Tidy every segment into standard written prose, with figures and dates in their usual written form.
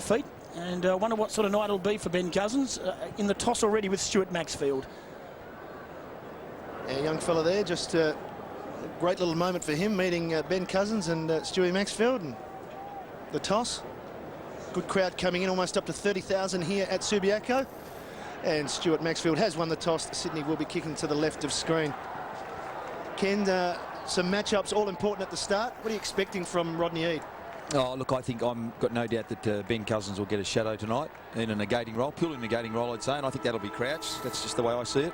feet. And I wonder what sort of night it'll be for Ben Cousins in the toss already with Stuart Maxfield. Yeah, young fella there, just a great little moment for him, meeting Ben Cousins and Stewie Maxfield. And the toss. Good crowd coming in, almost up to 30,000 here at Subiaco. And Stuart Maxfield has won the toss. Sydney will be kicking to the left of screen. Ken, some matchups all important at the start. What are you expecting from Rodney Eade? Oh, look, I think I've got no doubt that Ben Cousins will get a shadow tonight in a negating role, purely negating role, I'd say, and I think that'll be Crouch. That's just the way I see it.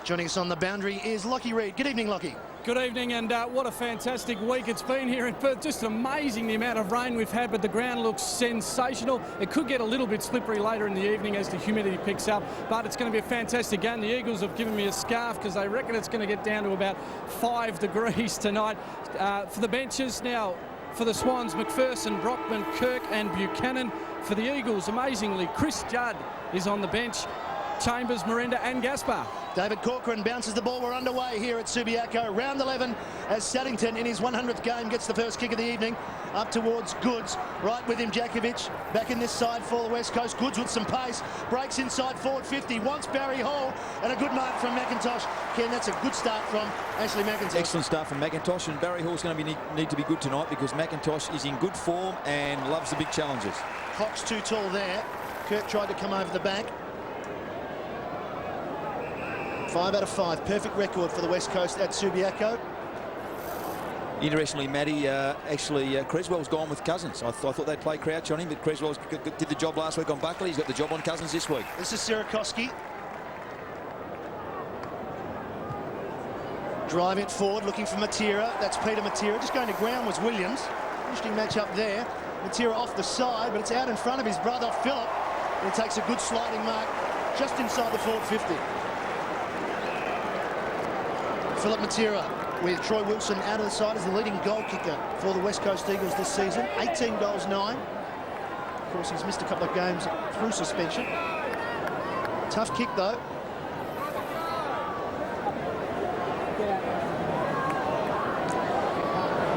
Joining us on the boundary is Lockie Reid. Good evening, Lockie. Good evening, and what a fantastic week it's been here in Perth. Just amazing the amount of rain we've had, but the ground looks sensational. It could get a little bit slippery later in the evening as the humidity picks up, but it's going to be a fantastic game. The Eagles have given me a scarf because they reckon it's going to get down to about 5 degrees tonight. For the benches now, for the Swans, McPherson, Brockman, Kirk and Buchanan. For the Eagles, amazingly, Chris Judd is on the bench. Chambers, Merenda and Gaspar. David Corcoran bounces the ball. We're underway here at Subiaco. Round 11 as Saddington in his 100th game gets the first kick of the evening. Up towards Goods. Right with him, Jakovic. Back in this side for the West Coast. Goods with some pace. Breaks inside forward 50. Wants Barry Hall. And a good mark from McIntosh. Ken, that's a good start from Ashley McIntosh. Excellent start from McIntosh. And Barry Hall's going to need to be good tonight because McIntosh is in good form and loves the big challenges. Cox too tall there. Kirk tried to come over the back. 5 out of 5, perfect record for the West Coast at Subiaco. Interestingly, Matty, actually Creswell's gone with Cousins. I thought they'd play Crouch on him, but Creswell did the job last week on Buckley. He's got the job on Cousins this week. This is Sirakoski. Driving it forward, looking for Matera. That's Peter Matera. Just going to ground was Williams. Interesting match up there. Matera off the side, but it's out in front of his brother, Phillip. And he takes a good sliding mark just inside the forward 50. Phillip Matera with Troy Wilson out of the side as the leading goal kicker for the West Coast Eagles this season. 18 goals, 9. Of course, he's missed a couple of games through suspension. Tough kick, though.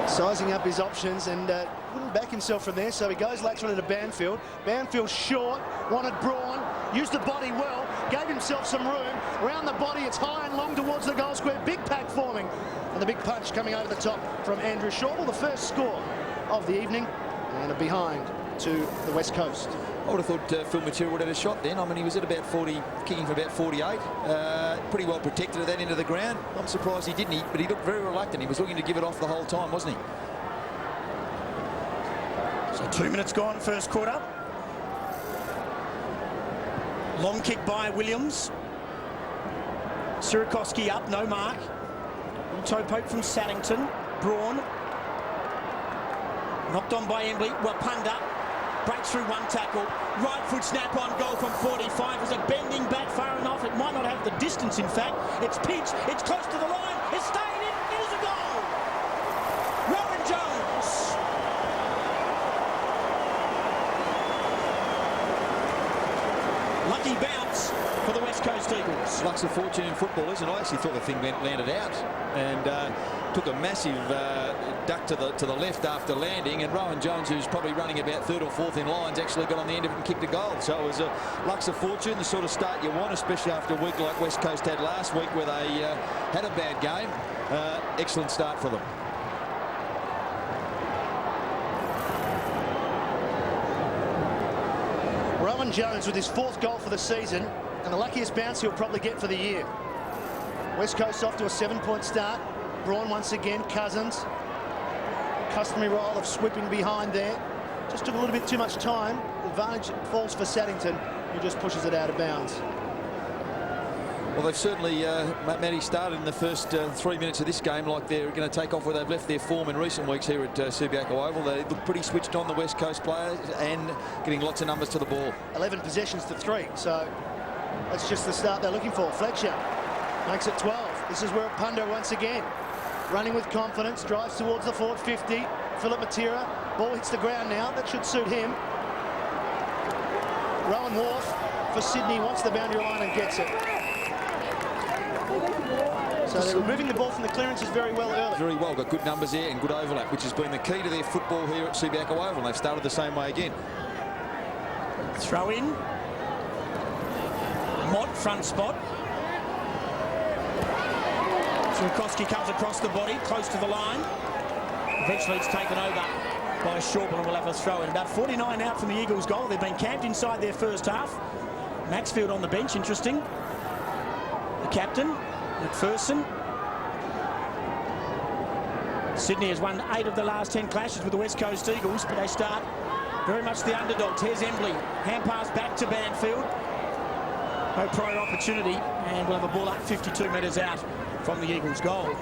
Sizing up his options and wouldn't back himself from there, so he goes laterally to Banfield. Banfield short, wanted Braun, used the body well, gave himself some room. Round the body, it's high and long towards the goal square. Big pack forming. And the big punch coming over the top from Andrew Shaw. Well, the first score of the evening. And a behind to the West Coast. I would have thought Phil Matera would have had a shot then. I mean, he was at about 40, kicking for about 48. Pretty well protected at that end of the ground. I'm surprised he didn't, but he looked very reluctant. He was looking to give it off the whole time, wasn't he? So 2 minutes gone, first quarter. Long kick by Williams. Sirakoski up, no mark. Toe poke from Saddington. Braun. Knocked on by Embley. Wirrpanda breaks through one tackle. Right foot snap on goal from 45. Is a bending back far enough. It might not have the distance, in fact. It's pitched. It's close to the line. It's staying in. It is a goal. Rowan Jones. Lucky bounce for the West Coast Eagles. Luck's a fortune in football, isn't it? I actually thought the thing landed out and took a massive duck to the left after landing, and Rowan Jones, who's probably running about 3rd or 4th in lines, actually got on the end of it and kicked a goal. So it was luck's a fortune, the sort of start you want, especially after a week like West Coast had last week where they had a bad game. Excellent start for them. Rowan Jones with his 4th goal for the season and the luckiest bounce he'll probably get for the year. West Coast off to a 7-point start. Braun once again, Cousins. Customary role of sweeping behind there. Just took a little bit too much time. The advantage falls for Saddington, who just pushes it out of bounds. Well, they've certainly, Matty, started in the first 3 minutes of this game like they're going to take off where they've left their form in recent weeks here at Subiaco Oval. They look pretty switched on, the West Coast players, and getting lots of numbers to the ball. 11 possessions to 3, so that's just the start they're looking for. Fletcher makes it 12. This is Wirrpanda once again. Running with confidence, drives towards the forward 50. Phillip Matera, ball hits the ground now. That should suit him. Rowan Wharf for Sydney wants the boundary line and gets it. So they're removing the ball from the clearances very well early. Very well, got good numbers there and good overlap, which has been the key to their football here at Subiaco Oval, and they've started the same way again. Throw in. Mott, front spot. Subiaco comes across the body, close to the line. Eventually it's taken over by Shorble and will have a throw in. About 49 out from the Eagles' goal. They've been camped inside their first half. Maxfield on the bench, interesting. The captain, McPherson. Sydney has won 8 of the last 10 clashes with the West Coast Eagles, but they start very much the underdogs. Here's Embley, hand pass back to Banfield. No prior opportunity, and we'll have a ball up 52 metres out from the Eagles' goal.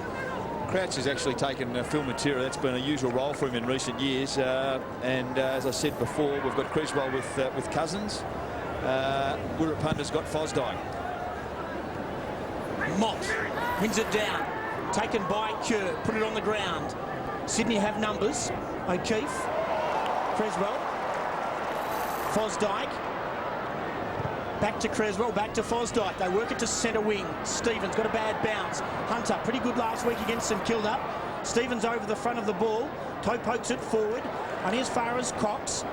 Crouch has actually taken Phil Matera. That's been a usual role for him in recent years. As I said before, we've got Creswell with Cousins. Wirrpanda's got Fosdyke. Mott wins it down. Taken by Kerr. Put it on the ground. Sydney have numbers. O'Keefe. Creswell. Fosdyke. Back to Creswell, back to Fosdyke. They work it to centre wing. Stevens got a bad bounce. Hunter, pretty good last week against St Kilda. Stevens over the front of the ball. Toe pokes it forward. Only as far as Cox.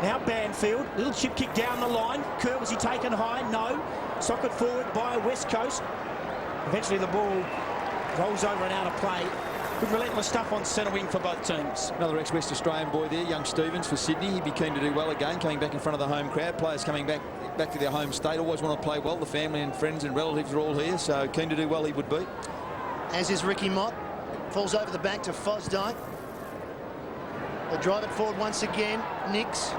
Now Banfield. Little chip kick down the line. Kerr, was he taken high? No. Socket forward by West Coast. Eventually the ball rolls over and out of play. Good relentless stuff on centre wing for both teams. Another ex-West Australian boy there, young Stevens for Sydney. He'd be keen to do well again, coming back in front of the home crowd. Players coming back to their home state always want to play well. The family and friends and relatives are all here, so keen to do well he would be. As is Ricky Mott. Falls over the back to Fosdyke. They drive it forward once again. Nix.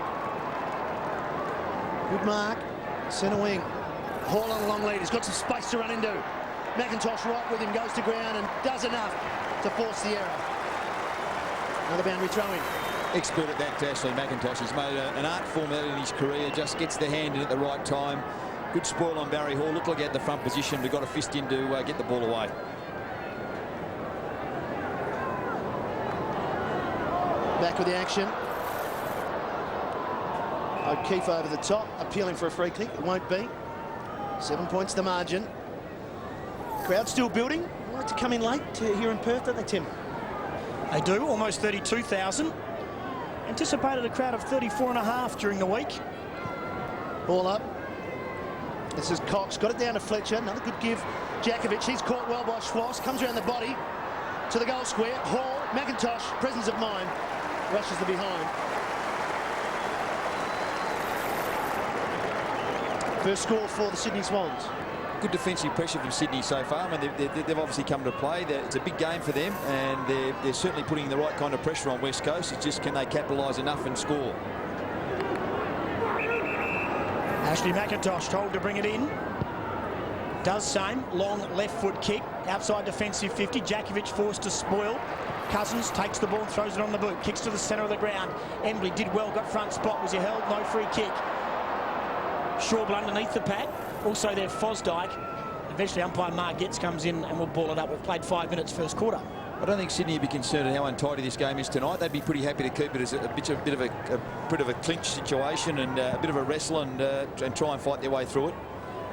Good mark. Centre wing. Hall on a long lead. He's got some space to run into. McIntosh right with him, goes to ground and does enough to force the error. Another boundary throw-in. Expert at that, Ashley McIntosh. He's made an art form out in his career, just gets the hand in at the right time. Good spoil on Barry Hall. Looked like he had the front position, but got a fist in to get the ball away. Back with the action. O'Keefe over the top, appealing for a free kick. It won't be. 7 points the margin. Crowd still building. They like to come in late here in Perth, don't they, Tim? They do, almost 32,000. Anticipated a crowd of 34.5 during the week. Ball up. This is Cox, got it down to Fletcher. Another good give. Jakovic, he's caught well by Schwartz. Comes around the body to the goal square. Hall, McIntosh, presence of mind. Rushes the behind. First score for the Sydney Swans. Good defensive pressure from Sydney so far. I mean, they've obviously come to play. It's a big game for them, and they're certainly putting the right kind of pressure on West Coast. It's just, can they capitalise enough and score? Ashley McIntosh told to bring it in. Does same. Long left foot kick. Outside defensive 50. Jakovic forced to spoil. Cousins takes the ball and throws it on the boot. Kicks to the centre of the ground. Embley did well, got front spot. Was he held? No free kick. Shorble underneath the pad. Also there, Fosdyke. Eventually umpire Mark Getz comes in and will ball it up. We've played 5 minutes first quarter. I don't think Sydney would be concerned at how untidy this game is tonight. They'd be pretty happy to keep it as a bit of a clinch situation and a bit of a wrestle and try and fight their way through it.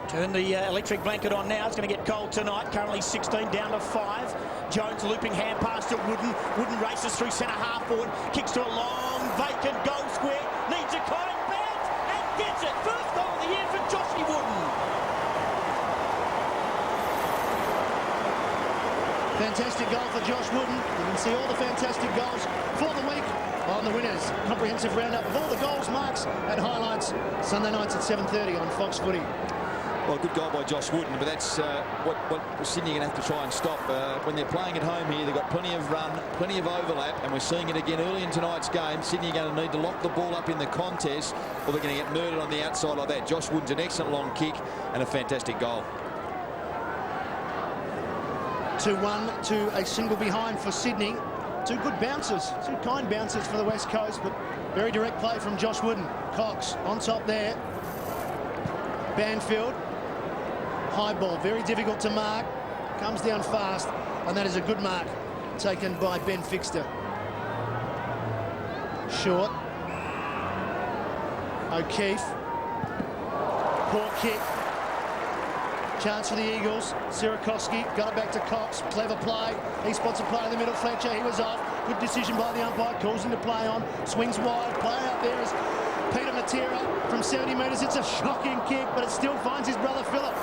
Turn the electric blanket on now. It's going to get cold tonight. Currently 16 down to 5. Jones looping hand pass to Wooden. Wooden races through centre half forward. Kicks to a long vacant goal square. Needs a kind bounce and gets it. First goal of the year for Joshy Wooden. Fantastic goal for Josh Wooden. You can see all the fantastic goals for the week on the Winners. Comprehensive roundup of all the goals, marks and highlights. Sunday nights at 7:30 on Fox Footy. Well, good goal by Josh Wooden, but that's what Sydney are going to have to try and stop. When they're playing at home here, they've got plenty of run, plenty of overlap, and we're seeing it again early in tonight's game. Sydney are going to need to lock the ball up in the contest, or they're going to get murdered on the outside like that. Josh Wooden's an excellent long kick and a fantastic goal. 2-1 to a single behind for Sydney. Two good bounces, two kind bounces for the West Coast, but very direct play from Josh Wooden. Cox on top there. Banfield. High ball, very difficult to mark. Comes down fast, and that is a good mark taken by Ben Fixter. Short. O'Keefe. Poor kick. Chance for the Eagles. Subiaco got it back to Cox. Clever play. He spots a play in the middle. Fletcher, he was off. Good decision by the umpire. Calls him to play on. Swings wide. Play out there is Peter Matera from 70 metres. It's a shocking kick, but it still finds his brother Philip.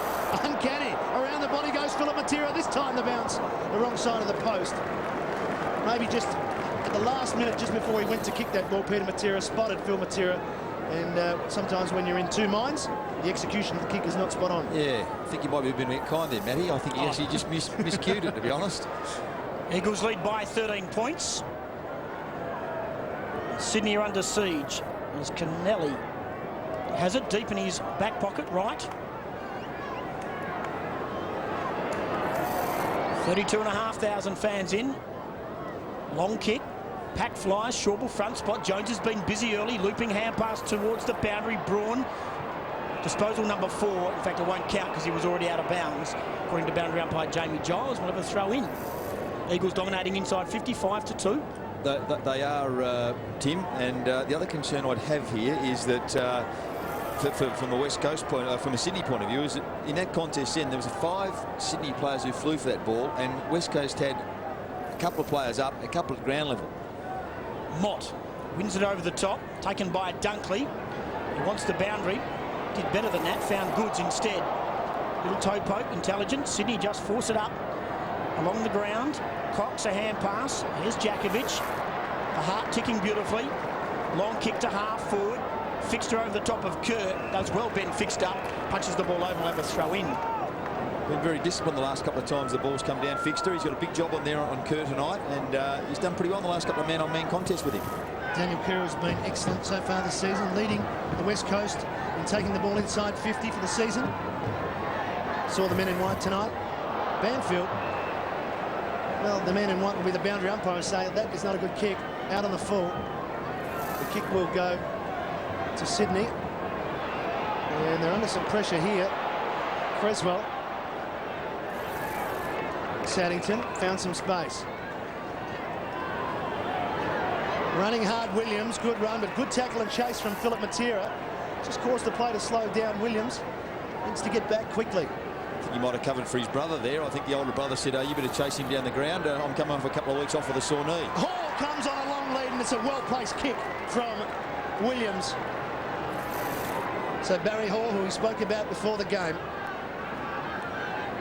Uncanny. Around the body goes Philip Matera. This time the bounce, the wrong side of the post. Maybe just at the last minute, just before he went to kick that ball, Peter Matera spotted Phil Matera. And sometimes when you're in two minds, the execution of the kick is not spot on. Yeah, I think you might have been a bit kind there, Matty. I think he actually just miscued it, to be honest. Eagles lead by 13 points. Sydney are under siege as Kennelly has it deep in his back pocket, right. 32,500 fans in. Long kick. Pack flies, Shawbull front spot. Jones has been busy early, looping hand pass towards the boundary. Braun, disposal number 4. In fact, it won't count because he was already out of bounds, according to boundary umpire Jamie Giles. Will have a throw in. Eagles dominating inside 55-2. They are, Tim, and the other concern I'd have here is that from the West Coast point, from a Sydney point of view, is that in that contest then there was 5 Sydney players who flew for that ball, and West Coast had a couple of players up, a couple at ground level. Mott wins it over the top, taken by Dunkley. He wants the boundary. Did better than that, found Goods instead. Little toe poke, intelligent. Sydney just force it up along the ground. Cox, a hand pass. Here's Jakovic. The heart ticking beautifully. Long kick to half forward. Fixture over the top of Kerr. Does well, Ben fixed up. Punches the ball over and will have a throw in. Been very disciplined the last couple of times the ball's come down. Fixter, he's got a big job on there on Kerr tonight, and he's done pretty well in the last couple of man-on-man contests with him. Daniel Kerr has been excellent so far this season, leading the West Coast in taking the ball inside 50 for the season. Saw the men in white tonight. Banfield, well, the men in white will be the boundary umpire, say that is not a good kick. Out on the full. The kick will go to Sydney. And they're under some pressure here. Creswell. Saddington found some space. Running hard, Williams. Good run, but good tackle and chase from Philip Matera. Just caused the play to slow down. Williams needs to get back quickly. I think he might have covered for his brother there. I think the older brother said, oh, you better chase him down the ground. I'm coming home for a couple of weeks off with a sore knee. Hall comes on a long lead, and it's a well-placed kick from Williams. So Barry Hall, who we spoke about before the game,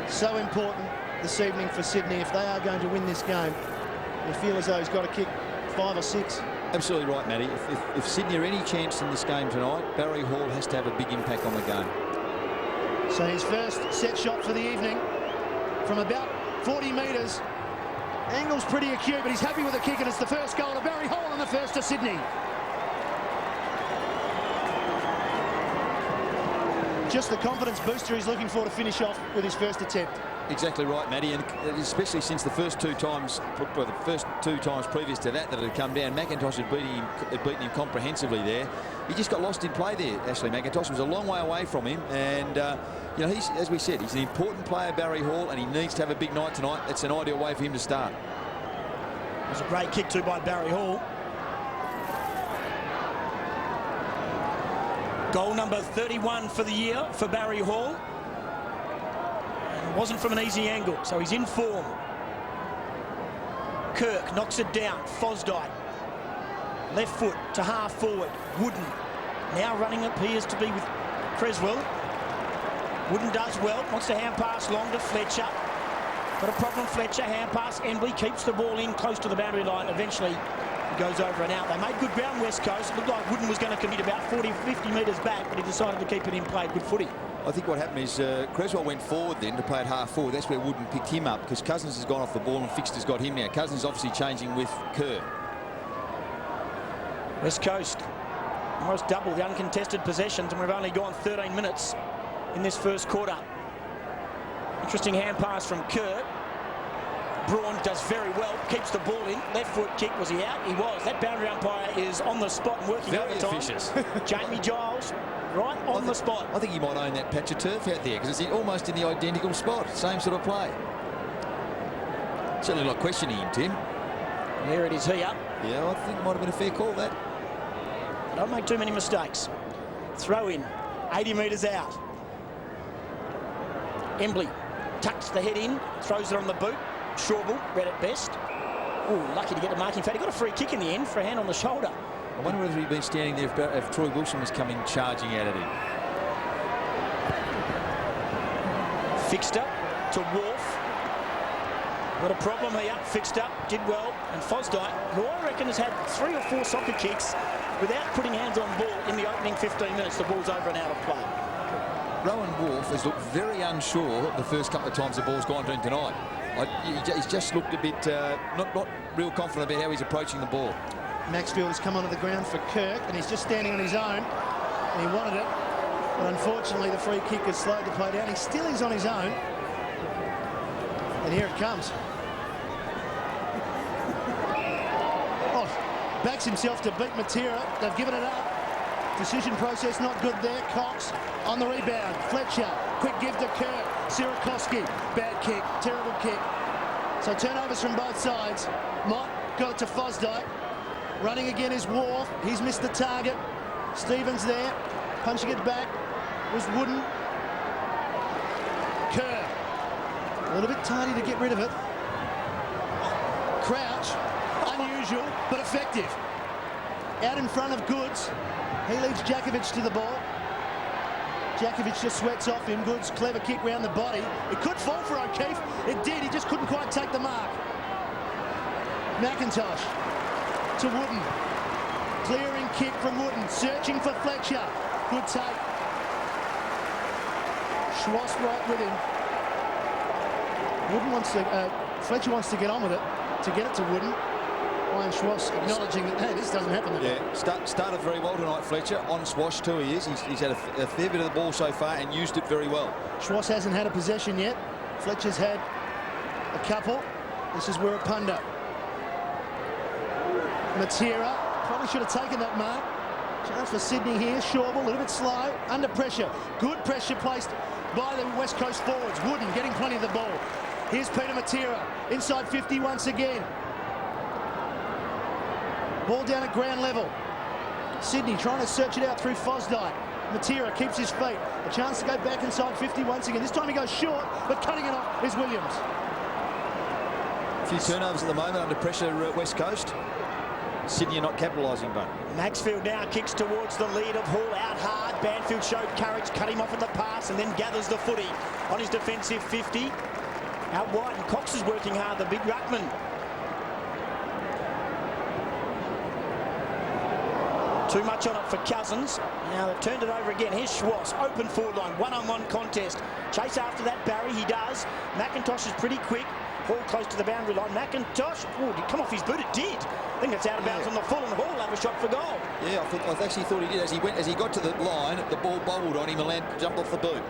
so important this evening for Sydney. If they are going to win this game, they feel as though he's got to kick 5 or 6. Absolutely right, Matty. If Sydney are any chance in this game tonight, Barry Hall has to have a big impact on the game. So his first set shot for the evening from about 40 metres. Angle's pretty acute, but he's happy with the kick, and it's the first goal to Barry Hall and the first to Sydney. Just the confidence booster he's looking for to finish off with his first attempt. Exactly right, Matty, and especially since the first two times previous to that it had come down, McIntosh had beaten him comprehensively there. He just got lost in play there, Ashley McIntosh. Was a long way away from him, and you know, he's, as we said, he's an important player, Barry Hall, and he needs to have a big night tonight. It's an ideal way for him to start. It was a great kick too by Barry Hall. Goal number 31 for the year for Barry Hall. And it wasn't from an easy angle, so he's in form. Kirk knocks it down. Fosdyke. Left foot to half forward. Wooden. Now running appears to be with Creswell. Wooden does well. Wants to hand pass long to Fletcher. Got a problem, Fletcher. Hand pass. Embley keeps the ball in close to the boundary line. Eventually he goes over and out. They made good ground, West Coast. It looked like Wooden was going to commit about 40, 50 metres back, but he decided to keep it in play. Good footy. I think what happened is Creswell went forward then to play at half forward. That's where Wooden picked him up, because Cousins has gone off the ball and Fixter's got him now. Cousins obviously changing with Kerr. West Coast almost double the uncontested possessions, and we've only gone 13 minutes in this first quarter. Interesting hand pass from Kerr. Braun does very well, keeps the ball in. Left foot kick, was he out? He was. That boundary umpire is on the spot and working very overtime. officious. Jamie Giles, right on the spot. I think he might own that patch of turf out there, because it's almost in the identical spot. Same sort of play. Certainly not questioning him, Tim. There it is here. Yeah, I think it might have been a fair call, that. Don't make too many mistakes. Throw in, 80 metres out. Embley tucks the head in, throws it on the boot. Shawbull, read it best. Oh, lucky to get the mark. In fact, he got a free kick in the end for a hand on the shoulder. I wonder whether he'd been standing there if Troy Wilson was coming charging out at him. Fixed up to Wharf. Got a problem here. Fixed up, did well. And Fosdyke, who I reckon has had 3 or 4 soccer kicks without putting hands on ball in the opening 15 minutes. The ball's over and out of play. Rowan Wharf has looked very unsure the first couple of times the ball's gone to him tonight. He's just looked a bit not real confident about how he's approaching the ball. Maxfield has come onto the ground for Kirk, and he's just standing on his own. And he wanted it, but unfortunately the free kick has slowed the play down. He still is on his own. And here it comes. Oh, backs himself to beat Matera. They've given it up. Decision process not good there. Cox on the rebound. Fletcher, quick give to Kirk. Sierakowski, bad kick, terrible kick. So turnovers from both sides. Mott got it to Fosdyke. Running again is Wharf. He's missed the target. Stevens there, punching it back. Was Wooden. Kerr. A little bit tardy to get rid of it. Crouch, unusual but effective. Out in front of Goods. He leads Jakovic to the ball. Jakovic just sweats off him. Goods, clever kick round the body. It could fall for O'Keefe. It did. He just couldn't quite take the mark. McIntosh to Wooden. Clearing kick from Wooden. Searching for Fletcher. Good take. Schwass right with him. Wooden wants to, Fletcher wants to get on with it, to get it to Wooden. Ryan Schwass acknowledging that, hey, this doesn't happen today. Yeah, started very well tonight, Fletcher. On Swash too he is. He's had a fair bit of the ball so far and used it very well. Schwass hasn't had a possession yet. Fletcher's had a couple. This is Wirrpanda. Matera probably should have taken that mark. Chance for Sydney here. Shawble, a little bit slow, under pressure. Good pressure placed by the West Coast forwards. Wooden getting plenty of the ball. Here's Peter Matera, inside 50 once again. Ball down at ground level. Sydney trying to search it out through Fosdyke. Matera keeps his feet. A chance to go back inside 50 once again. This time he goes short, but cutting it off is Williams. A few turnovers at the moment under pressure, West Coast. Sydney are not capitalising, but Maxfield now kicks towards the lead of Hall, out hard. Banfield showed courage, cut him off at the pass, and then gathers the footy on his defensive 50. Out wide, and Cox is working hard, the big ruckman. Too much on it for Cousins. Now they've turned it over again. Here's Schwass, open forward line, one-on-one contest. Chase after that, Barry, he does. McIntosh is pretty quick. Hall close to the boundary line. McIntosh, oh, did it come off his boot? It did. I think it's out of bounds on the full, and Hall have a shot for goal. Yeah, I actually thought he did. As he got to the line, the ball bobbled on him and jumped off the boot.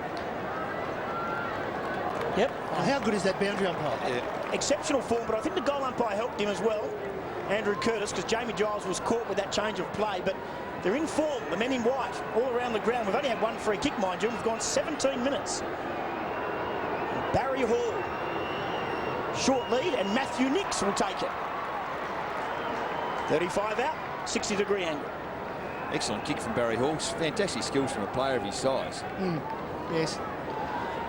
Yep. How good is that boundary umpire? Yeah. Exceptional form, but I think the goal umpire helped him as well, Andrew Curtis, because Jamie Giles was caught with that change of play, but they're in form, the men in white, all around the ground. We've only had one free kick, mind you, and we've gone 17 minutes. Barry Hall, short lead, and Matthew Nix will take it. 35 out, 60-degree angle. Excellent kick from Barry Hall. Fantastic skills from a player of his size. Yes.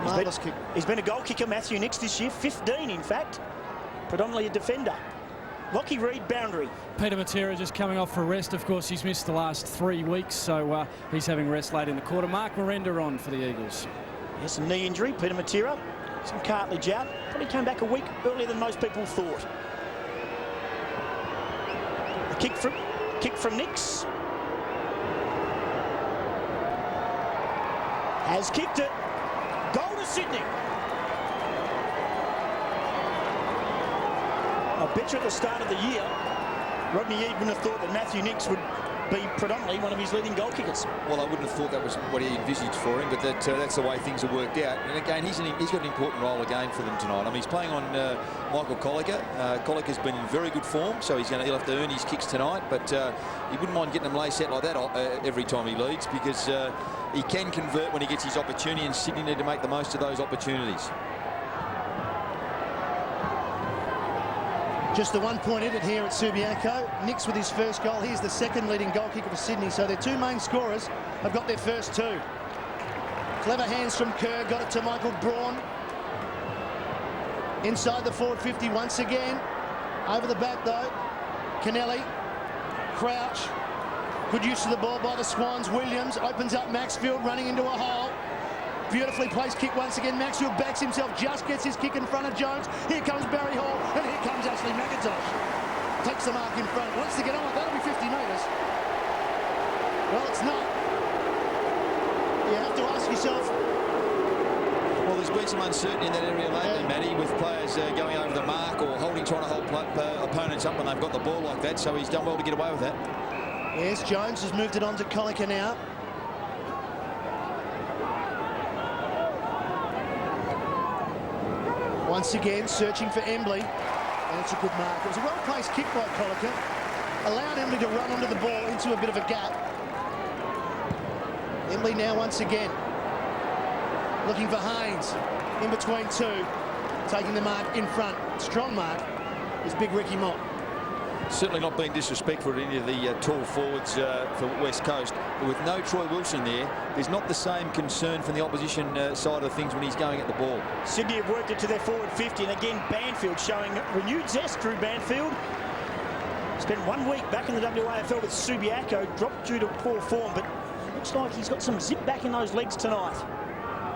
Marvellous kick. He's been a goal kicker, Matthew Nix, this year, 15 in fact, predominantly a defender. Lockie Reed, boundary. Peter Matera just coming off for rest. Of course, he's missed the last 3 weeks, so he's having rest late in the quarter. Mark Merenda on for the Eagles. Yes, a knee injury, Peter Matera. Some cartilage out. Probably came back a week earlier than most people thought. A kick from Nix. Has kicked it. Goal to Sydney. I bet you at the start of the year, Rodney Eade wouldn't have thought that Matthew Nix would be predominantly one of his leading goal kickers. Well, I wouldn't have thought that was what he envisaged for him, but that's the way things have worked out. And again, he's got an important role again for them tonight. I mean, he's playing on Michael Colliker. Colliker's been in very good form, so he'll have to earn his kicks tonight. But he wouldn't mind getting them lay set like that every time he leads, because he can convert when he gets his opportunity, and Sydney need to make the most of those opportunities. Just the 1 point in it here at Subiaco. Nix with his first goal. He's the second leading goal kicker for Sydney. So their two main scorers have got their first two. Clever hands from Kerr. Got it to Michael Braun. Inside the forward 50 once again. Over the back though. Kennelly. Crouch. Good use of the ball by the Swans. Williams opens up Maxfield, running into a hole. Beautifully placed kick once again. Maxfield backs himself, just gets his kick in front of Jones. Here comes Barry Hall, and here comes Ashley McIntosh. Takes the mark in front, wants to get on. That'll be 50 metres. Well, it's not. You have to ask yourself. Well, there's been some uncertainty in that area lately, Matty, with players going over the mark or trying to hold opponents up when they've got the ball like that, so he's done well to get away with that. Yes, Jones has moved it on to Colliker now. Once again, searching for Embley, and it's a good mark. It was a well-placed kick by Colliker. Allowed Embley to run onto the ball into a bit of a gap. Embley now once again looking for Haynes in between two, taking the mark in front. Strong mark is big Ricky Mott. Certainly not being disrespectful to any of the tall forwards for West Coast, but with no Troy Wilson there's not the same concern from the opposition side of things when he's going at the ball. Sydney have worked it to their forward 50, and again Banfield showing renewed zest. Drew Banfield spent 1 week back in the WAFL with Subiaco, dropped due to poor form, but it looks like he's got some zip back in those legs tonight.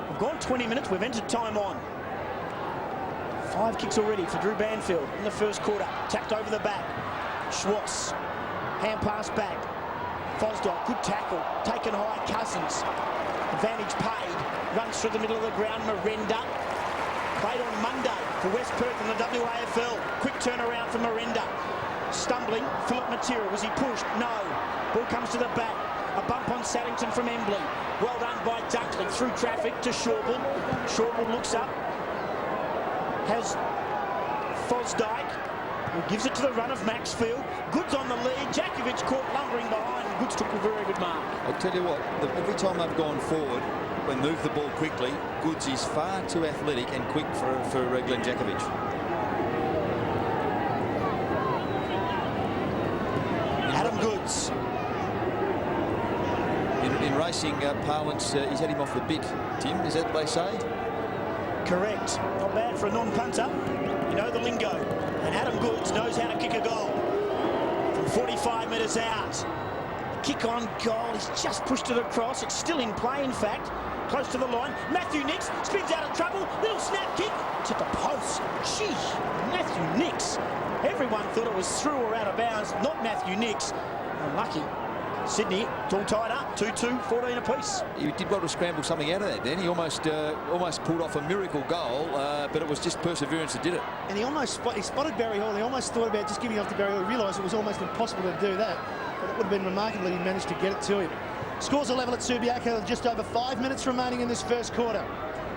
We've gone 20 minutes, we've entered time on. 5 kicks already for Drew Banfield in the first quarter. Tapped over the back. Schwartz, hand pass back. Fosdyke, good tackle, taken high. Cousins, advantage paid, runs through the middle of the ground. Merenda, played on Monday for West Perth in the WAFL. Quick turnaround for Merenda. Stumbling, Philip Matera, was he pushed? No. Ball comes to the back. A bump on Saddington from Embley. Well done by Dunkley, through traffic to Shawbull. Shawbull looks up, has Fosdyke, who gives it to the run of Maxfield. Goods on the lead. Jakovic caught lumbering behind. Goods took a very good mark. I'll tell you what, every time they've gone forward and moved the ball quickly, Goods is far too athletic and quick for Glenn Jakovic. Adam Goods. In racing parlance, he's had him off the bit. Tim, is that what they say? Correct. Not bad for a non-punter. You know the lingo. And Adam Goods knows how to kick a goal. From 45 metres out. Kick on goal. He's just pushed it across. It's still in play, in fact. Close to the line. Matthew Nicks spins out of trouble. Little snap kick to the post. Gee, Matthew Nicks. Everyone thought it was through or out of bounds. Not Matthew Nicks. Unlucky. Sydney, all tied up, 2-2, 14 apiece. He did well to scramble something out of that then. He almost pulled off a miracle goal, but it was just perseverance that did it. And he spotted Barry Hall. He almost thought about just giving off to Barry Hall. He realised it was almost impossible to do that. But it would have been remarkable if he managed to get it to him. Scores a level at Subiaco with just over 5 minutes remaining in this first quarter.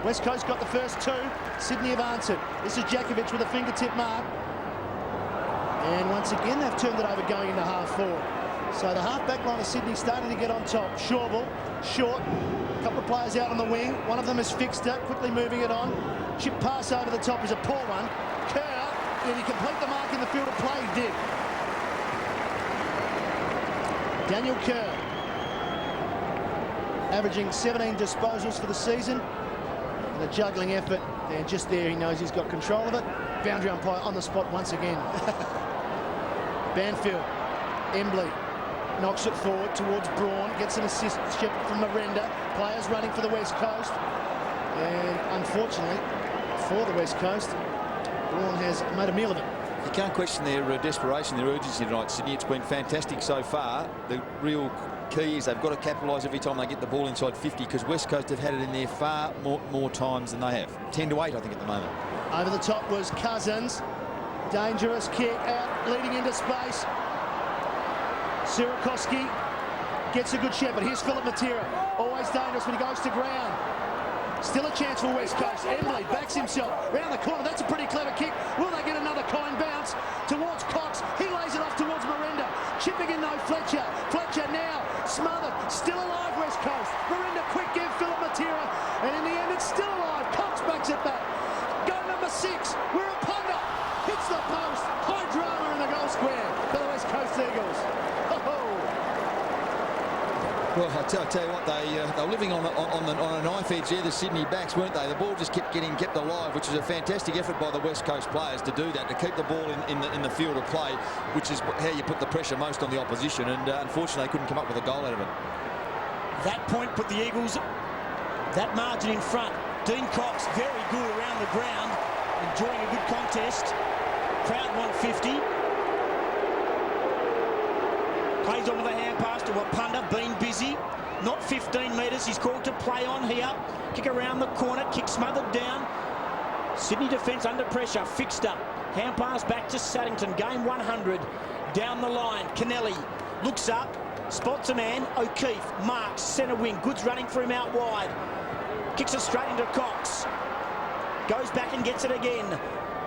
West Coast got the first 2. Sydney have answered. This is Jakovic with a fingertip mark. And once again, they've turned it over going into half forward. So the half-back line of Sydney starting to get on top. Shawbull, short, a couple of players out on the wing. One of them has fixed it, quickly moving it on. Chip pass over the top is a poor one. Kerr, did he complete the mark in the field of play? He did. Daniel Kerr, averaging 17 disposals for the season. And a juggling effort, and just there he knows he's got control of it. Boundary umpire on the spot once again. Banfield, Embley. Knocks it forward towards Braun, gets an assist from Merenda. Players running for the West Coast. And unfortunately, for the West Coast, Braun has made a meal of it. You can't question their desperation, their urgency tonight, Sydney. It's been fantastic so far. The real key is they've got to capitalise every time they get the ball inside 50, because West Coast have had it in there far more times than they have. 10-8, I think, at the moment. Over the top was Cousins. Dangerous kick out, leading into space. Sierakowski gets a good shot, but here's Philip Matera. Always dangerous when he goes to ground. Still a chance for West Coast. Embley backs himself round the corner. That's a pretty clever kick. Will they get another kind bounce towards Cox? He lays it off towards Merenda. Chipping in though, Fletcher. Fletcher now smothered. Still alive, West Coast. Merenda, quick give, Philip Matera. And in the end, it's still alive. Cox backs it back. Go number 6. Wirrpanda hits the post. High drama in the goal square for the West Coast Eagles. Well, I tell you what, they were living on a knife edge there, the Sydney backs, weren't they? The ball just kept getting kept alive, which is a fantastic effort by the West Coast players to do that, to keep the ball in the field of play, which is how you put the pressure most on the opposition. And unfortunately, they couldn't come up with a goal out of it. That point put the Eagles that margin in front. Dean Cox very good around the ground, enjoying a good contest. Crowd 150. Plays on with a hand pass to Wirrpanda, been busy. Not 15 metres, he's called to play on here. Kick around the corner, kick smothered down. Sydney defence under pressure, fixed up. Hand pass back to Saddington, game 100. Down the line, Kennelly looks up, spots a man, O'Keefe, marks, centre wing, Goods running for him out wide. Kicks it straight into Cox. Goes back and gets it again.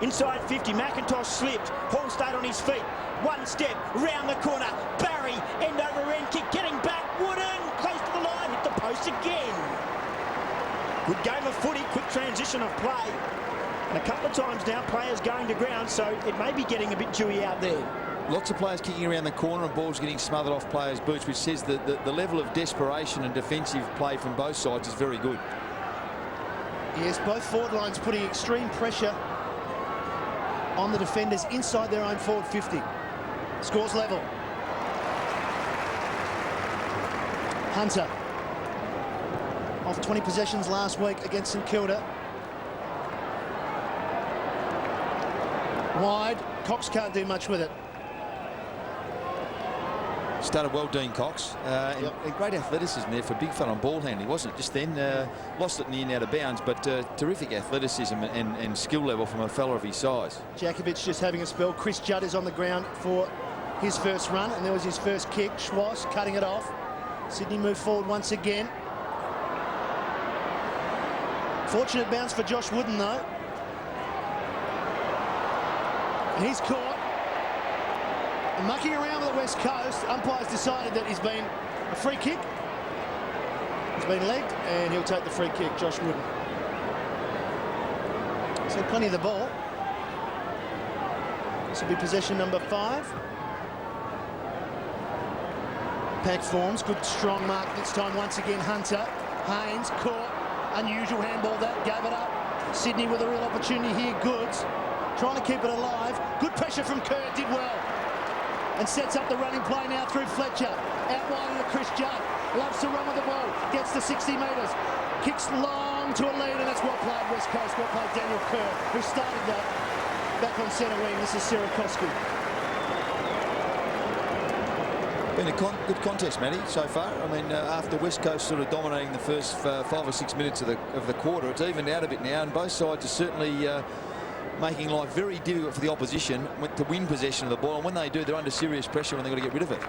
Inside 50, McIntosh slipped. Hall stayed on his feet. One step, round the corner. Barry, end over end kick, getting back. Wooden, close to the line, hit the post again. Good game of footy, quick transition of play. And a couple of times now, players going to ground, so it may be getting a bit dewy out there. Lots of players kicking around the corner and balls getting smothered off players' boots, which says that the level of desperation and defensive play from both sides is very good. Yes, both forward lines putting extreme pressure on the defenders inside their own forward 50. Scores level. Hunter off 20 possessions last week against St Kilda. Wide, Cox can't do much with it. Started well, Dean Cox. Yep. And great athleticism there for big fella on ball handling, wasn't it? Just then, lost it in the end out of bounds, but terrific athleticism and skill level from a fella of his size. Jakovic just having a spell. Chris Judd is on the ground for his first run, and there was his first kick. Schwass cutting it off. Sydney move forward once again. Fortunate bounce for Josh Wooden, though. And he's caught. And mucking around with the West Coast, umpires decided that he's been a free kick. He's been legged, and he'll take the free kick, Josh Wooden. So plenty of the ball. This will be possession number 5. Pack forms, good strong mark this time once again. Hunter, Haynes caught, unusual handball that, gave it up. Sydney with a real opportunity here, Goods trying to keep it alive. Good pressure from Kerr, did well. And sets up the running play now through Fletcher. Out wide into Chris Judd. Loves to run with the ball. Gets to 60 metres. Kicks long to a lead, and it's well played West Coast. Well played Daniel Kerr, who started that back on centre wing. This is Sierakowski. Been a good contest, Matty, so far. I mean, after West Coast sort of dominating the first 5 or 6 minutes of the quarter, it's evened out a bit now, and both sides are certainly making life very difficult for the opposition to win possession of the ball, and when they do, they're under serious pressure when they've got to get rid of it.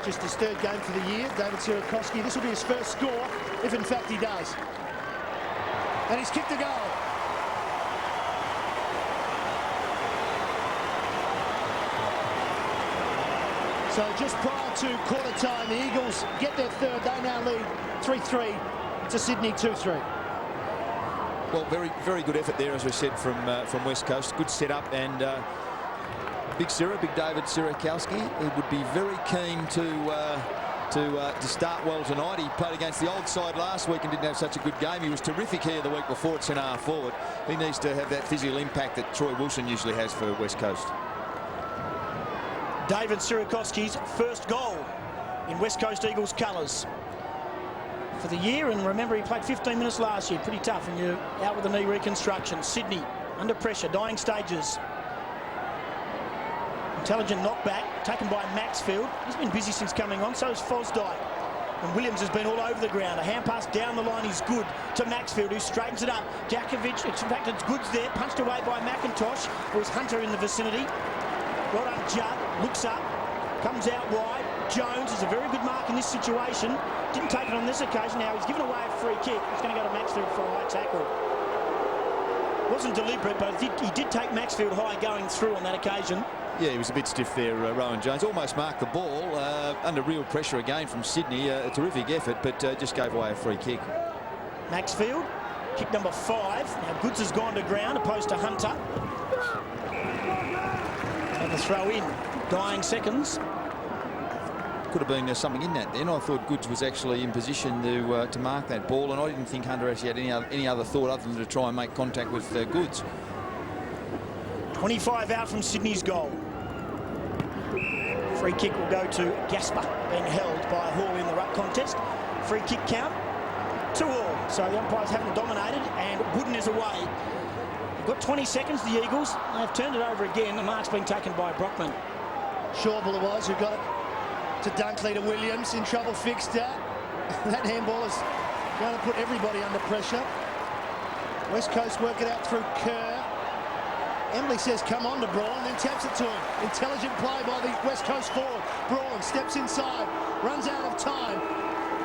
Just his 3rd game for the year, David Sierakowski. This will be his first score, if in fact he does. And he's kicked a goal. So just prior to quarter time, the Eagles get their 3rd. They now lead 3-3 to Sydney 2-3. Well, very good effort there, as we said, from West Coast. Good setup, and Big David Sierakowski, he would be very keen to start well tonight. He played against the old side last week and didn't have such a good game. He was terrific here the week before at centre forward. He needs to have that physical impact that Troy Wilson usually has for West Coast. David Sierakowski's first goal in West Coast Eagles colours for the year, and remember, he played 15 minutes last year. Pretty tough when you're out with a knee reconstruction. Sydney under pressure, dying stages. Intelligent knockback taken by Maxfield. He's been busy since coming on, so is Fosdyke. And Williams has been all over the ground. A hand pass down the line is good to Maxfield, who straightens it up. Jakovic, in fact, it's Goods there, punched away by McIntosh. It was Hunter in the vicinity. Well done, Judd, looks up, comes out wide. Jones is a very good mark in this situation. Didn't take it on this occasion. Now he's given away a free kick. He's going to go to Maxfield for a high tackle. Wasn't deliberate, but he did take Maxfield high going through on that occasion. Yeah, he was a bit stiff there, Rowan Jones. Almost marked the ball under real pressure again from Sydney. A terrific effort, but just gave away a free kick. Maxfield, kick number 5. Now Goods has gone to ground, opposed to Hunter. And the throw in, dying seconds. could have been something in that then. I thought Goods was actually in position to mark that ball, and I didn't think Hunter actually had any other thought other than to try and make contact with Goods. 25 out from Sydney's goal. Free kick will go to Gasper, being held by Hall in the ruck contest. Free kick count 2-2. So the umpires haven't dominated, and Wooden is away. They've got 20 seconds, the Eagles. They've turned it over again. The mark's been taken by Brockman. Schauble it was who got it to Dunkley to Williams. In trouble fixed. That handball is going to put everybody under pressure. West Coast work it out through Kerr. Embley says come on to Braun, then taps it to him. Intelligent play by the West Coast forward. Braun steps inside, runs out of time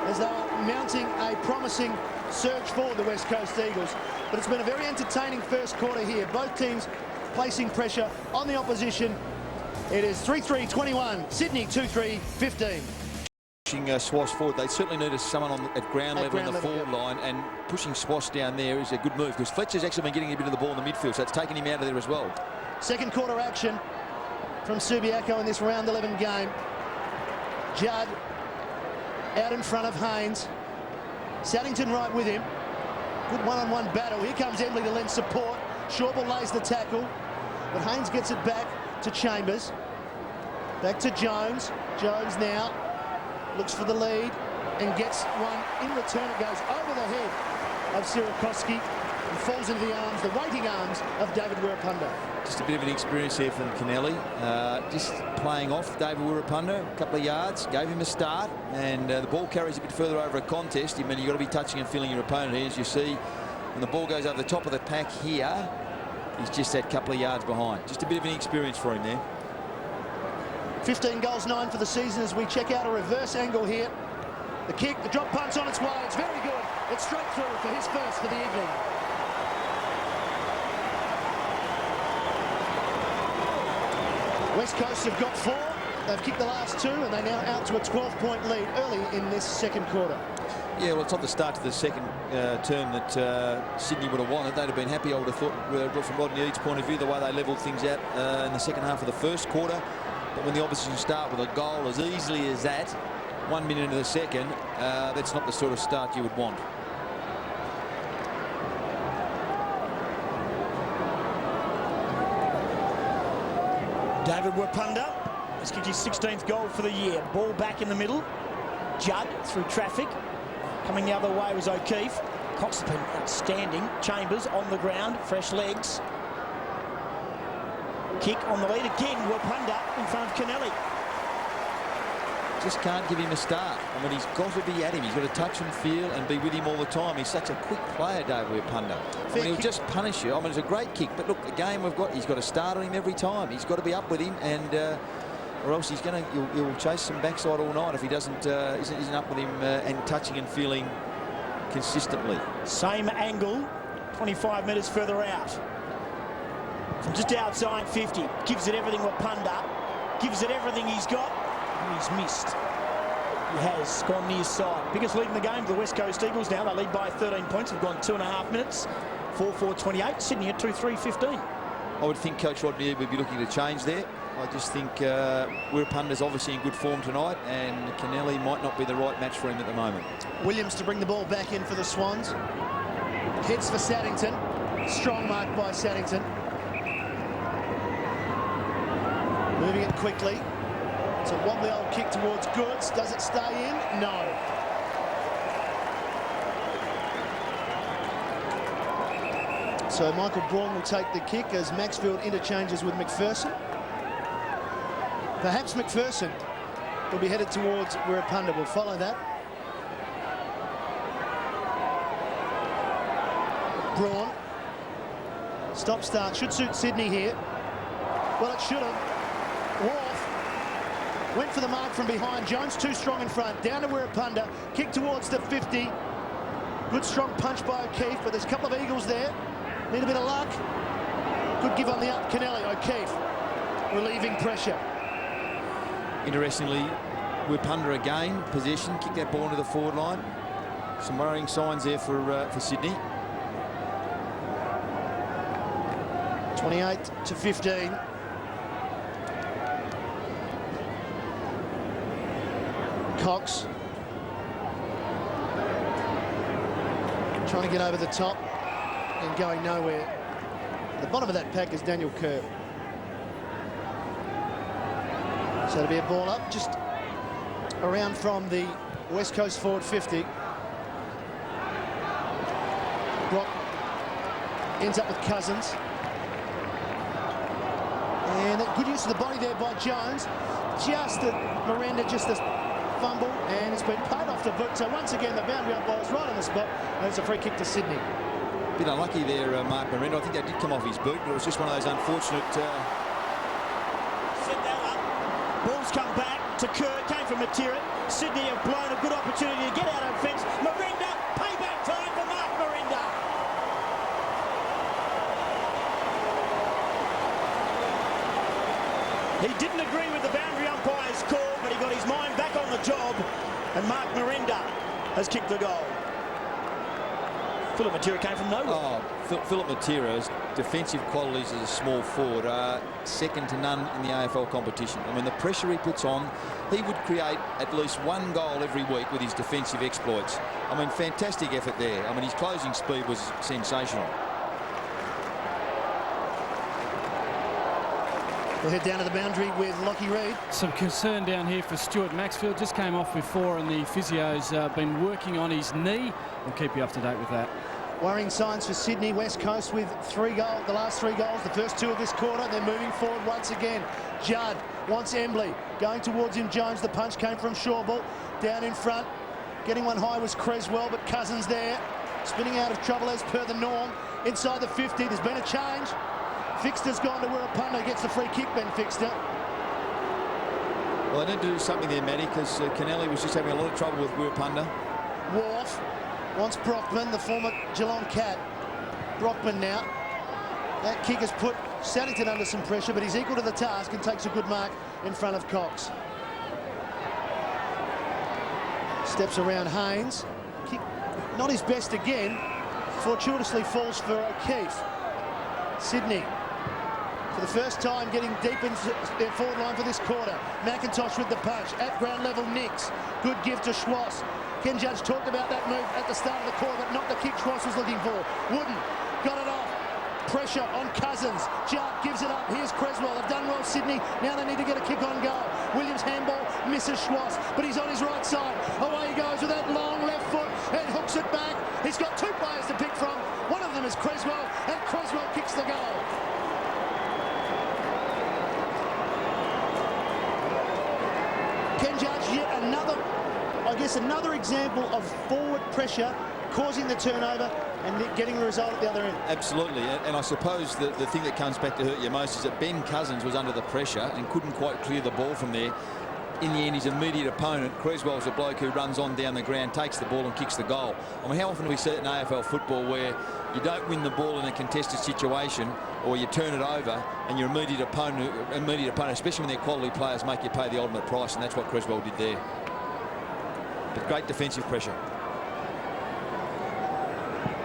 as they're mounting a promising surge forward, the West Coast Eagles. But it's been a very entertaining first quarter here. Both teams placing pressure on the opposition. It is 3-3-21, Sydney 2-3-15. Pushing Swash forward, they certainly needed someone at ground level on the forward line, and pushing Swash down there is a good move because Fletcher's actually been getting a bit of the ball in the midfield, so it's taken him out of there as well. Second quarter action from Subiaco in this round 11 game. Judd out in front of Haynes. Saddington right with him. Good one-on-one battle. Here comes Embley to lend support. Schauble lays the tackle, but Haynes gets it back to Chambers. Back to Jones. Jones now looks for the lead and gets one. In return, it goes over the head of Sierakowski and falls into the arms, the waiting arms of David Wirrpanda. Just a bit of an experience here from Kennelly. Just playing off David Wirrpanda, a couple of yards, gave him a start, and the ball carries a bit further over a contest. I mean, you've got to be touching and feeling your opponent here. As you see, when the ball goes over the top of the pack here, he's just that couple of yards behind. Just a bit of an experience for him there. 15 goals, 9 for the season as we check out a reverse angle here. The kick, the drop punt's on its way. It's very good. It's straight through for his first for the evening. West Coast have got 4. They've kicked the last 2, and they're now out to a 12-point lead early in this second quarter. Yeah, well, it's not the start to the second term that Sydney would have wanted. They'd have been happy, I would have thought, from Rodney Eads' point of view, the way they levelled things out in the second half of the first quarter. But when the opposition start with a goal as easily as that, 1 minute into the second, that's not the sort of start you would want. David Wirrpanda has kicked his 16th goal for the year. Ball back in the middle. Judd through traffic. Coming the other way was O'Keefe. Cox has been outstanding. Chambers on the ground, fresh legs. Kick on the lead again. Wirrpanda in front of Kennelly. Just can't give him a start. I mean, he's got to be at him. He's got to touch and feel and be with him all the time. He's such a quick player, David Wirrpanda. I mean, he'll just punish you. I mean, it's a great kick, but look, the game we've got, he's got to start on him every time. He's got to be up with him, and or else he'll chase some backside all night if he isn't up with him and touching and feeling consistently. Same angle, 25 metres further out. From just outside 50, gives it everything Wirrpanda, gives it everything he's got, and he's missed. He has gone near side. Biggest lead in the game for the West Coast Eagles now. They lead by 13 points. We've gone 2.5 minutes. 4-4-28. Sydney at 2-3-15. I would think Coach Rodney would be looking to change there. I just think Wirrpanda's obviously in good form tonight, and Kennelly might not be the right match for him at the moment. Williams to bring the ball back in for the Swans. Hits for Saddington. Strong mark by Saddington. Moving it quickly. It's a wobbly old kick towards Goods. Does it stay in? No. So Michael Braun will take the kick as Maxfield interchanges with McPherson. Perhaps McPherson will be headed towards Wirrpanda. We'll follow that. Braun. Stop start. Should suit Sydney here. Well, it should have. Wharf went for the mark from behind. Jones too strong in front. Down to Wirrpanda. Kick towards the 50. Good strong punch by O'Keefe, but there's a couple of Eagles there. Need a bit of luck. Good give on the up. Kennelly. O'Keefe relieving pressure. Interestingly, Wirrpanda again, possession, kick that ball into the forward line. Some worrying signs there for Sydney. 28-15. Cox trying to get over the top and going nowhere. At the bottom of that pack is Daniel Kerr. So it'll be a ball up, just around from the West Coast forward 50. Brock ends up with Cousins. And good use of the body there by Jones. Just Merenda, just a fumble, and it's been paid off to boot. So once again, the boundary umpire is right on the spot, and it's a free kick to Sydney. Bit unlucky there, Mark Merenda. I think that did come off his boot, but it was just one of those unfortunate... Set that up. Ball's come back to Kerr, came from Matera. Sydney have blown a good opportunity to get out of fence. Merenda, payback time for Mark Merenda. He didn't agree with the boundary umpire's call, but he got his mind back on the job, and Mark Merenda has kicked the goal. Philip Matera came from nowhere. Oh, Philip Matera's defensive qualities as a small forward are second to none in the AFL competition. I mean, the pressure he puts on, he would create at least one goal every week with his defensive exploits. I mean, fantastic effort there. I mean, his closing speed was sensational. We'll head down to the boundary with Lockie Reid. Some concern down here for Stuart Maxfield. Just came off before, and the physio's been working on his knee. We'll keep you up to date with that. Worrying signs for Sydney. West Coast with the last 3 goals, the first 2 of this quarter. They're moving forward once again. Judd wants Embley. Going towards him, Jones. The punch came from Shawbull. Down in front. Getting one high was Creswell, but Cousins there. Spinning out of trouble as per the norm. Inside the 50, there's been a change. Fixter's gone to Wirrpanda, gets the free kick, Ben Fixter. Well, they need to do something there, Matty, because Kennelly was just having a lot of trouble with Wirrpanda. Wharf wants Brockman, the former Geelong Cat. Brockman now. That kick has put Saddington under some pressure, but he's equal to the task and takes a good mark in front of Cox. Steps around Haynes. Kick not his best again. Fortuitously falls for O'Keefe. Sydney, for the first time, getting deep into their forward line for this quarter. McIntosh with the punch. At ground level, Nicks. Good give to Schwass. Ken Judge talked about that move at the start of the quarter, but not the kick Schwass was looking for. Wooden got it off. Pressure on Cousins. Judd gives it up. Here's Creswell. They've done well, Sydney. Now they need to get a kick on goal. Williams handball, misses Schwass, but he's on his right side. Away he goes with that long left foot and hooks it back. He's got 2 players to pick from. One of them is Creswell, and Creswell kicks the goal. Ken Judge, yet another example of forward pressure causing the turnover and getting a result at the other end. Absolutely, and I suppose the thing that comes back to hurt you most is that Ben Cousins was under the pressure and couldn't quite clear the ball from there. In the end, his immediate opponent, Creswell's a bloke who runs on down the ground, takes the ball and kicks the goal. I mean, how often do we see it in AFL football where you don't win the ball in a contested situation, or you turn it over and your immediate opponent, especially when they're quality players, make you pay the ultimate price, and that's what Creswell did there. But great defensive pressure.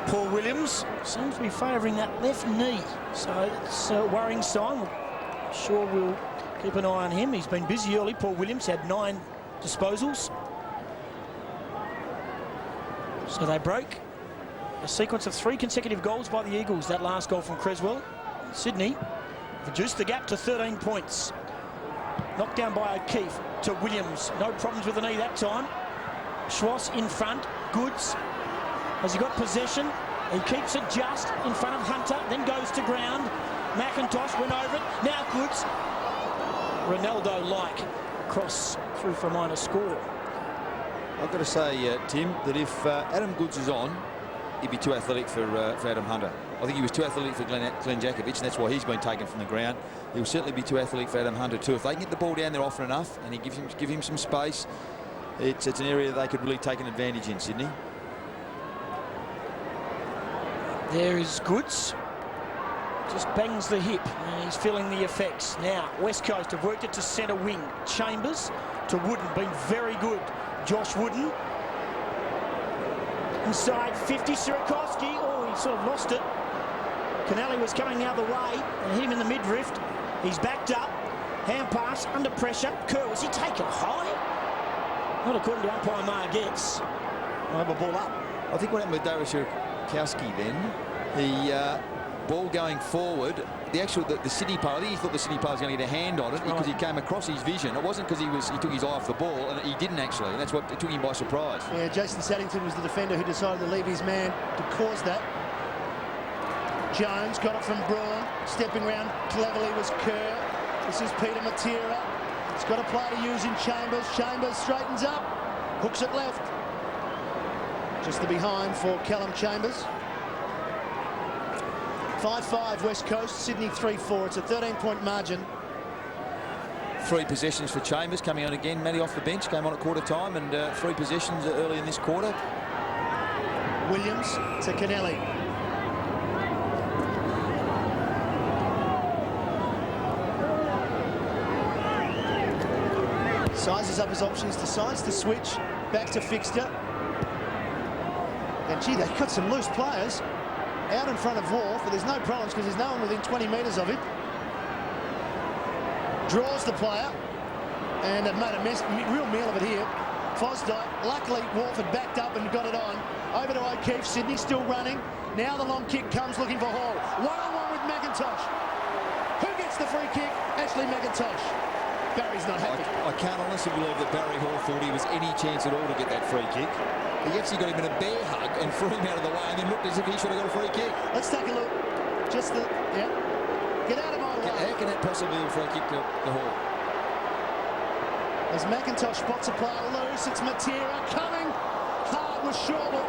Paul Williams seems to be favouring that left knee, so it's a worrying sign. I'm sure we'll keep an eye on him. He's been busy early. Paul Williams had 9 disposals. So they broke a sequence of 3 consecutive goals by the Eagles. That last goal from Creswell. Sydney reduced the gap to 13 points. Knocked down by O'Keefe to Williams. No problems with the knee that time. Schwass in front. Goods. Has he got possession? He keeps it just in front of Hunter, then goes to ground. McIntosh went over it. Now Goods. Ronaldo-like cross through for a minor score. I've got to say, Tim, that if Adam Goods is on, he'd be too athletic for Adam Hunter. I think he was too athletic for Glenn Jakovic, and that's why he's been taken from the ground. He'll certainly be too athletic for Adam Hunter too. If they can get the ball down there often enough and he give him some space, it's an area they could really take an advantage in, Sydney. There is Goods. Just bangs the hip and he's feeling the effects. Now West Coast have worked it to centre wing. Chambers to Wooden, been very good. Josh Wooden inside 50. Sirakovsky, oh, he sort of lost it. Kennelly was coming the other way and hit him in the midriff. He's backed up. Hand pass under pressure. Kerr, was he taken high? Not according to umpire Margetts. I'll have a ball up. I think what happened with Darius Sierkowski then, the ball going forward, the Sydney player, I think he thought the Sydney player was going to get a hand on it because he came across his vision. It wasn't because he took his eye off the ball, and he didn't actually, and that's what took him by surprise. Yeah, Jason Saddington was the defender who decided to leave his man to cause that. Jones got it from Braun, stepping round cleverly was Kerr. This is Peter Matera. He's got a play to use in Chambers. Chambers straightens up, hooks it left. Just the behind for Callum Chambers. 5-5 West Coast, Sydney 3-4. It's a 13-point margin. 3 possessions for Chambers coming on again. Matty off the bench, came on at quarter time, and 3 possessions early in this quarter. Williams to Kennelly. Sizes up his options, decides to switch back to Fixter. And gee, they've got some loose players out in front of Wharf, but there's no problems because there's no one within 20 metres of him. Draws the player, and they've made a real meal of it here. Fosdyke, luckily Wharf had backed up and got it on. Over to O'Keefe, Sydney still running. Now the long kick comes looking for Hall. One-on-one with McIntosh. Who gets the free kick? Ashley McIntosh. Barry's not happy. I can't honestly believe that Barry Hall thought he was any chance at all to get that free kick. He actually got him in a bear hug and threw him out of the way and then looked as if he should have got a free kick. Let's take a look. Just the, yeah. Get out of my way. How can that possibly be a free kick to Hall? As McIntosh spots a player loose, it's Matera coming hard with Shorwell.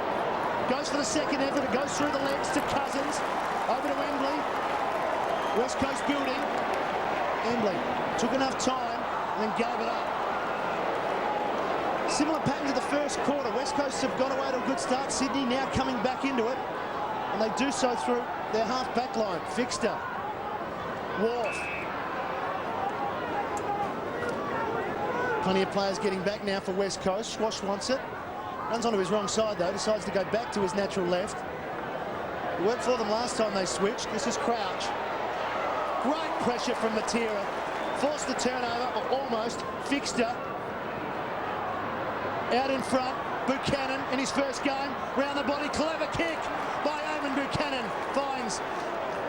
Goes for the second effort. It goes through the legs to Cousins. Over to Embley. West Coast building. Embley took enough time and then gave it up. Similar pattern to the first quarter. West Coast have got away to a good start. Sydney now coming back into it, and they do so through their half-back line. Fixter, Wharf. Plenty of players getting back now for West Coast. Schwash wants it. Runs onto his wrong side though. Decides to go back to his natural left. It worked for them last time they switched. This is Crouch. Great pressure from Matera. Forced the turnover, or almost. Fixter. Out in front, Buchanan in his first game, round the body, clever kick by Eamon Buchanan, finds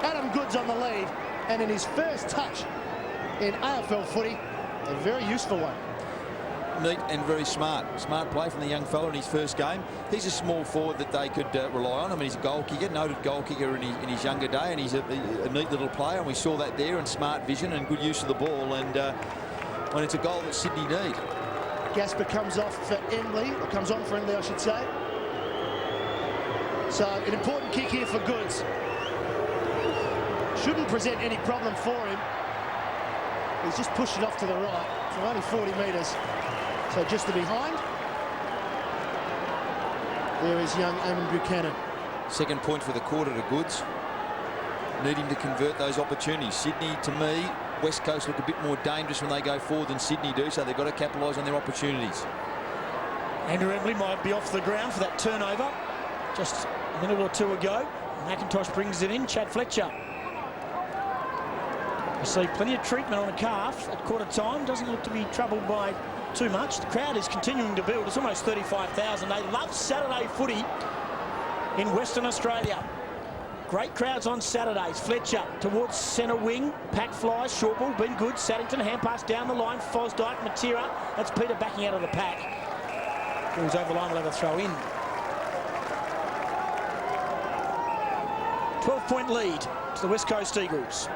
Adam Goods on the lead, and in his first touch in AFL footy, a very useful one. Neat and very smart. Smart play from the young fella in his first game. He's a small forward that they could rely on. I mean, he's a goal kicker, noted goal kicker in his younger day, and he's a neat little player, and we saw that there, and smart vision and good use of the ball, and when it's a goal that Sydney need. Gasper comes off for Embley, or comes on for Embley, I should say. So, an important kick here for Goods. Shouldn't present any problem for him. He's just pushed it off to the right from only 40 metres. So, just the behind. There is young Eamon Buchanan. Second point for the quarter to Goods. Needing to convert those opportunities. Sydney, to me, West Coast look a bit more dangerous when they go forward than Sydney do, so they've got to capitalise on their opportunities. Andrew Embley might be off the ground for that turnover just a minute or two ago. McIntosh brings it in. Chad Fletcher. You see plenty of treatment on a calf at quarter time. Doesn't look to be troubled by too much. The crowd is continuing to build. It's almost 35,000. They love Saturday footy in Western Australia. Great crowds on Saturdays. Fletcher towards centre wing. Pack flies. Short ball. Been good. Saddington. Hand pass down the line. Fosdyke. Matera. That's Peter backing out of the pack. Who's over the line will have a throw in. 12-point lead to the West Coast Eagles.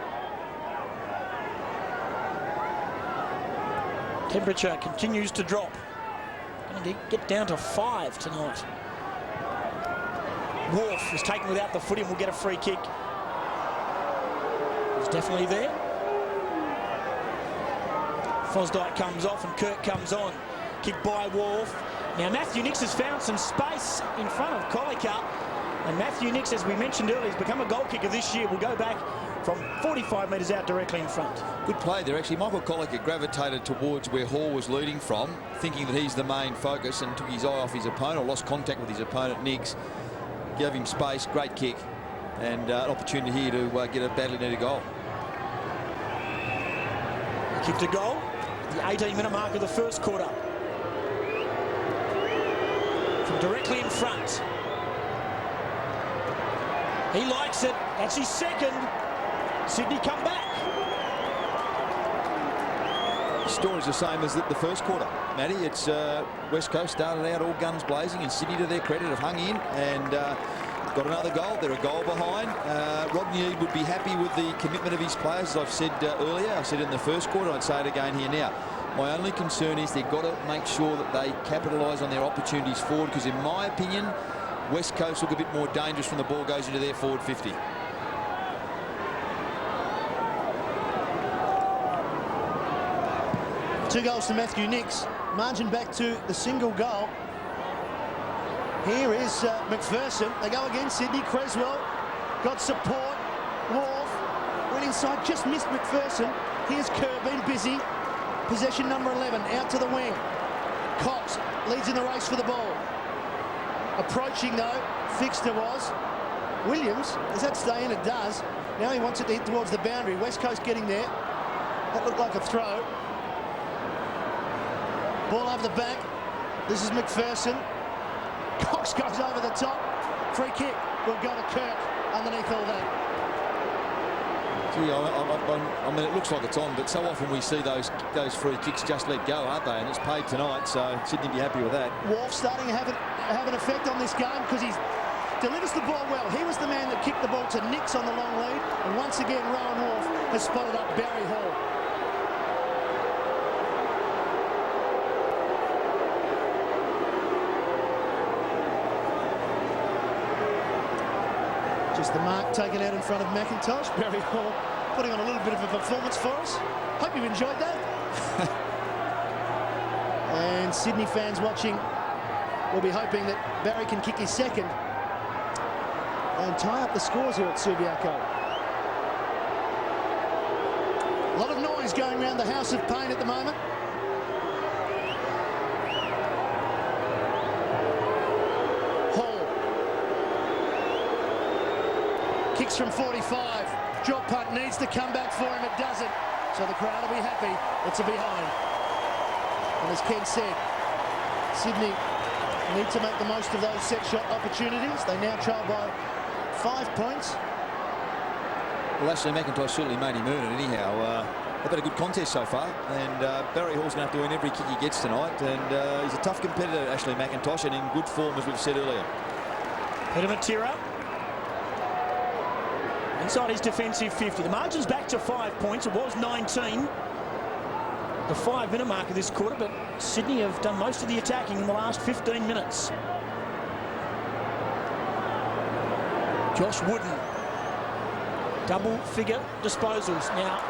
Temperature continues to drop. Going to get down to 5 tonight. Wharf is taken without the footy and will get a free kick. He's definitely there. Fosdyke comes off and Kirk comes on. Kick by Wharf. Now Matthew Nix has found some space in front of Collicutt. And Matthew Nix, as we mentioned earlier, has become a goal kicker this year. Will go back from 45 metres out directly in front. Good play there, actually. Michael Collicutt gravitated towards where Hall was leading from, thinking that he's the main focus, and took his eye off his opponent, or lost contact with his opponent, Nix. Gave him space, great kick, and an opportunity here to get a badly needed goal. Kicked a goal, the 18-minute mark of the first quarter. directly in front. He likes it. That's his second. Sydney come back. The story's the same as the first quarter, Matty. It's West Coast started out all guns blazing, and Sydney, to their credit, have hung in and got another goal. They're a goal behind. Rodney would be happy with the commitment of his players, as I've said earlier. I said in the first quarter, I'd say it again here now. My only concern is they've got to make sure that they capitalise on their opportunities forward, because in my opinion, West Coast look a bit more dangerous when the ball goes into their forward 50. Two goals to Matthew Nicks. Margin back to the single goal. Here is McPherson. They go again, Sydney. Creswell got support. Wharf went inside, just missed McPherson. Here's Kerr, been busy. Possession number 11, out to the wing. Cox leads in the race for the ball. Approaching though, Fixter was. Williams, does that stay in? It does. Now he wants it to hit towards the boundary. West Coast getting there. That looked like a throw. Ball over the back. This is McPherson. Cox goes over the top. Free kick will go to Kirk underneath all that. Gee, I mean, it looks like it's on, but so often we see those free kicks just let go, aren't they? And it's paid tonight, so Sydney be happy with that. Wharf starting to have an effect on this game because he delivers the ball well. He was the man that kicked the ball to Nicks on the long lead, and once again Rowan Wharf has spotted up Barry Hall. Just the mark taken out in front of McIntosh. Barry Hall putting on a little bit of a performance for us. Hope you enjoyed that. And Sydney fans watching will be hoping that Barry can kick his second and tie up the scores here at Subiaco. A lot of noise going around the House of Pain at the moment. Kicks from 45. Drop punt needs to come back for him. It doesn't. So the crowd will be happy. It's a behind. And as Ken said, Sydney need to make the most of those set shot opportunities. They now trail by 5 points. Well, Ashley McIntosh certainly made him earn it anyhow. They've had a good contest so far, and Barry Hall's going to have to win every kick he gets tonight. And he's a tough competitor, Ashley McIntosh, and in good form, as we've said earlier. Peter Matera inside his defensive 50. The margin's back to 5 points. It was 19. The 5-minute mark of this quarter, but Sydney have done most of the attacking in the last 15 minutes. Josh Wooden. Double-figure disposals. Now,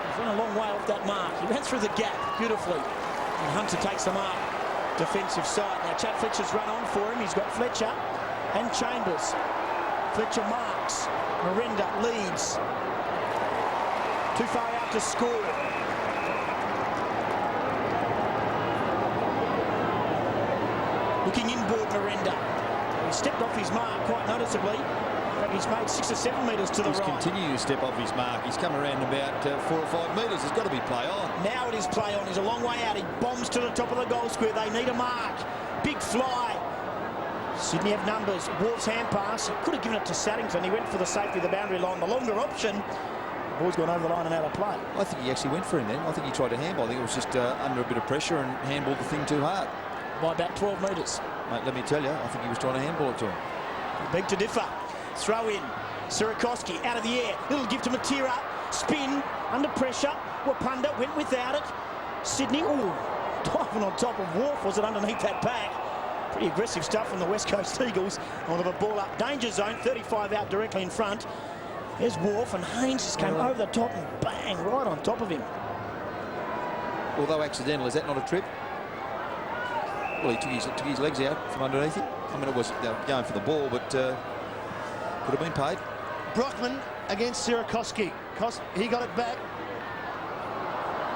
he's run a long way off that mark. He ran through the gap beautifully. And Hunter takes the mark. Defensive side. Now, Chad Fletcher's run on for him. He's got Fletcher and Chambers. Fletcher marks. Merenda leads. Too far out to score. Looking inboard, Merenda. He stepped off his mark quite noticeably. He's made 6 or 7 metres to the right. He's continuing to step off his mark. He's come around about 4 or 5 metres. There's got to be play on. Now it is play on. He's a long way out. He bombs to the top of the goal square. They need a mark. Big fly. Sydney have numbers. Wharf's hand pass. He could have given it to Saddington. He went for the safety of the boundary line. The longer option. The ball's gone over the line and out of play. I think he actually went for him then. I think he tried to handball. I think it was just under a bit of pressure and handballed the thing too hard. By about 12 metres. Mate, let me tell you, I think he was trying to handball it to him. Beg to differ. Throw in. Sirakoski out of the air. Little give to Matera. Spin. Under pressure. Wirrpanda went without it. Sydney, diving on top of Wharf. Was it underneath that back? Pretty aggressive stuff from the West Coast Eagles. On the ball up. Danger zone. 35 out directly in front. There's Wharf, and Haynes just came over the top and bang, right on top of him. Although accidental, is that not a trip? Well, he took his legs out from underneath him. I mean, it was going for the ball, but could have been paid. Brockman against Sirakoski. He got it back.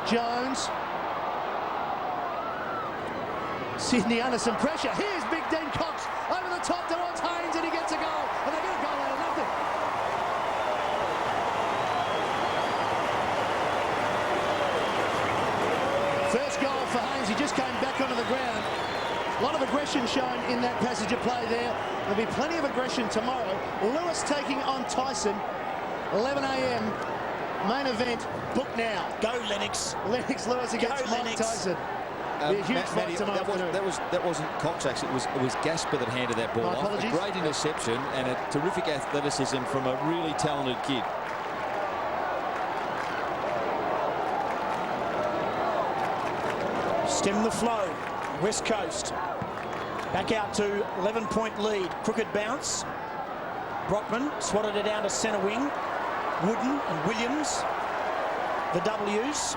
Jones. Sydney under some pressure. Here's Big Dean Cox over the top towards Haynes, and he gets a goal. And they get a goal out of nothing. First goal for Haynes. He just came back onto the ground. A lot of aggression shown in that passage of play there. There'll be plenty of aggression tomorrow. Lewis taking on Tyson. 11 a.m. main event. Book now. Go Lennox. Lennox Lewis against Mike Tyson. Be a huge fight tomorrow afternoon. That wasn't Cox, actually. It was Gasper that handed that ball off. A great interception and a terrific athleticism from a really talented kid. Stem the flow. West Coast. Back out to 11-point lead. Crooked bounce. Brockman swatted it down to centre wing. Wooden and Williams. The W's.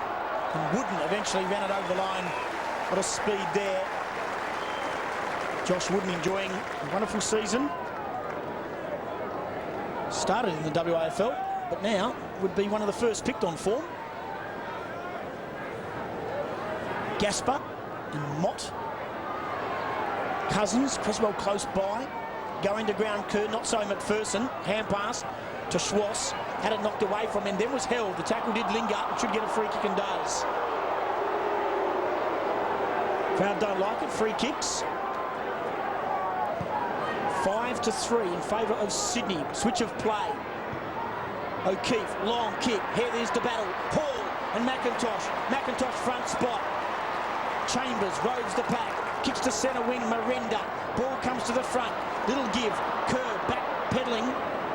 And Wooden eventually ran it over the line. What a speed there. Josh Wooden enjoying a wonderful season. Started in the WAFL, but now would be one of the first picked on form. Gasper and Mott. Cousins, Creswell close by. Going to ground Kerr, not so McPherson. Hand pass to Schwartz. Had it knocked away from him, then was held. The tackle did linger. It should get a free kick and does. Crowd don't like it. Free kicks. 5-3 in favour of Sydney. Switch of play. O'Keefe, long kick. Here there's the battle. Hall and McIntosh. McIntosh front spot. Chambers roves the pack. Kicks to centre wing. Merenda. Ball comes to the front. Little give. Kerr back peddling.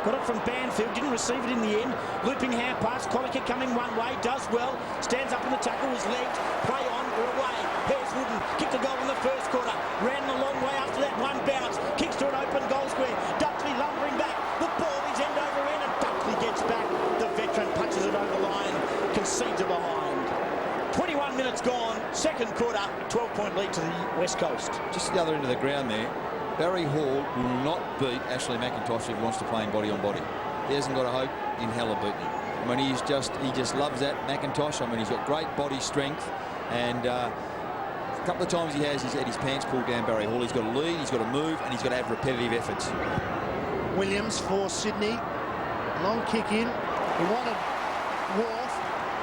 Got it from Banfield, didn't receive it in the end. Looping hand pass, Colliker coming one way, does well. Stands up in the tackle, was legged. Play on, or away. Here's Wooden, kicked a goal in the first quarter. Ran a long way after that, one bounce. Kicks to an open goal square. Duxley lumbering back. The ball is end over end, and Duxley gets back. The veteran punches it over the line, concedes it behind. 21 minutes gone, second quarter, 12-point lead to the West Coast. Just the other end of the ground there. Barry Hall will not beat Ashley McIntosh if he wants to play in body on body. He hasn't got a hope in hell of beating him. I mean, he just loves that McIntosh. I mean, he's got great body strength, and a couple of times he's had his pants pulled down. Barry Hall. He's got to lead, he's got to move, and he's got to have repetitive efforts. Williams for Sydney. Long kick in. He wanted Wharf.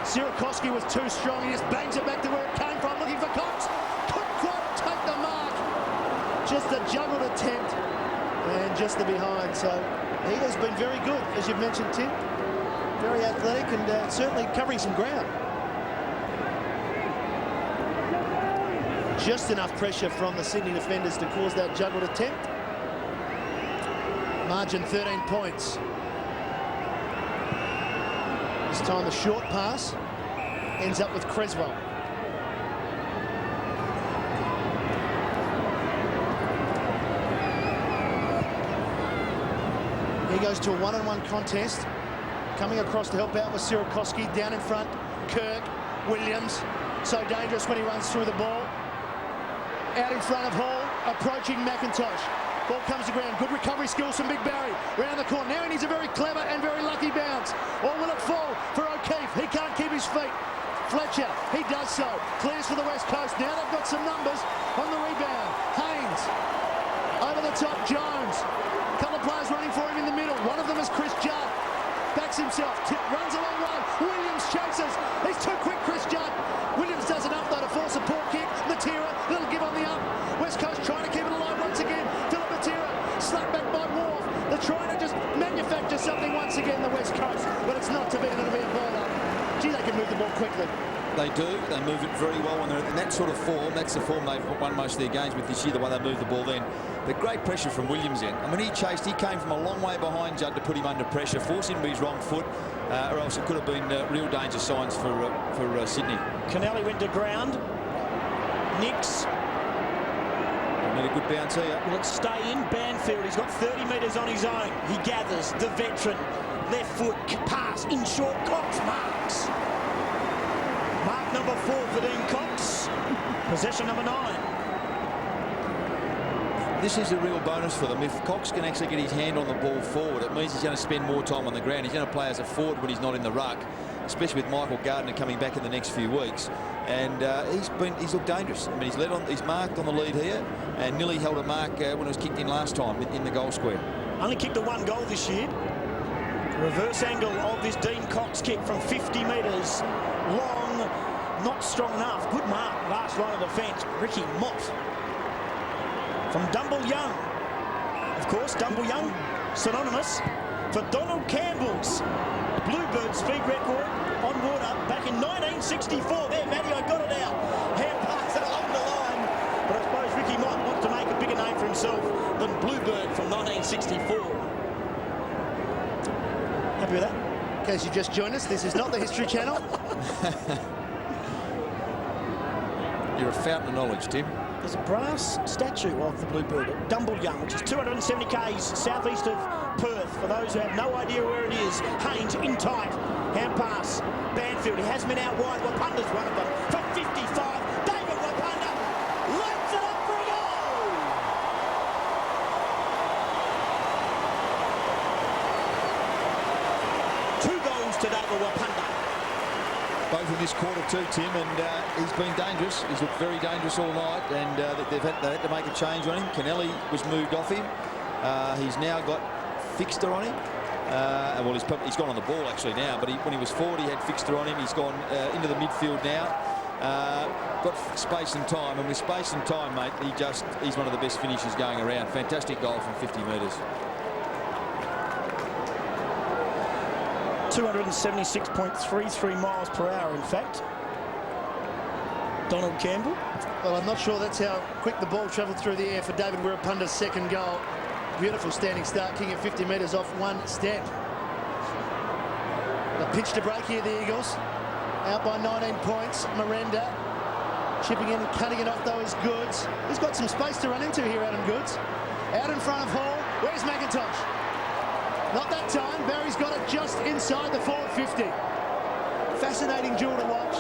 Sierakowski was too strong. He just bangs it back to where it came from, looking for Cox. Couldn't quite take the mark. Just a juggled attempt and just the behind. So he has been very good, as you've mentioned, Tim. Very athletic and certainly covering some ground. Just enough pressure from the Sydney defenders to cause that juggled attempt. Margin 13 points. This time the short pass ends up with Creswell. He goes to a one-on-one contest. Coming across to help out with Sierakowski. Down in front, Kirk, Williams. So dangerous when he runs through the ball. Out in front of Hall, approaching McIntosh. Ball comes to ground. Good recovery skills from Big Barry. Round the corner. Now he needs a very clever and very lucky bounce. Or will it fall for O'Keefe? He can't keep his feet. Fletcher, he does so. Clears for the West Coast. Now they've got some numbers on the rebound. Haynes. Over the top, Jones. A couple of players running for him in the middle. One of them is Chris Judd. Backs himself. Runs a long run. Williams chases. He's too quick, Chris Judd. Williams does enough, though, to force a poor kick. Matera, little give on the up. West Coast trying to keep it alive once again. Philip Matera, slapped back by Wharf. They're trying to just manufacture something once again, the West Coast. But it's not to be. It'll be a ball up. Gee, they can move the ball quickly. They do. They move it very well when they're in that sort of form. That's the form they've won most of their games with this year, the way they move the ball then. But great pressure from Williams in. I mean, he came from a long way behind Judd to put him under pressure, force him to his wrong foot, or else it could have been real danger signs for Sydney. Kennelly went to ground. Nix. Made a good bounce here. Will it stay in? Banfield, he's got 30 metres on his own. He gathers, the veteran. Left foot, pass, in short, Cox marks. Mark number 4 for Dean Cox. Possession number 9. This is a real bonus for them. If Cox can actually get his hand on the ball forward, it means he's going to spend more time on the ground. He's going to play as a forward when he's not in the ruck, especially with Michael Gardner coming back in the next few weeks. And he's looked dangerous. I mean, he's marked on the lead here, and nearly held a mark when it was kicked in last time in the goal square. Only kicked the 1 goal this year. Reverse angle of this Dean Cox kick from 50 metres. Long, not strong enough. Good mark, last line of defence. Ricky Mott. from Dumble Young. Of course, Dumble Young, synonymous for Donald Campbell's Bluebird speed record on water back in 1964. There, Matty, I got it out. Hand pass it along the line. But I suppose Ricky might want to make a bigger name for himself than Bluebird from 1964. Happy with that? In case you just joined us, this is not the History Channel. You're a fountain of knowledge, Tim. There's a brass statue of the Bluebird at Dumble Young, which is 270 k's southeast of Perth. For those who have no idea where it is, Haynes in tight. Hand pass. Banfield, he has men out wide. Wirrpanda's one of them. From 55, David Wirrpanda lights it up for a goal! Two goals to David Wirrpanda. Both in this quarter too, Tim, and he's been dangerous. He's looked very dangerous all night, and they had to make a change on him. Kennelly was moved off him. He's now got Fixter on him. Well, he's gone on the ball actually now, but when he was forward, he had Fixter on him. He's gone into the midfield now. Got space and time, and with space and time, mate, he's one of the best finishers going around. Fantastic goal from 50 metres. 276.33 miles per hour, in fact. Donald Campbell. Well, I'm not sure that's how quick the ball travelled through the air for David Wirrpanda's second goal. Beautiful standing start, kicking 50 metres off one step. The pitch to break here, the Eagles. Out by 19 points. Merenda chipping in and cutting it off those Goods. He's got some space to run into here, Adam Goods. Out in front of Hall. Where's McIntosh? Not that time. Barry's got it just inside the forward 50. Fascinating duel to watch.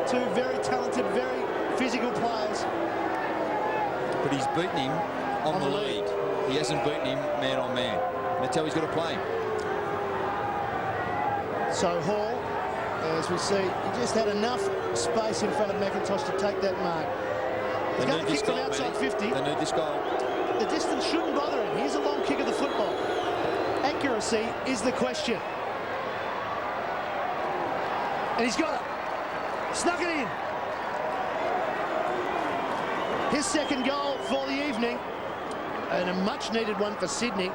Two very talented, very physical players. But he's beaten him on the lead. He hasn't beaten him man on man. That's how he's got to play him. So Hall, as we see, he just had enough space in front of McIntosh to take that mark. He's going to kick from outside 50. They need this goal. The distance shouldn't bother him. Here's a long kick of the football. Accuracy is the question. And he's got it. Snuck it in. His second goal for the evening. And a much-needed one for Sydney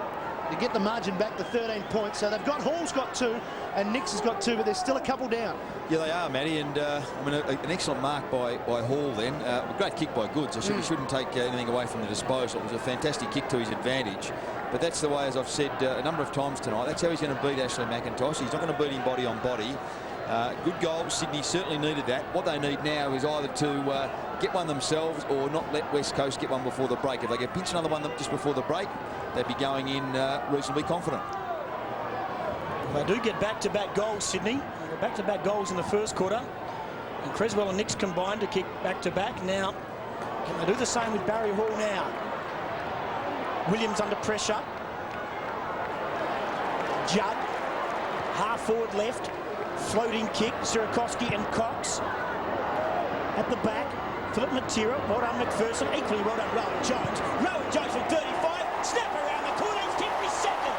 to get the margin back to 13 points. So they've got, Hall's got 2 and Nix has got 2, but there's still a couple down. Yeah, they are, Matty, and I mean, an excellent mark by Hall then. A great kick by Goods. We shouldn't take anything away from the disposal. It was a fantastic kick to his advantage. But that's the way, as I've said a number of times tonight, that's how he's going to beat Ashley McIntosh. He's not going to beat him body on body. Good goal. Sydney certainly needed that. What they need now is either to get one themselves or not let West Coast get one before the break. If they get pinch another one just before the break, they'd be going in reasonably confident. They do get back-to-back goals, Sydney. Back-to-back goals in the first quarter. And Creswell and Nix combined to kick back-to-back. Now, can they do the same with Barry Hall now? Williams under pressure. Judd, half forward left. Floating kick, Sierakowski and Cox. At the back, Philip Matera, well done McPherson, equally well done Rowan Jones. Rowan Jones from 35, snap around the corner, he's kicked his second.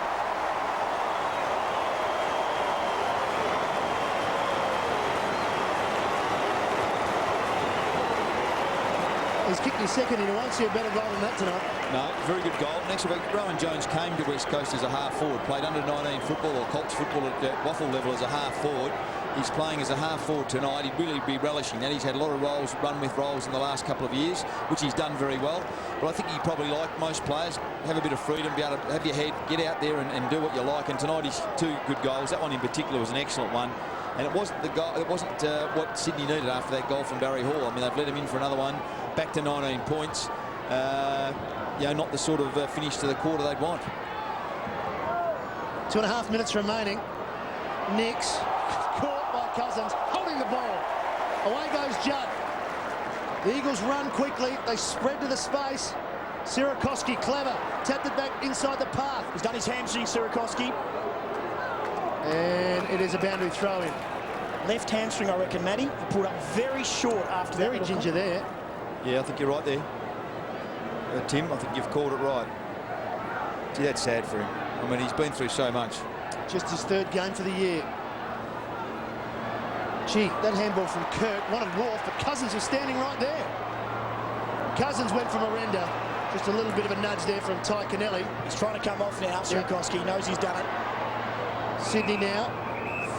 He's kicked his second, and he won't see a better goal than that tonight. No, very good goal. Next week, Rowan Jones came to West Coast as a half forward, played under 19 football or Colts football at Waffle level as a half forward. He's playing as a half forward tonight. He'd really be relishing that. He's had a lot of roles, run with roles in the last couple of years, which he's done very well. But I think he probably, like most players, have a bit of freedom, be able to have your head, get out there and do what you like. And tonight he's 2 good goals. That one in particular was an excellent one. And it wasn't the goal. It wasn't what Sydney needed after that goal from Barry Hall. I mean, they've let him in for another one, back to 19 points. You know, not the sort of finish to the quarter they'd want. 2.5 minutes remaining. Nix caught by Cousins, holding the ball. Away goes Judd. The Eagles run quickly. They spread to the space. Sierakowski, clever, tapped it back inside the path. He's done his hamstring, Sierakowski. And it is a boundary throw in. Left hamstring, I reckon, Matty. He pulled up very short after that. Very ginger there. Yeah, I think you're right there. Tim, I think you've called it right. Gee, that's sad for him. I mean, he's been through so much. Just his 3rd game for the year. Gee, that handball from Kirk wanted Wolf, but Cousins was standing right there. Cousins went for Merenda. Just a little bit of a nudge there from Ty Kennelly. He's trying to come off now. Subiaco knows he's done it. Sydney now.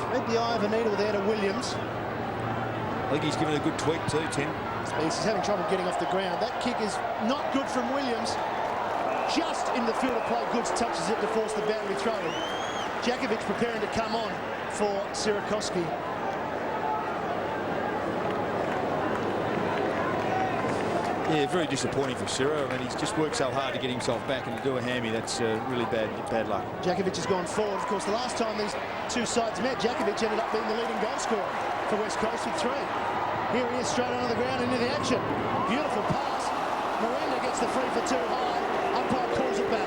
Thread the eye of Anita with Anna Williams. I think he's given a good tweak too, Tim. He's having trouble getting off the ground. That kick is not good from Williams. Just in the field of play, Goods touches it to force the boundary throw in. Jakovic preparing to come on for Sierakowski. Yeah, very disappointing for Siro. I mean, he's just worked so hard to get himself back, and to do a hammy, that's really bad luck. Jakovic has gone forward. Of course, the last time these two sides met, Jakovic ended up being the leading goal scorer for West Coast with 3. Here he is straight onto the ground into the action. Beautiful pass. Merenda gets the free for 2 high. Umpire calls it back.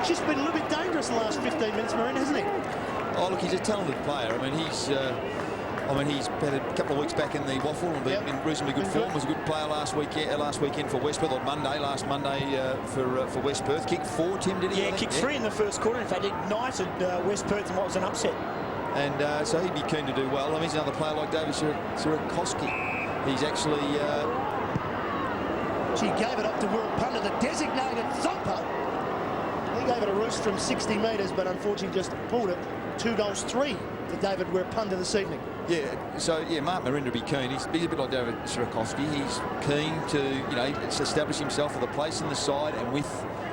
She's been a little bit dangerous in the last 15 minutes, Merenda, hasn't he? Oh, look, he's a talented player. I mean, he's had a couple of weeks back in the waffle and been in reasonably good form. Was a good player last weekend for West Perth, on last Monday for West Perth. Kicked 4, Tim, did he? Yeah, kicked 3 in the first quarter. In fact, ignited West Perth in what was an upset. And so he'd be keen to do well. I mean, he's another player like David Sierakowski. He's actually... She gave it up to Wirrpanda, the designated thumper. He gave it a roost from 60 metres, but unfortunately just pulled it. 2 goals 3 for David Wirrpanda this evening. Yeah, so yeah, Mark Merenda would be keen. He's a bit like David Sierakowski. He's keen to, establish himself with a place in the side, and with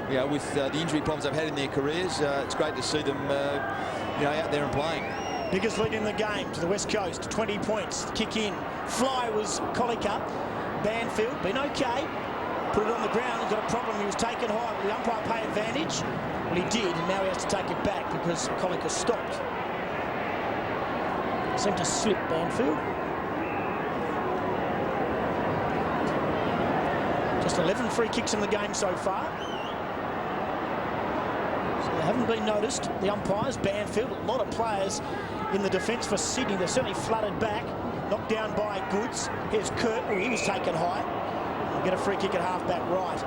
the injury problems they've had in their careers, it's great to see them, out there and playing. Biggest lead in the game to the West Coast, 20 points, kick in. Fly was Colica. Banfield, been okay. Put it on the ground and got a problem. He was taken high. Will the umpire pay advantage? Well, he did, and now he has to take it back because Colica stopped. Seemed to slip Banfield. Just 11 free kicks in the game so far. So they haven't been noticed. The umpires, Banfield, a lot of players in the defence for Sydney. They're certainly flooded back. Knocked down by Goods. Here's Kurt. Oh, he was taken high. We'll get a free kick at half-back right.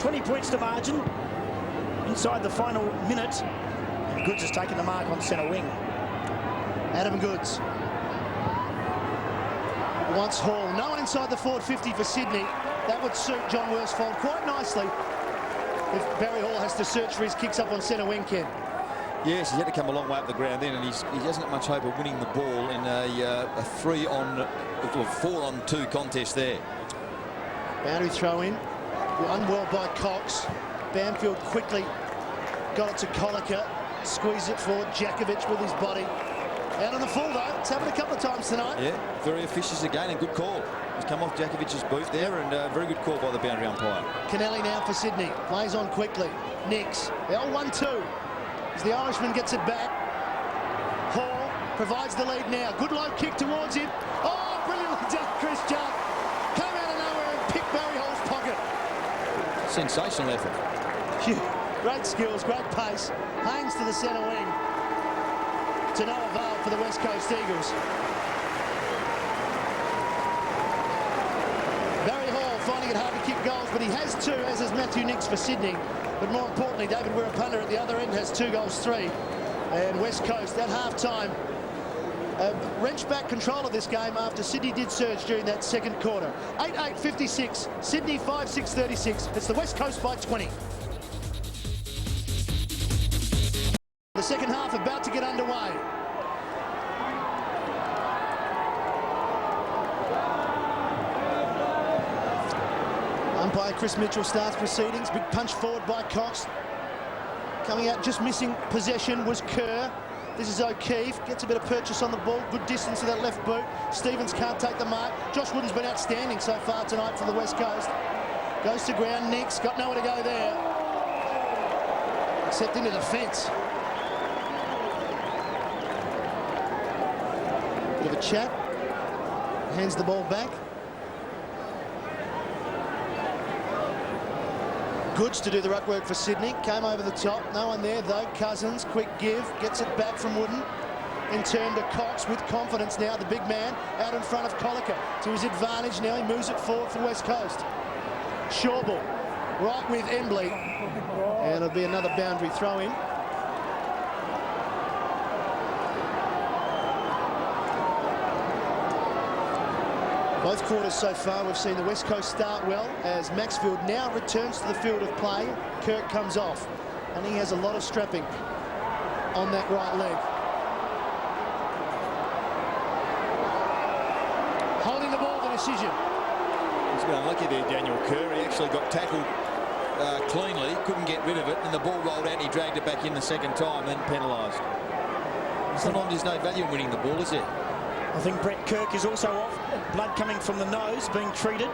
20 points to margin. Inside the final minute. And Goods has taken the mark on centre wing. Adam Goods. Wants Hall. No one inside the forward 50 for Sydney. That would suit John Worsfold quite nicely if Barry Hall has to search for his kicks up on centre wing, Ken. Yes, he's had to come a long way up the ground then, and he hasn't got much hope of winning the ball in a 4-on-2 contest there. Boundary throw in. Won well by Cox. Banfield quickly got it to Colica. Squeezed it forward. Jakovic with his body. Out on the full though. It's happened a couple of times tonight. Yeah, very officious again, and good call. He's come off Jakovic's boot there, and very good call by the boundary umpire. Kennelly now for Sydney. Plays on quickly. Nix. The old 1-2. As the Irishman gets it back. Hall provides the lead now. Good low kick towards him. Oh, brilliantly done, Chris Judd. Came out of nowhere and picked Barry Hall's pocket. Sensational effort. Great skills, great pace. Haynes to the centre wing. To no avail for the West Coast Eagles. Barry Hall finding it hard to kick goals, but he has 2, as has Matthew Nix for Sydney. But more importantly, David Wirrpanda at the other end has 2 goals 3. And West Coast at half-time wrenched back control of this game after Sydney did surge during that second quarter. 8-8-56, Sydney 5-6-36. It's the West Coast by 20. The second half about to get underway. Umpire Chris Mitchell starts proceedings. Big punch forward by Cox. Coming out just missing possession was Kerr. This is O'Keefe. Gets a bit of purchase on the ball. Good distance to that left boot. Stevens can't take the mark. Josh Wooden's been outstanding so far tonight for the West Coast. Goes to ground. Nix got nowhere to go there. Except into the fence. Bit of a chat. Hands the ball back. Goods to do the ruck work for Sydney. Came over the top. No one there though. Cousins, quick give. Gets it back from Wooden. In turn to Cox with confidence now. The big man out in front of Colica. To his advantage now. He moves it forward for West Coast. Shawball right with Embley. And it'll be another boundary throw in. Both quarters so far, we've seen the West Coast start well as Maxfield now returns to the field of play. Kirk comes off, and he has a lot of strapping on that right leg. Holding the ball, the decision. He's been unlucky there, Daniel Kerr. He actually got tackled cleanly, couldn't get rid of it, and the ball rolled out and he dragged it back in the second time, then penalised. Sometimes there's no value in winning the ball, is there? I think Brett Kirk is also off. Blood coming from the nose, being treated.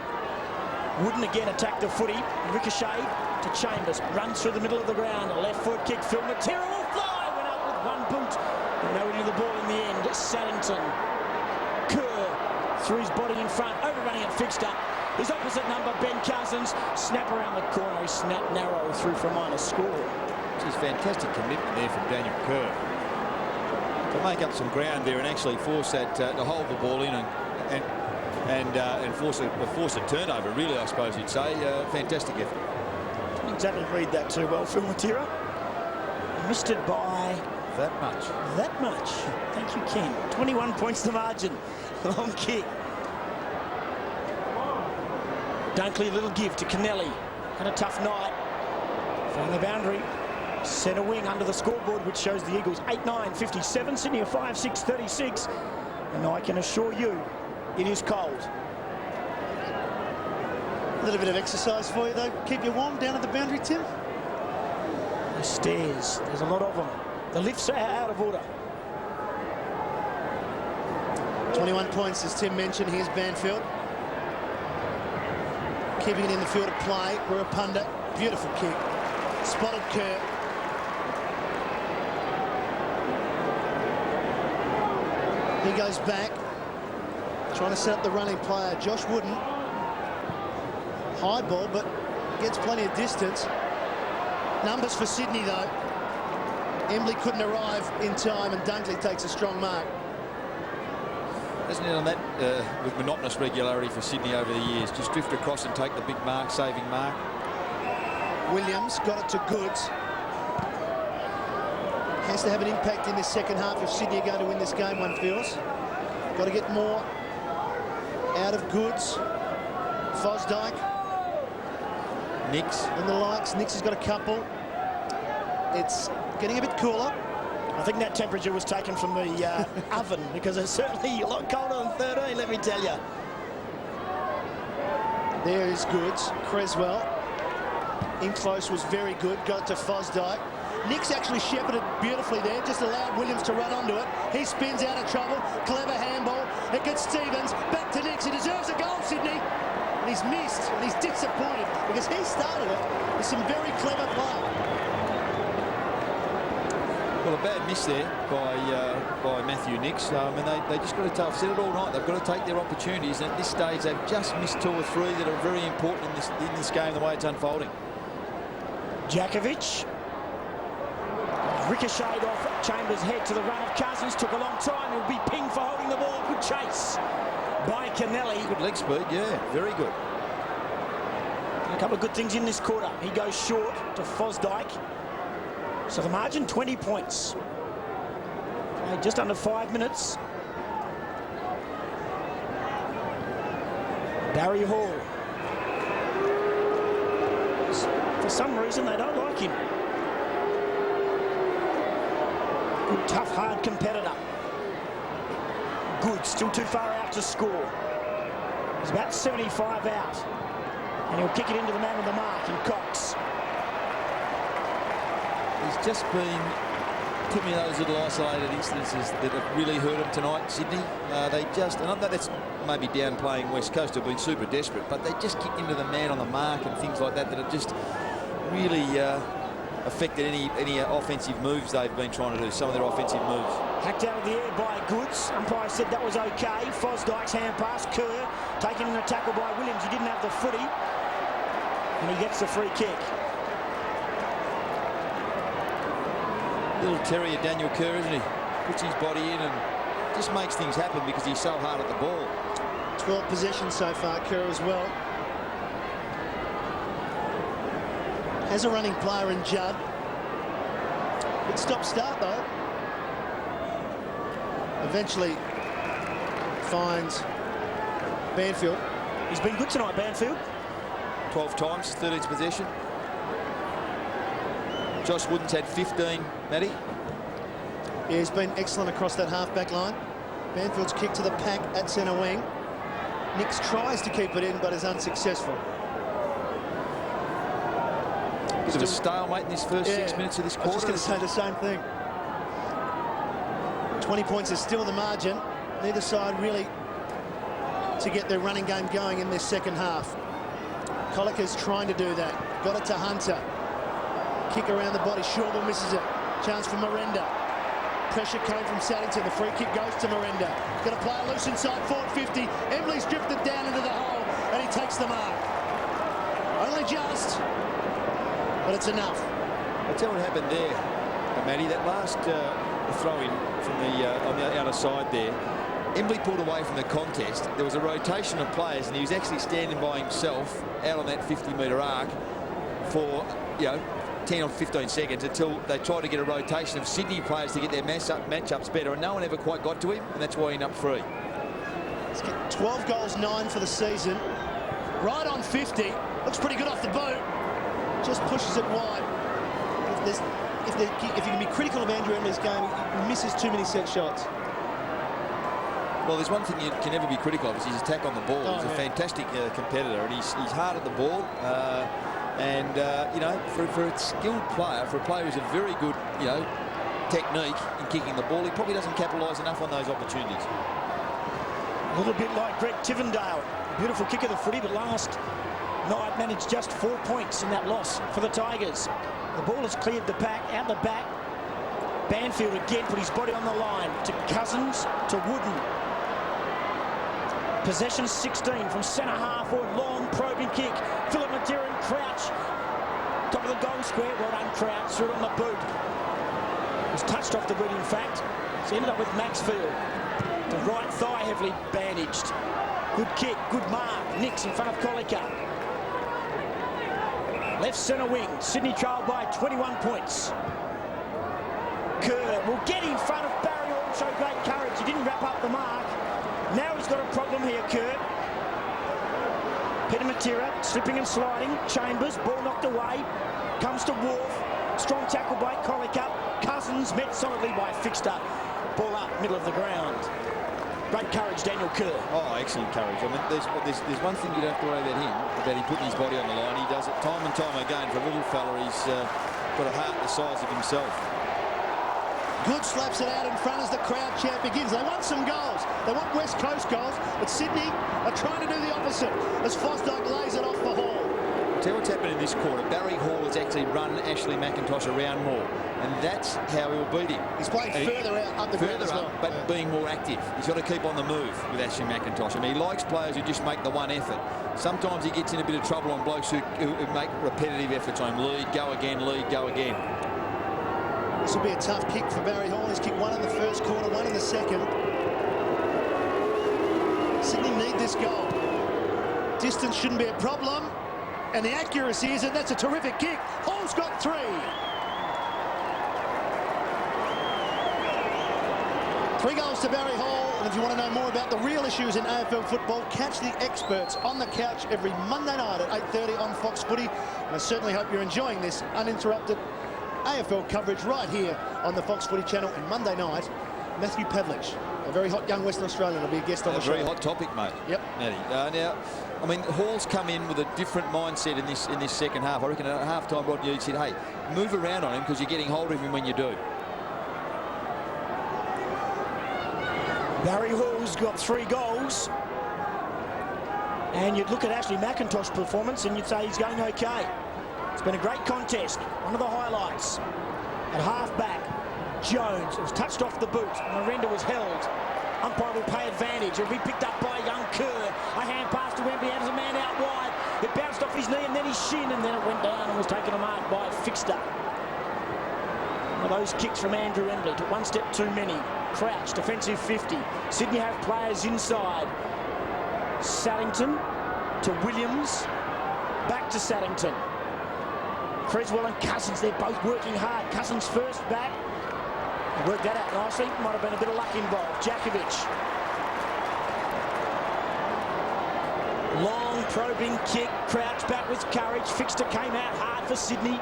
Wooden again attacked the footy. Ricochet to Chambers. Runs through the middle of the ground. A left foot kick. Phil Matera will fly. Went up with one boot. And no into the ball in the end. Saddington. Kerr threw his body in front. Overrunning it. Fixed up. His opposite number, Ben Cousins. Snap around the corner. He snapped narrow through for a minor score. It's fantastic commitment there from Daniel Kerr to make up some ground there and actually force that to hold the ball in and force a turnover. Really, I suppose you'd say. Fantastic effort. Didn't exactly read that too well, Phil Matera. Missed it by that much. That much. Thank you, Ken. 21 points to margin. Long kick. Dunkley, a little give to Kennelly. Had a tough night. Found the boundary. Centre wing under the scoreboard, which shows the Eagles 8-9-57. Sydney are 5-6-36. And I can assure you, it is cold. A little bit of exercise for you, though. Keep you warm down at the boundary, Tim. The stairs, there's a lot of them. The lifts are out of order. 21 points, as Tim mentioned. Here's Banfield. Keeping it in the field of play. Wirrpanda. Beautiful kick. Spotted Kerr. He goes back. Trying to set up the running player. Josh Wooden. High ball, but gets plenty of distance. Numbers for Sydney, though. Embley couldn't arrive in time, and Dunkley takes a strong mark. Isn't it on that with monotonous regularity for Sydney over the years? Just drift across and take the big mark, saving mark. Williams got it to Goods. Has to have an impact in this second half if Sydney are going to win this game, one feels. Got to get more out of Goods. Fosdyke. Nix. And the likes. Nix has got a couple. It's getting a bit cooler. I think that temperature was taken from the oven, because it's certainly a lot colder than 13, let me tell you. There is Goods. Creswell. In close was very good. Got it to Fosdyke. Nix actually shepherded beautifully there. Just allowed Williams to run onto it. He spins out of trouble. Clever handball. It gets Stevens. Back to Nix. He deserves a goal, Sydney. And he's missed. And he's disappointed because he started it with some very clever play. Well, a bad miss there by Matthew Nix. And they just got to, I've said it all night, they've got to take their opportunities. And at this stage, they've just missed 2 or 3 that are very important in this game, the way it's unfolding. Djakovic. Ricocheted off Chambers' head to the run of Cousins. Took a long time. He'll be pinged for holding the ball. Good chase by Kennelly. Good leg speed, yeah, very good. A couple of good things in this quarter. He goes short to Fosdyke. So the margin, 20 points. Just under 5 minutes. Barry Hall. For some reason, they don't like him. Good, tough, hard competitor. Good, still too far out to score. He's about 75 out. And he'll kick it into the man with the mark in Cox. He's just been too many of those little isolated instances that have really hurt him tonight, Sydney. They just, and I know that's maybe downplaying West Coast, have been super desperate, but they just kicked into the man on the mark and things like that that have just really affected any offensive moves they've been trying to do, some of their offensive moves. Hacked out of the air by Goods. Umpire said that was okay. Fosdyke's hand pass. Kerr taken in a tackle by Williams. He didn't have the footy. And he gets the free kick. Little terrier Daniel Kerr, isn't he? Puts his body in and just makes things happen because he's so hard at the ball. 12 possessions so far, Kerr as well. Has a running player in Judd. Good stop-start, though. Eventually finds Banfield. He's been good tonight, Banfield. 12 times, 13th possession. Josh Wooden's had 15, Matty. Yeah, he's been excellent across that half-back line. Banfield's kick to the pack at centre wing. Nix tries to keep it in, but is unsuccessful. Bit of a stalemate in this first 6 minutes of this quarter. I was just going to say the same thing. 20 points is still the margin. Neither side really to get their running game going in this second half. Colica's trying to do that. Got it to Hunter. Kick around the body. Shawble misses it. Chance for Merenda. Pressure came from Saddington. The free kick goes to Merenda. Got to play a loose inside forward 50. Embley's drifted down into the hole and he takes the mark. Only just, but it's enough. I'll tell you what happened there, Matty. That last throw-in from the on the outer side there, Embley pulled away from the contest. There was a rotation of players and he was actually standing by himself out on that 50-metre arc for, 10 or 15 seconds until they tried to get a rotation of Sydney players to get their matchups better, and no one ever quite got to him, and that's why he ended up free. 12 goals, 9 for the season. Right on 50. Looks pretty good off the boot. Just pushes it wide. If you can be critical of Andrew Embley's game, he misses too many set shots. Well, there's one thing you can never be critical of, is his attack on the ball. He's a fantastic competitor, and he's hard at the ball. For a skilled player, for a player who's a very good, technique in kicking the ball, he probably doesn't capitalise enough on those opportunities. A little bit like Greg Tivendale. Beautiful kick of the footy, but last night managed just 4 points in that loss for the Tigers. The ball has cleared the pack, out the back. Banfield again put his body on the line to Cousins, to Wooden. Possession 16 from centre half or long probing kick. Philip Matera, Crouch. Top of the goal square. Well done, Crouch. Threw it on the boot. It was touched off the boot, in fact. So ended up with Maxfield. The right thigh heavily bandaged. Good kick, good mark. Nix in front of Colica. Left centre wing. Sydney trailed by 21 points. Kerr will get in front of Barry Hall. Show great courage. He didn't wrap up the mark. Now he's got a problem here, Kerr. Peter Matera slipping and sliding. Chambers, ball knocked away. Comes to Wolf. Strong tackle by Colica. Cousins met solidly by Fixter. Ball up, middle of the ground. Great courage, Daniel Kerr. Oh, excellent courage. I mean, there's one thing you don't have to worry about him, about him putting his body on the line. He does it time and time again. For a little fella, he's got a heart the size of himself. Good slaps it out in front as the crowd chant begins. They want some goals. They want West Coast goals, but Sydney are trying to do the opposite as Fosdyke lays it off for Hall. Tell you what's happened in this quarter. Barry Hall has actually run Ashley McIntosh around more, and that's how he'll beat him. He's playing further out up the ground as well. But being more active. He's got to keep on the move with Ashley McIntosh. I mean, he likes players who just make the one effort. Sometimes he gets in a bit of trouble on blokes who make repetitive efforts on him. Lead, go again, lead, go again. This will be a tough kick for Barry Hall. He's kicked one in the first quarter, one in the second. Sydney need this goal. Distance shouldn't be a problem. And the accuracy is it. That's a terrific kick. Hall's got 3. 3 goals to Barry Hall. And if you want to know more about the real issues in AFL football, catch the experts on the couch every Monday night at 8:30 on Fox Footy. And I certainly hope you're enjoying this uninterrupted AFL coverage right here on the Fox Footy channel. And Monday night, Matthew Pavlich, a very hot young Western Australian, will be a guest on the show. A very hot topic, mate. Yep. Matty. Now, I mean, Hall's come in with a different mindset in this second half. I reckon at half-time, Rod Newt said, hey, move around on him because you're getting hold of him when you do. Barry Hall's got 3 goals. And you'd look at Ashley McIntosh's performance and you'd say he's going okay. It's been a great contest. One of the highlights. At half-back, Jones. It was touched off the boot. Merenda was held. Umpire will pay advantage. It'll be picked up by young Kerr. A hand pass to Wembley. Has a man out wide. It bounced off his knee and then his shin, and then it went down and was taken a mark by Fixter. One of those kicks from Andrew Embley. Took one step too many. Crouch, defensive 50. Sydney have players inside. Saddington to Williams. Back to Saddington. Creswell and Cousins, they're both working hard. Cousins first back. Worked that out nicely. Might have been a bit of luck involved. Jakovic. Long probing kick. Crouch back with courage. Fixter came out hard for Sydney.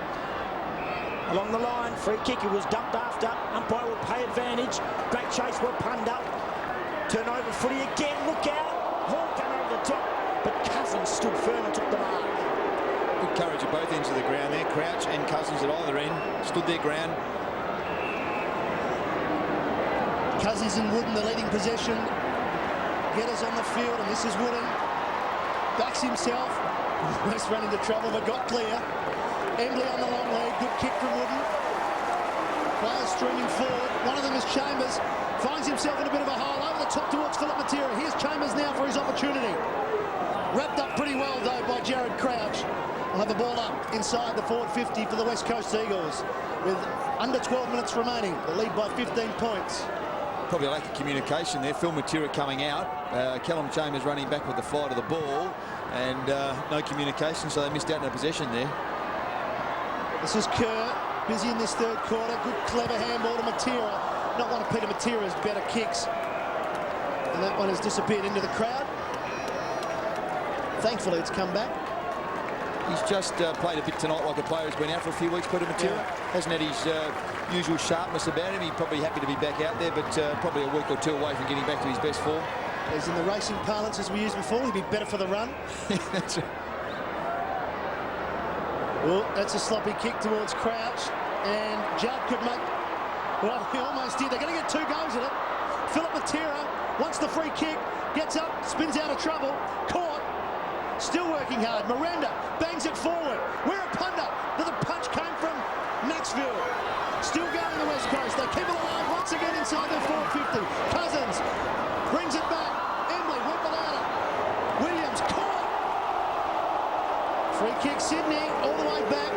Along the line, free kick. It was dumped after. Umpire will pay advantage. Great chase, Wirrpanda. Turnover footy again. Look out. Hall came over the top, but Cousins stood firm and took the mark. Good courage at both ends of the ground there. Crouch and Cousins at either end stood their ground. Cousins and Wooden, the leading possession. Getters on the field, and this is Wooden. Backs himself. Almost ran into trouble, but got clear. Embley on the long leg. Good kick from Wooden. Players streaming forward. One of them is Chambers. Finds himself in a bit of a hole over the top towards Philip Matera. Here's Chambers now for his opportunity. Wrapped up pretty well, though, by Jared Crouch. We'll have the ball up inside the forward 50 for the West Coast Eagles with under 12 minutes remaining. The lead by 15 points. Probably a lack of communication there. Phil Matera coming out. Callum Chambers running back with the flight of the ball. And no communication, so they missed out on a possession there. This is Kerr, busy in this third quarter. Good, clever handball to Matera. Not one of Peter Matera's better kicks. And that one has disappeared into the crowd. Thankfully, it's come back. He's just played a bit tonight like a player who's been out for a few weeks, Peter Matera. Yeah. Hasn't had his usual sharpness about him. He's probably happy to be back out there, but probably a week or two away from getting back to his best form. As in the racing parlance as we used before, he'd be better for the run. That's right. Oh, that's a sloppy kick towards Crouch. And Judd could make... Well, he almost did. They're going to get 2 goes at it. Philip Matera wants the free kick. Gets up, spins out of trouble. Caught. Still working hard. Merenda bangs it forward. Wirrpanda. The punch came from Maxfield. Still going the West Coast. They keep it alive once again inside their 450. Cousins brings it back. Embley went without it. Williams caught. Free kick Sydney all the way back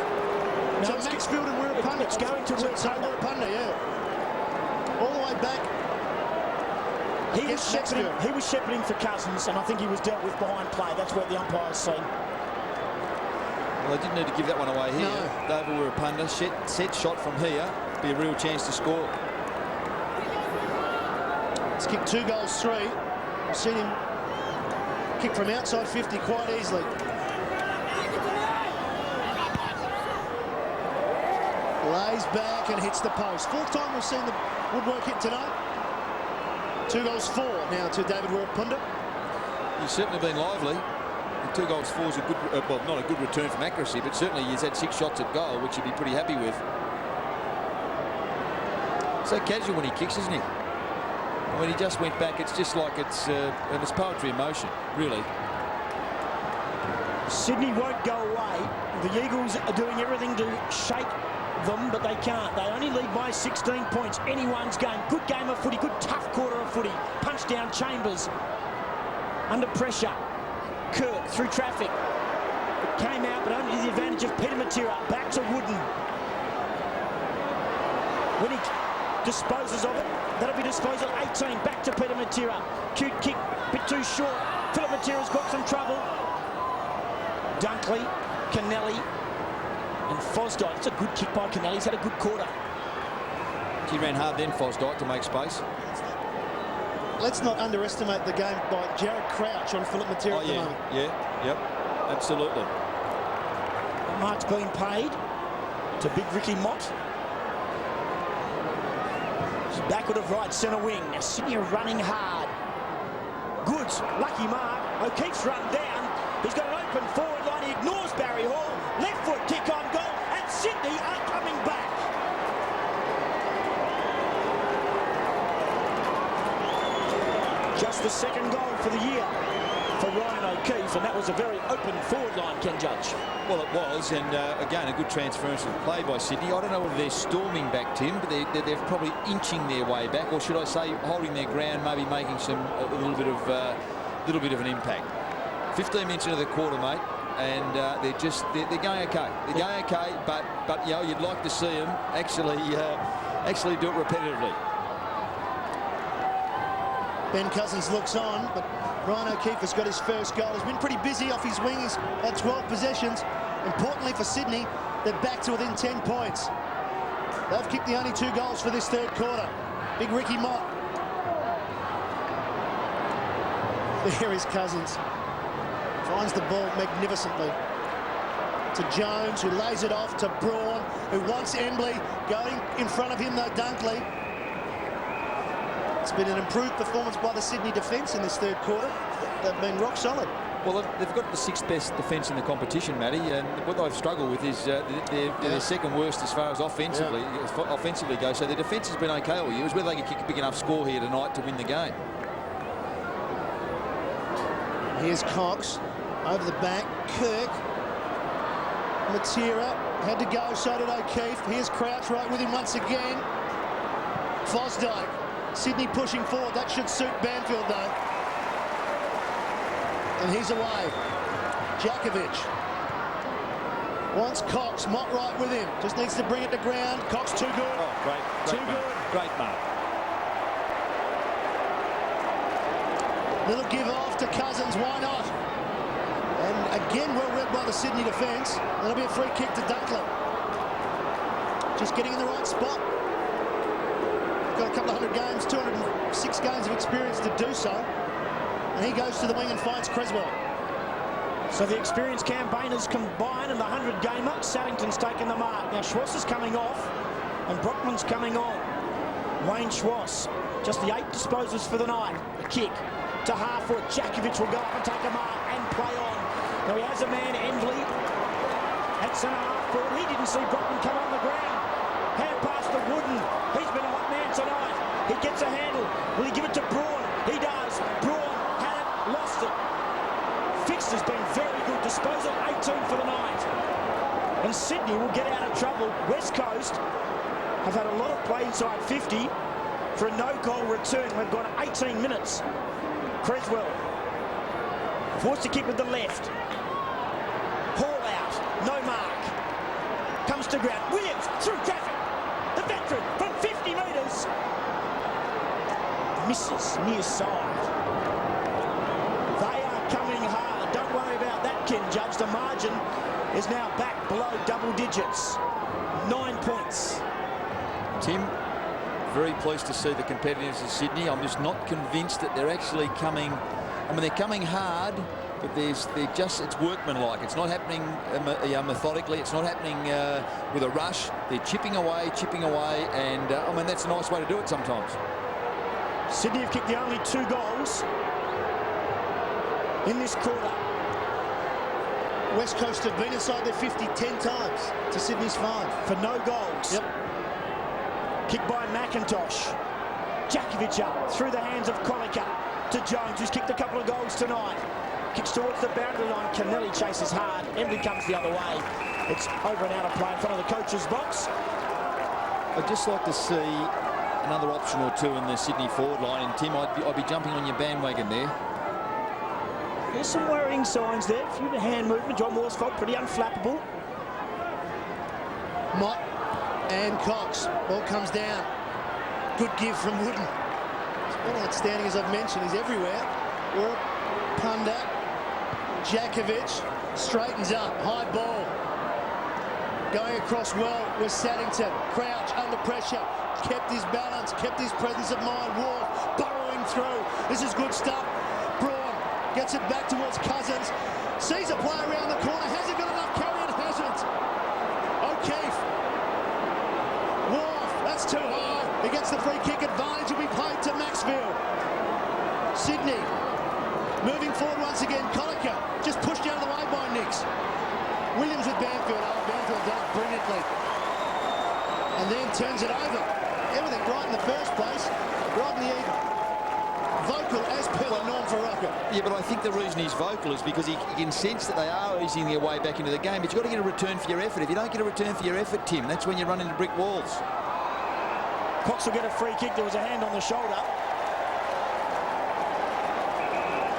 to Maxfield and Wirrpanda. It's going to Wirrpanda, yeah. All the way back. He was shepherding for Cousins, and I think he was dealt with behind play. That's where the umpire's seen. Well, they didn't need to give that one away here. No. David Wirrpanda, set shot from here. Be a real chance to score. He's kicked 2 goals, 3. We've seen him kick from outside 50 quite easily. Lays back and hits the post. 4th time we've seen the woodwork hit tonight. 2 goals, 4 now to David Wirrpanda. He's certainly been lively. And 2 goals, 4 is a good, well, not a good return from accuracy, but certainly he's had 6 shots at goal, which he'd be pretty happy with. So casual when he kicks, isn't he? When he just went back, it's just like it's poetry in motion, really. Sydney won't go away. The Eagles are doing everything to shake them, but they can't. They only lead by 16 points. Anyone's game. Good game of footy. Good tough quarter of footy. Punch down Chambers. Under pressure. Kirk through traffic. It came out, but only to the advantage of Peter Matera. Back to Wooden. When he disposes of it, that'll be disposal 18. Back to Peter Matera. Cute kick. Bit too short. Philip Matera's got some trouble. Dunkley. Kennelly. And Fosdyke. It's a good kick by Kennelly. He's had a good quarter. He ran hard then, Fosdyke, to make space. Let's not underestimate the game by Jared Crouch on Philip Matera at the moment. Yeah, yep, absolutely. The mark's been paid to Big Ricky Mott. He's backward of right, centre wing. Now Sydney are running hard. Goods, lucky mark. O'Keefe's run down. He's got an open forward line. He ignores Barry Hall. Left foot kick on goal. And Sydney are coming back. Just the 2nd goal for the year for Ryan O'Keefe, and that was a very open forward line, Ken Judge. Well, it was, and again, a good transference of play by Sydney. I don't know whether they're storming back, Tim, but they're probably inching their way back, or should I say holding their ground, maybe making a little bit of an impact. 15 minutes into the quarter, mate, and they're going okay. They're going okay, but you know, you'd like to see them actually do it repetitively. Ben Cousins looks on, but Ryan O'Keefe has got his first goal. He's been pretty busy off his wing. He's had 12 possessions. Importantly for Sydney, they're back to within 10 points. They've kicked the only 2 goals for this 3rd quarter. Big Ricky Mott. Here is Cousins Finds the ball magnificently to Jones, who lays it off to Braun, who wants Embley. Going in front of him, though, Dunkley. It's been an improved performance by the Sydney defence in this third quarter. They've been rock solid. Well, they've got the 6th best defence in the competition, Matty, and what they've struggled with is they're second worst as far as offensively goes. So their defence has been okay all year. It was whether they could kick a big enough score here tonight to win the game. Here's Cox over the back. Kirk, Matera had to go. So did O'Keefe. Here's Crouch right with him once again. Fosdyke. Sydney pushing forward. That should suit Banfield, though. And he's away. Djakovic wants Cox. Mott right with him. Just needs to bring it to ground. Cox too good. Oh, great Too mark. good. Great mark. Little give off to Cousins. Why not? And again, well read by the Sydney defence. That'll be a free kick to Dunkley. Just getting in the right spot. Got a couple of hundred games, 206 games of experience to do so. And he goes to the wing and finds Creswell. So the experienced campaigners combine in the 100-gamer. Saddington's taken the mark. Now Schwass is coming off and Brockman's coming on. Wayne Schwass, just the 8 disposals for the night. A kick to half-foot. Djakovic will go up and take a mark and play on. Now he has a man, Embley, at centre half-forward. He didn't see Brockman come on the ground. Hand pass to Wooden. He's been a hot man tonight. He gets a handle. Will he give it to Braun? He does. Braun had it, lost it. Fix has been very good. Disposal 18 for the night. And Sydney will get out of trouble. West Coast have had a lot of play inside 50 for a no-goal return. We've got 18 minutes. Creswell forced to kick with the left. Haul out. No mark. Comes to ground. Williams through traffic. The veteran from 50 metres. Misses near side. They are coming hard. Don't worry about that, Ken Judge. The margin is now back below double digits. 9 points. Tim, very pleased to see the competitiveness of Sydney. I'm just not convinced that they're actually coming. I mean, they're coming hard, but it's workmanlike. It's not happening methodically. It's not happening with a rush. They're chipping away, and I mean, that's a nice way to do it sometimes. Sydney have kicked the only 2 goals in this quarter. West Coast have been inside their 50 10 times to Sydney's 5. For no goals. Yep. Kick by McIntosh. Djakovic up through the hands of Colliker to Jones, who's kicked a couple of goals tonight. Kicks towards the boundary line. Kennelly chases hard. Embley comes the other way. It's over and out of play in front of the coach's box. I'd just like to see another option or 2 in the Sydney forward line. And Tim, I'd be jumping on your bandwagon there. There's some worrying signs there. A few hand movement. John Worsfold pretty unflappable. Mott and Cox. Ball comes down. Good give from Wooden. He's been outstanding, as I've mentioned. He's everywhere. Wirrpanda. Djakovic straightens up. High ball. Going across well with Saddington. Crouch under pressure. Kept his balance. Kept his presence of mind. Ward burrowing through. This is good stuff. Braun gets it back towards Cousins. Sees a play around the corner. Has he got enough carry? It hasn't. O'Keefe. Wharf. That's too high. He gets the free kick. Advantage will be played to Maxfield. Sydney moving forward once again. Colliker just pushed out of the way by Nix. Williams with Banfield. Oh, Banfield does it brilliantly. And then turns it over. Everything right in the first place. Right in the even. Vocal as per the norm for Rocker. Yeah, but I think the reason he's vocal is because he can sense that they are easing their way back into the game. But you've got to get a return for your effort. If you don't get a return for your effort, Tim, that's when you run into brick walls. Cox will get a free kick. There was a hand on the shoulder.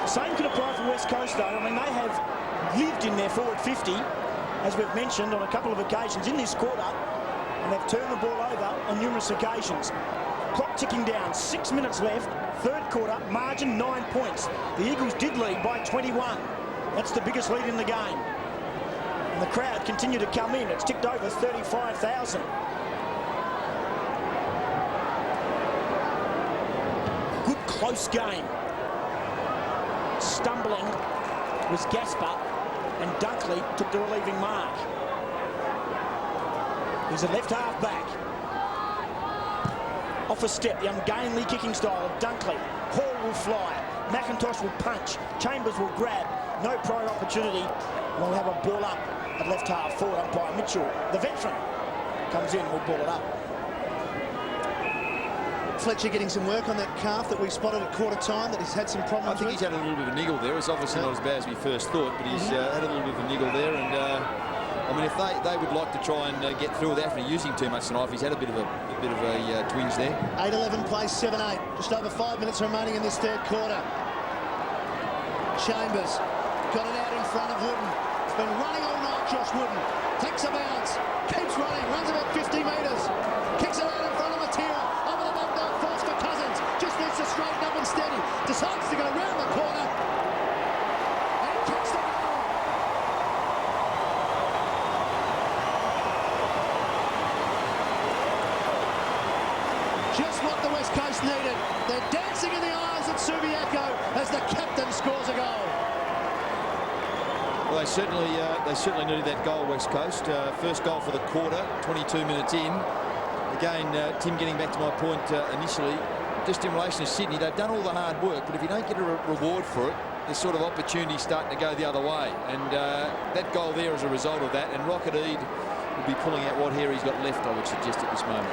Same could apply for West Coast, though. I mean, they have lived in their forward 50, as we've mentioned on a couple of occasions in this quarter, and they've turned the ball over on numerous occasions. Clock ticking down, 6 minutes left, third quarter, margin 9 points. The Eagles did lead by 21. That's the biggest lead in the game. And the crowd continue to come in. It's ticked over 35,000. Good close game. Stumbling was Gasper, and Dunkley took the relieving mark. He's a left half back. Off a step, the ungainly kicking style of Dunkley. Hall will fly. McIntosh will punch. Chambers will grab. No prior opportunity. And we'll have a ball up at left half forward. Umpire Mitchell, the veteran, comes in. We'll ball it up. Fletcher getting some work on that calf that we spotted at quarter time that he's had some problems with. I think he's had a little bit of a niggle there. It's obviously not as bad as we first thought, but he's had a little bit of a niggle there. And I mean, if they would like to try and get through without using too much tonight, he's had a bit of a twinge there. 8-11 plays 7-8. Just over 5 minutes remaining in this third quarter. Chambers got it out in front of Wooden. He's been running all night, Josh Wooden. Takes a bounce, keeps running, runs about 50 metres. Kicks it out in front of Matera. Over the back, no force for Cousins. Just needs to straighten up and steady. Decides to go round the corner. And kicks the goal. Just what the West Coast needed. They're dancing in the aisles at Subiaco as the captain scores a goal. Well, they certainly needed that goal, West Coast. First goal for the quarter, 22 minutes in. Again, Tim, getting back to my point initially, just in relation to Sydney, they've done all the hard work, but if you don't get a reward for it, there's sort of opportunity starting to go the other way. And that goal there is a result of that. And Rocket Eade will be pulling out what hair he's got left, I would suggest, at this moment.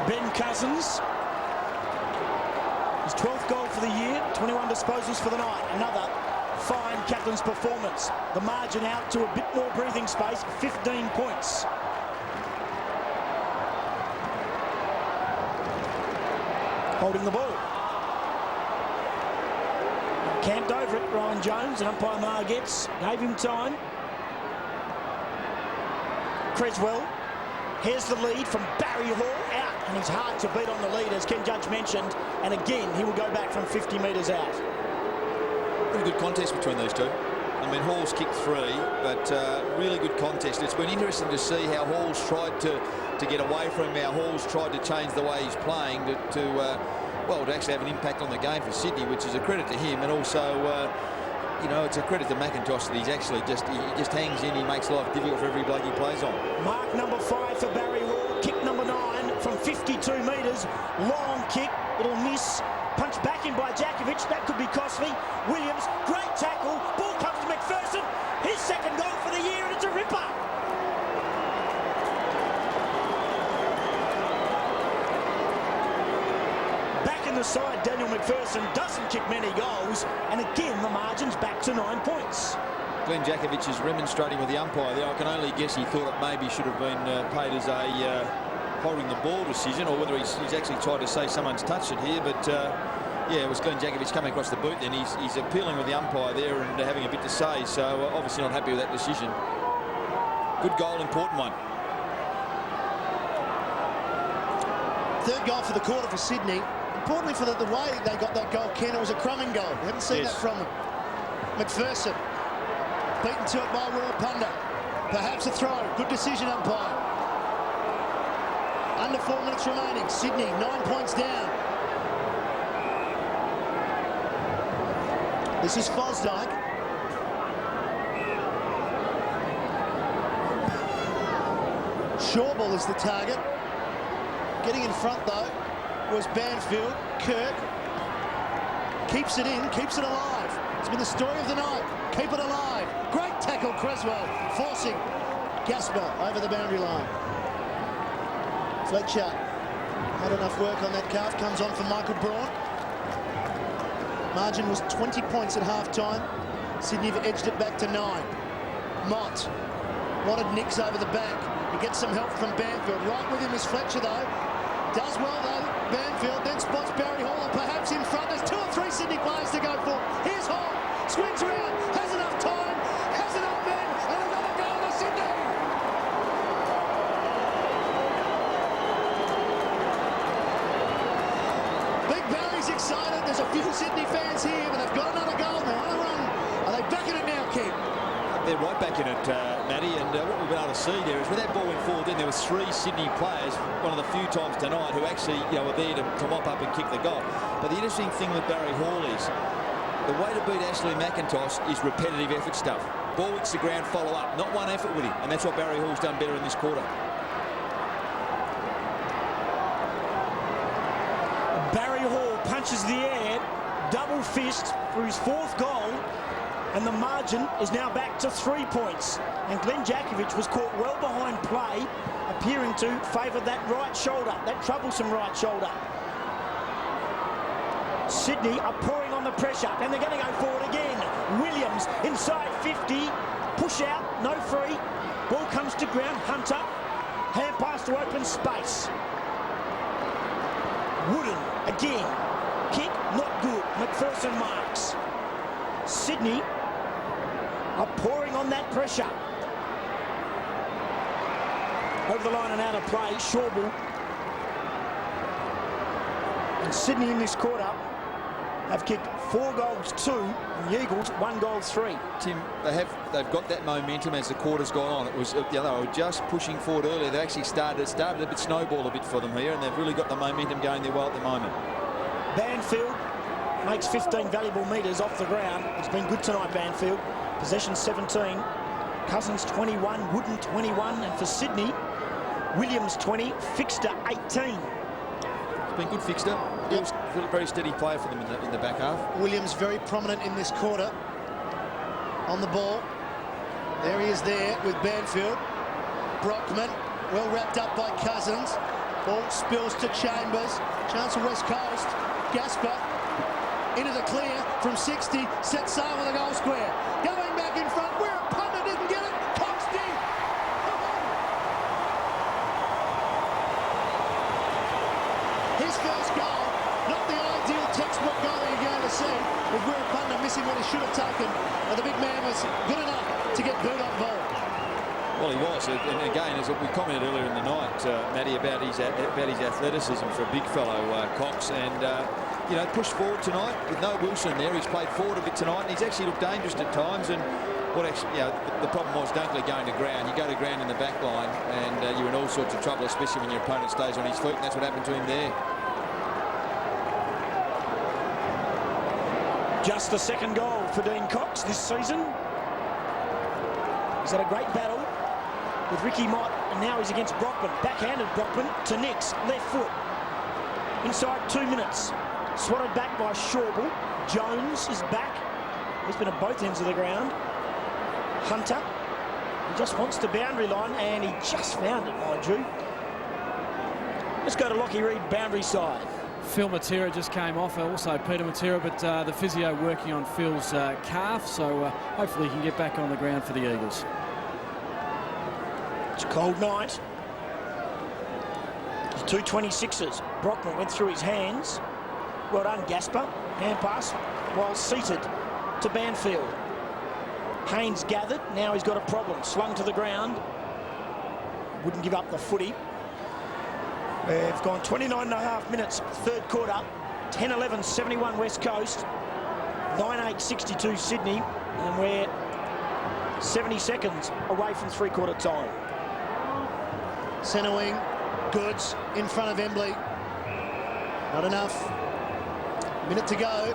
Ben Cousins, his 12th goal for the year, 21 disposals for the night. Another fine captain's performance. The margin out to a bit more breathing space, 15 points. Holding the ball. Camped over it, Rowan Jones, and umpire Margetts gave him time. Creswell, here's the lead from Barry Hall, out, and he's hard to beat on the lead, as Ken Judge mentioned, and again, he will go back from 50 metres out. Pretty good contest between these two. I mean, Hall's kicked 3, but really good contest. It's been interesting to see how Hall's tried to get away from him, how Hall's tried to change the way he's playing to actually have an impact on the game for Sydney, which is a credit to him, and also, you know, it's a credit to McIntosh that he's actually he just hangs in, he makes life difficult for every bloke he plays on. Mark number 5 for Barry Hall, kick number 9 from 52 metres, long kick, it'll miss. Punched back in by Jakovic, that could be costly. Williams, great tackle, ball comes to McPherson, his second goal for the year, and it's a ripper. Back in the side, Daniel McPherson doesn't kick many goals, and again the margin's back to 9 points. Glenn Jakovic is remonstrating with the umpire there. I can only guess he thought it maybe should have been paid as a holding the ball decision, or whether he's actually tried to say someone's touched it here, but yeah, it was Glenn Jakovic coming across the boot then. He's appealing with the umpire there and having a bit to say, so obviously not happy with that decision. Good goal, important one. Third goal for the quarter for Sydney. Importantly for the way they got that goal, Ken, it was a crumbing goal. We haven't seen that from them. McPherson, beaten to it by Wirrpanda. Perhaps a throw. Good decision, umpire. Under 4 minutes remaining. Sydney 9 points down. This is Fosdyke. Shawball is the target. Getting in front though was Banfield. Kirk keeps it in, keeps it alive. It's been the story of the night. Keep it alive. Great tackle, Creswell, forcing Gasper over the boundary line. Fletcher had enough work on that calf, comes on for Michael Braun. Margin was 20 points at half-time. Sydney have edged it back to 9. Mott wanted nicks over the back. He gets some help from Banfield. Right with him is Fletcher though. Does well though, Banfield, then spots Barry Hall, and perhaps in front. There's 2 or 3 Sydney players to go for. Here's Hall, swings around, has enough time, has enough men, and another goal to Sydney. Big Barry's excited. There's a few Sydney fans here, but they've got another goal. They're on a run. Are they back in it now, Ken? They're right back in it, Matty, and what we've been able to see there is when that ball went forward, then there was 3 Sydney players, one of the few times tonight, who actually were there to mop up and kick the goal. But the interesting thing with Barry Hall is the way to beat Ashley McIntosh is repetitive effort stuff. Ball hits the ground, follow up, not one effort with him, and that's what Barry Hall's done better in this quarter. Barry Hall punches the air, double fist for his 4th goal, and the margin is now back to 3 points. And Glenn Jakovic was caught well behind play, appearing to favour that right shoulder, that troublesome right shoulder. Sydney are pouring on the pressure, and they're going to go forward again. Williams inside 50, push out, no free. Ball comes to ground, Hunter, hand pass to open space. Wooden again, kick not good, McPherson marks. Sydney are pouring on that pressure. Over the line and out of play, Shawbull. And Sydney in this quarter have kicked 4 goals 2, and the Eagles 1 goal 3. Tim, they've got that momentum as the quarter's gone on. It was they were just pushing forward earlier. They actually started a bit snowball a bit for them here, and they've really got the momentum going there well at the moment. Banfield makes 15 valuable metres off the ground. It's been good tonight, Banfield. Possession 17, Cousins 21, Wooden 21, and for Sydney, Williams 20, Fixter 18. It's been good, Fixter. Yep. Very steady player for them in the back half. Williams very prominent in this quarter on the ball. There he is there with Banfield. Brockman well wrapped up by Cousins. Ball spills to Chambers. Chance for West Coast. Gasper into the clear from 60. Sets sail with a goal square. Going back in front. Wirrpanda didn't get it. Cox did. His first goal. Not the ideal textbook goal that you're going to see, with Wirrpanda missing what he should have taken, and the big man was good enough to get booed on ball. Well, he was, and again, as we commented earlier in the night, Matty, about his athleticism for a big fellow, Cox, and you know, pushed forward tonight with no Wilson there. He's played forward a bit tonight, and he's actually looked dangerous at times. And what actually, you know, the problem was don't let going to ground. You go to ground in the back line, and you're in all sorts of trouble, especially when your opponent stays on his feet, and that's what happened to him there. Just the 2nd goal for Dean Cox this season. He's had a great battle with Ricky Mott, and now he's against Brockman. Backhanded Brockman to Nix, left foot. Inside 2 minutes. Swatted back by Shawbull. Jones is back. He's been at both ends of the ground. Hunter, he just wants the boundary line, and he just found it, mind you. Let's go to Lockie Reed, boundary side. Phil Matera just came off, also Peter Matera, but the physio working on Phil's calf, so hopefully he can get back on the ground for the Eagles. It's a cold night. There's 2 26ers. Brockman went through his hands. Well done, Gasper. Hand pass while seated to Banfield. Haynes gathered. Now he's got a problem. Slung to the ground. Wouldn't give up the footy. They've gone 29.5 minutes, 3rd quarter. 10-11, 71 West Coast. 9-8, 62 Sydney. And we're 70 seconds away from 3-quarter time. Centre wing, Goods in front of Embley. Not enough. Minute to go.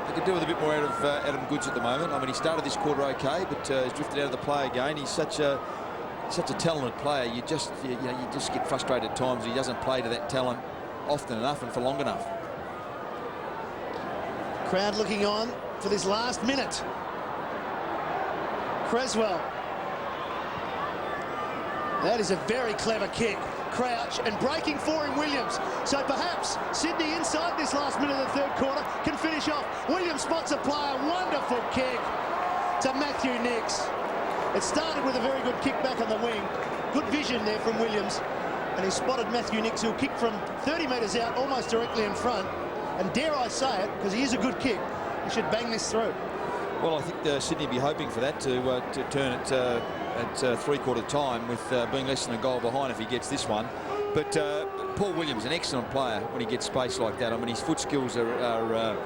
They could do with a bit more out of Adam Goods at the moment. I mean, he started this quarter okay, but he's drifted out of the play again. He's such a talented player. You just get frustrated at times. He doesn't play to that talent often enough and for long enough. Crowd looking on for this last minute. Creswell. That is a very clever kick. Crouch and breaking for him, Williams. So perhaps Sydney inside this last minute of the 3rd quarter can finish off. Williams spots a player. Wonderful kick to Matthew Nix. It started with a very good kick back on the wing. Good vision there from Williams. And he spotted Matthew Nix, who'll kick from 30 metres out, almost directly in front. And dare I say it, because he is a good kick, he should bang this through. Well, I think Sydney will be hoping for that to turn it at 3-quarter time, with being less than a goal behind if he gets this one. But Paul Williams, an excellent player when he gets space like that. I mean, his foot skills are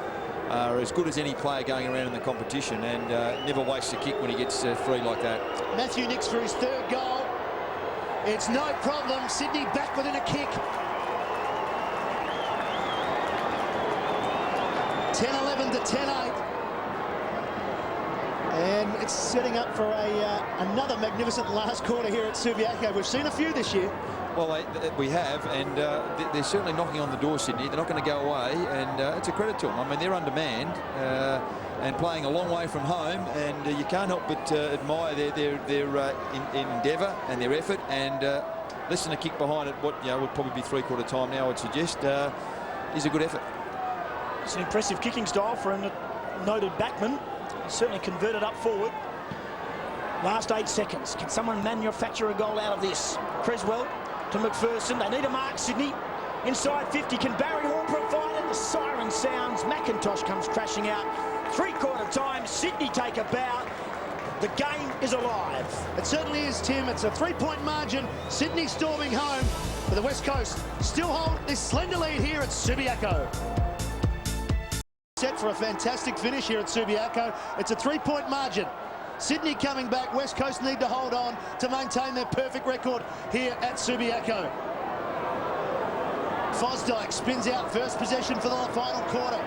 as good as any player going around in the competition, and never wastes a kick when he gets free like that. Matthew Nix for his 3rd goal. It's no problem. Sydney back within a kick. 10-11 to 10-8. it's setting up for another magnificent last quarter here at Subiaco. We've seen a few this year. Well, we have, and they're certainly knocking on the door, Sydney. They're not going to go away, and it's a credit to them. I mean, they're undermanned and playing a long way from home, and you can't help but admire their endeavour and their effort. And less than a kick behind it, what would probably be three-quarter time now, I would suggest, is a good effort. It's an impressive kicking style for a noted backman. He's certainly converted up forward. Last 8 seconds. Can someone manufacture a goal out of this? Creswell to McPherson. They need a mark, Sydney. Inside 50. Can Barry Hall provide it? The siren sounds. McIntosh comes crashing out. Three-quarter time. Sydney take a bow. The game is alive. It certainly is, Tim. It's a 3-point margin. Sydney storming home, but the West Coast still hold this slender lead here at Subiaco. Set for a fantastic finish here at Subiaco. It's a 3-point margin. Sydney coming back. West Coast need to hold on to maintain their perfect record here at Subiaco. Fosdyke spins out, first possession for the final quarter.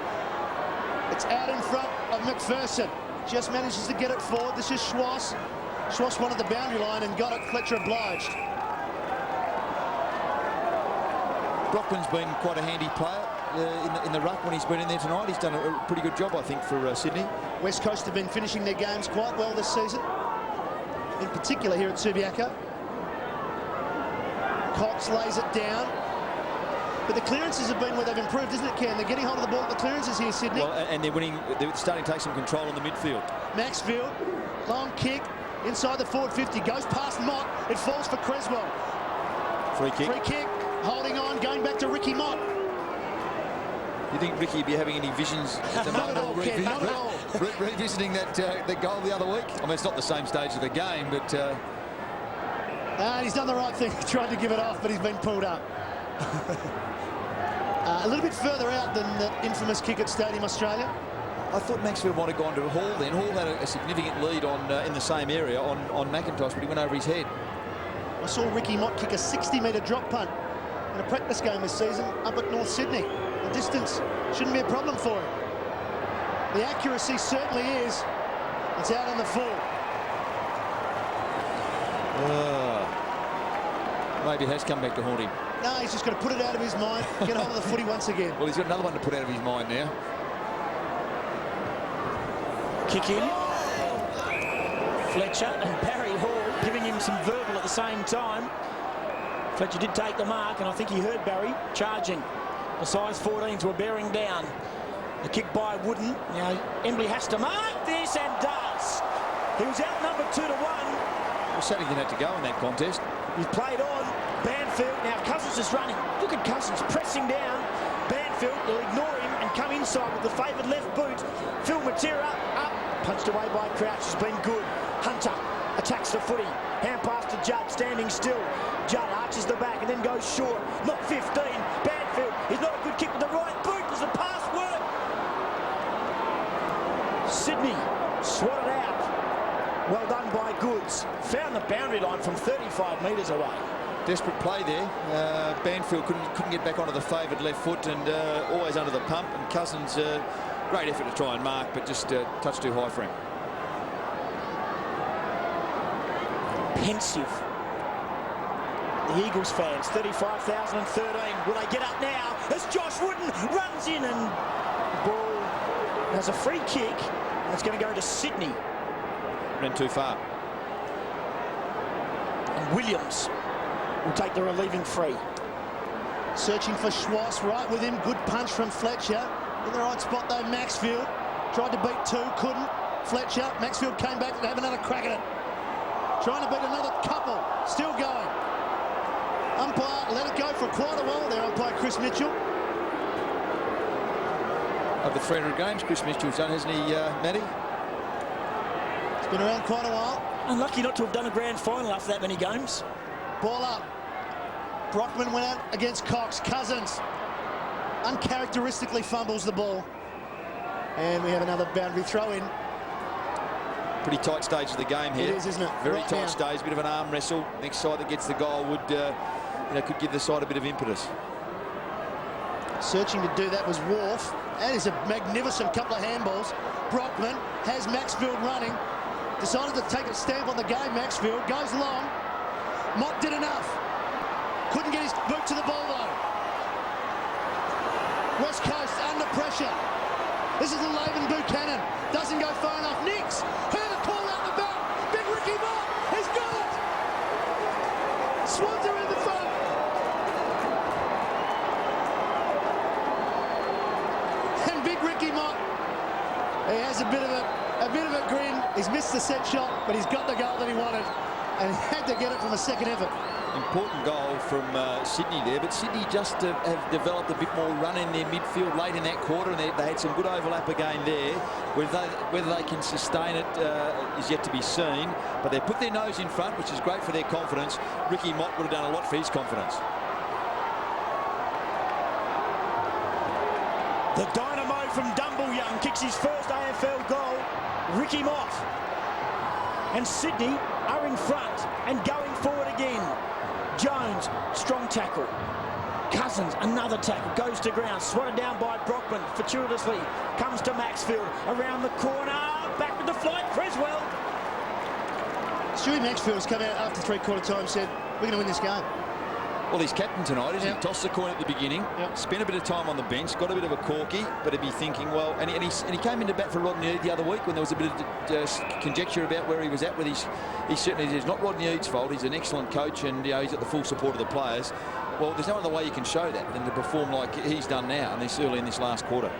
It's out in front of McPherson. Just manages to get it forward. This is Schwass. Schwass wanted the boundary line and got it. Fletcher obliged. Brockman's been quite a handy player in the ruck when he's been in there tonight. He's done a pretty good job, I think, for Sydney. West Coast have been finishing their games quite well this season, in particular here at Subiaco. Cox lays it down. But the clearances have been where they've improved, isn't it, Ken? They're getting hold of the ball at the clearances here, Sydney. Well, and they're winning. They're starting to take some control in the midfield. Maxfield, long kick, inside the forward 50, goes past Mott. It falls for Creswell. Free kick. Free kick, holding on, going back to Ricky Mott. You think Ricky would be having any visions at the Not at all, Ken, not at all. Revisiting that goal the other week? I mean, it's not the same stage of the game, but... And he's done the right thing. He tried to give it off, but he's been pulled up. A little bit further out than the infamous kick at Stadium Australia. I thought Maxfield might have gone to Hall then. Hall had a significant lead on in the same area on McIntosh, but he went over his head. I saw Ricky Mott kick a 60-metre drop punt in a practice game this season up at North Sydney. The distance shouldn't be a problem for him. The accuracy certainly is. It's out on the full. Maybe it has come back to haunt him. No, he's just got to put it out of his mind, get hold of the footy once again. Well, he's got another one to put out of his mind now. Kick in. Fletcher and Barry Hall giving him some verbal at the same time. Fletcher did take the mark, and I think he heard Barry charging. The size 14s were bearing down. The kick by Wooden. Now Embley has to mark this and does. He was outnumbered 2-1. Well, Saddington had to go in that contest. He's played on. Banfield. Now Cousins is running. Look at Cousins pressing down. Banfield will ignore him and come inside with the favoured left boot. Phil Matera up. Punched away by Crouch. Has been good. Hunter attacks the footy. Hand pass to Judd, standing still. Judd arches the back and then goes short. Not 15. Banfield is not a good kick with the right boot. Does the pass work? Sydney swatted out. Well done by Goods. Found the boundary line from 35 metres away. Desperate play there. Banfield couldn't get back onto the favoured left foot and always under the pump. And Cousins, great effort to try and mark, but just touched too high for him. Pensive. The Eagles fans, 35,013. Will they get up now as Josh Wooden runs in and the ball has a free kick. And it's going to go to Sydney. Ran too far. And Williams will take the relieving free. Searching for Schwass, right with him. Good punch from Fletcher. In the right spot though, Maxfield. Tried to beat two, couldn't. Fletcher, Maxfield came back to have another crack at it. Trying to beat another couple. Still going. Umpire let it go for quite a while there, umpire Chris Mitchell. Over 300 games, Chris Mitchell's done, hasn't he, Matty? It's been around quite a while. Unlucky not to have done a grand final after that many games. Ball up. Brockman went out against Cox. Cousins uncharacteristically fumbles the ball. And we have another boundary throw in. Pretty tight stage of the game here. It is, isn't it? Very right tight now. stage, bit of an arm wrestle. Next side that gets the goal would, could give the side a bit of impetus. Searching to do that was Wharf. That is a magnificent couple of handballs. Brockman has Maxfield running. decided to take a stamp on the game. Maxfield goes long. Mott did enough. Couldn't get his boot to the ball though. West Coast under pressure. This is the Laban Buchanan. Doesn't go far enough. Nix heard a call out the back. Big Ricky Mott. He's got it. Swans are in the front. And Big Ricky Mott, he has a bit of a grin. He's missed the set shot, but he's got the goal that he wanted, and he had to get it from a second effort. Important goal from Sydney there, but Sydney just have developed a bit more run in their midfield late in that quarter, and they had some good overlap again there. Whether they can sustain it is yet to be seen, but they put their nose in front, which is great for their confidence. Ricky Mott would have done a lot for his confidence. The dynamo from Dumbleyoung kicks his first AFL goal. Ricky Mott. And Sydney are in front and going forward again. Jones, strong tackle. Cousins, another tackle, goes to ground, swatted down by Brockman, fortuitously, comes to Maxfield, around the corner, back with the flight, Creswell. Stewie Maxfield has come out after three-quarter time, said, we're going to win this game. Well, he's captain tonight, isn't he? Yep. Tossed the coin at the beginning, spent a bit of time on the bench, got a bit of a corky, but he'd be thinking, well, and he came into bat for Rodney Eade the other week when there was a bit of conjecture about where he was at with his. He certainly is not Rodney Eade's fault. He's an excellent coach, and he's got the full support of the players. Well, there's no other way you can show that than to perform like he's done now, and this early in this last quarter.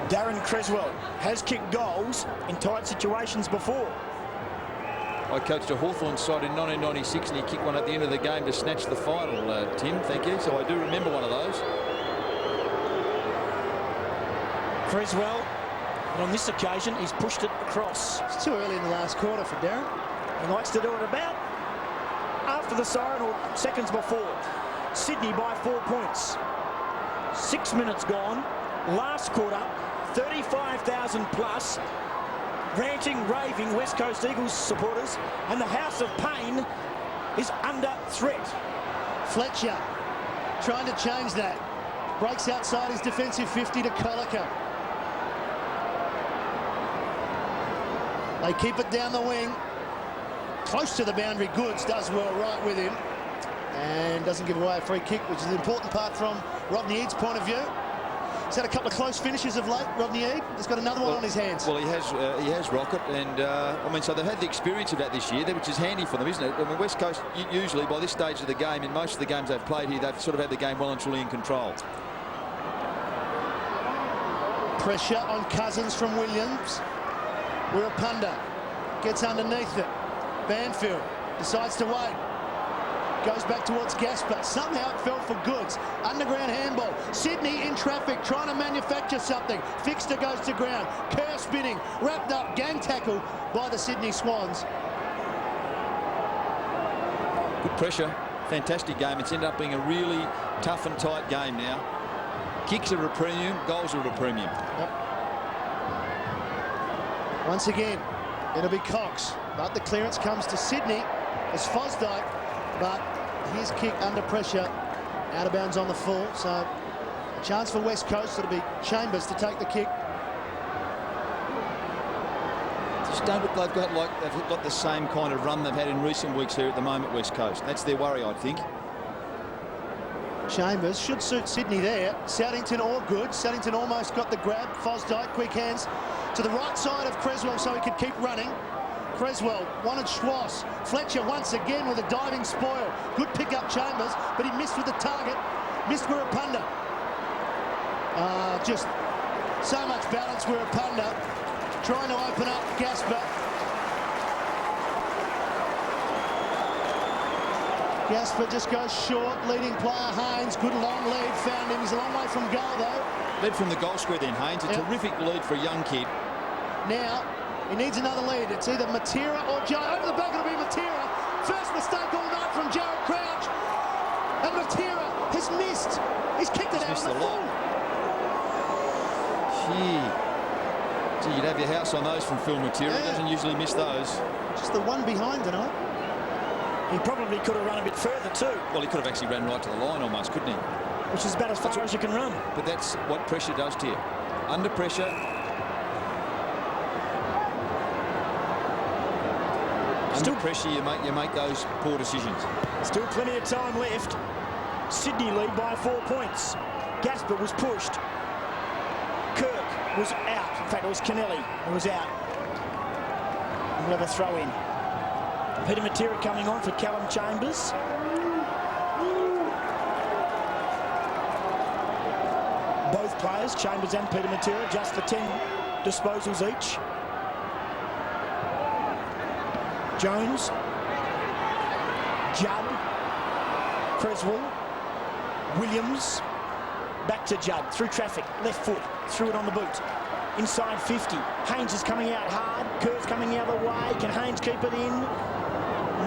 Darren Creswell has kicked goals in tight situations before. I coached a Hawthorn side in 1996, and he kicked one at the end of the game to snatch the final, Tim, thank you. So I do remember one of those. Creswell, and on this occasion, he's pushed it across. It's too early in the last quarter for Darren. He likes to do it about after the siren or seconds before. Sydney by 4 points. 6 minutes gone. Last quarter, 35,000 plus. Ranting, raving West Coast Eagles supporters, and the House of Pain is under threat. Fletcher trying to change that. Breaks outside his defensive 50 to Colica. They keep it down the wing. Close to the boundary. Goods does well right with him. And doesn't give away a free kick, which is an important part from Rodney Eade's point of view. He's had a couple of close finishes of late, Rodney Eade. He's got another one on his hands. Well, he has Rocket, and I mean, so they've had the experience of that this year, which is handy for them, isn't it? I mean, West Coast usually by this stage of the game, in most of the games they've played here, they've sort of had the game well and truly in control. Pressure on Cousins from Williams. Wirrpanda gets underneath it. Banfield decides to wait. Goes back towards Gasper. Somehow it fell for Goods. Underground handball. Sydney in traffic, trying to manufacture something. Fixter goes to ground. Kerr spinning. Wrapped up. Gang tackle by the Sydney Swans. Good pressure. Fantastic game. It's ended up being a really tough and tight game now. Kicks are a premium. Goals are at a premium. Yep. Once again, it'll be Cox. But the clearance comes to Sydney as Fosdyke. But his kick under pressure, out of bounds on the full. So a chance for West Coast. It'll be Chambers to take the kick. Just don't look like they've got the same kind of run they've had in recent weeks here at the moment, West Coast. That's their worry, I think. Chambers should suit Sydney there. Southington all good. Southington almost got the grab. Fosdyke, quick hands to the right side of Creswell so he could keep running. Creswell wanted Schwass. Fletcher once again with a diving spoil. Good pick up Chambers, but he missed with the target. Missed Wirrpanda. Just so much balance. Wirrpanda trying to open up Gasper. Gasper just goes short. Leading player Haynes. Good long lead. Found him. He's a long way from goal though. Led from the goal square then, Haynes. A terrific lead for a young kid. Now he needs another lead. It's either Matera or Joe. Over the back, it'll be Matera. First mistake all night from Jared Crouch. And Matera has missed. He's kicked it out on the full. Gee, you'd have your house on those from Phil Matera. He doesn't usually miss those. Just the one behind tonight. He probably could have run a bit further too. Well, he could have actually ran right to the line almost, couldn't he? Which is about as far as you can run. But that's what pressure does to you. Under pressure. Under pressure, you make those poor decisions. Still plenty of time left. Sydney lead by 4 points. Gasper was pushed. Kirk was out. In fact, it was Kennelly who was out. We'll have a throw in. Peter Matera coming on for Callum Chambers. Both players, Chambers and Peter Matera, just for 10 disposals each. Jones, Judd, Creswell, Williams, back to Judd, through traffic, left foot, threw it on the boot. Inside 50, Haynes is coming out hard, Kerr's coming the other way, can Haynes keep it in?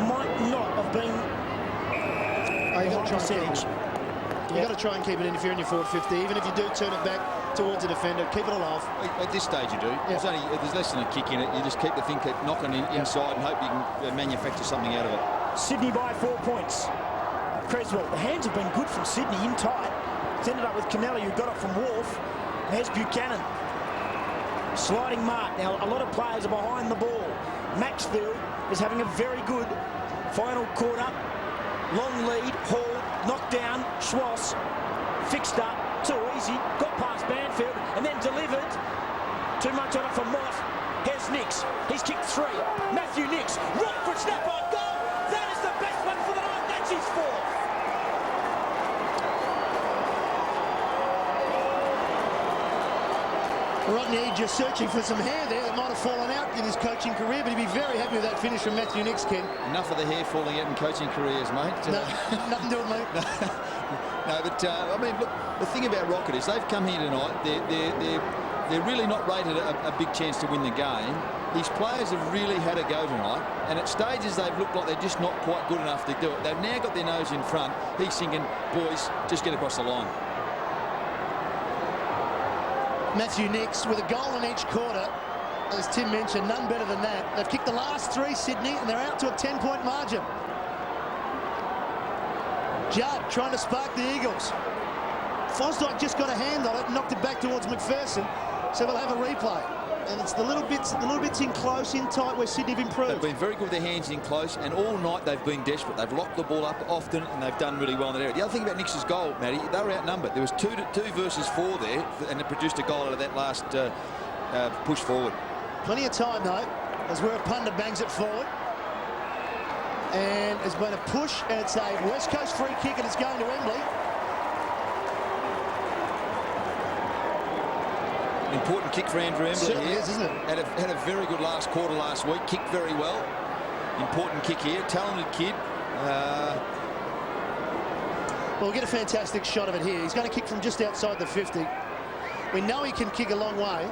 Might not have been high percentage. You've got to try and keep it in if you're in your forward 50, even if you do turn it back towards the defender, keep it alive. At this stage you do. Yeah. There's less than a kick in it. You just keep the thing knocking inside and hope you can manufacture something out of it. Sydney by 4 points. Creswell, the hands have been good from Sydney in tight. It's ended up with Kennelly, who got it from Wharf. There's Buchanan. Sliding mark. Now, a lot of players are behind the ball. Maxfield is having a very good final quarter. Long lead, Hall, knocked down, Schwass, fixed up, too easy, got past Banfield, and then delivered. Too much on it for Mott. Here's Nix, he's kicked 3. Matthew Nix, right foot snap on goal. That is the best one for the night, that's his 4th. Right on the edge, just searching for some hair there that might have fallen out in his coaching career, but he'd be very happy with that finish from Matthew Nix, Ken. Enough of the hair falling out in coaching careers, mate. No, nothing doing, mate. No, but I mean, look, the thing about Rocket is they've come here tonight. They're really not rated a big chance to win the game. These players have really had a go tonight, and at stages they've looked like they're just not quite good enough to do it. They've now got their nose in front. He's thinking, boys, just get across the line. Matthew Nix with a goal in each quarter. As Tim mentioned, none better than that. They've kicked the last 3, Sydney, and they're out to a 10-point margin. Judd trying to spark the Eagles. Fosdyke just got a hand on it and knocked it back towards McPherson, so we'll have a replay. And it's the little bits in close, in tight, where Sydney have improved. They've been very good with their hands in close, and all night they've been desperate. They've locked the ball up often, and they've done really well in that area. The other thing about Nix's goal, Matty, they were outnumbered. There was 2 versus 4 there, and it produced a goal out of that last push forward. Plenty of time, though, as Wirrpanda bangs it forward. And there's been a push, and it's a West Coast free kick, and it's going to Embley. Important kick for Andrew Embley Certainly here. is, isn't it? Had a very good last quarter last week. Kicked very well. Important kick here. Talented kid. Well, we'll get a fantastic shot of it here. He's going to kick from just outside the 50. We know he can kick a long way.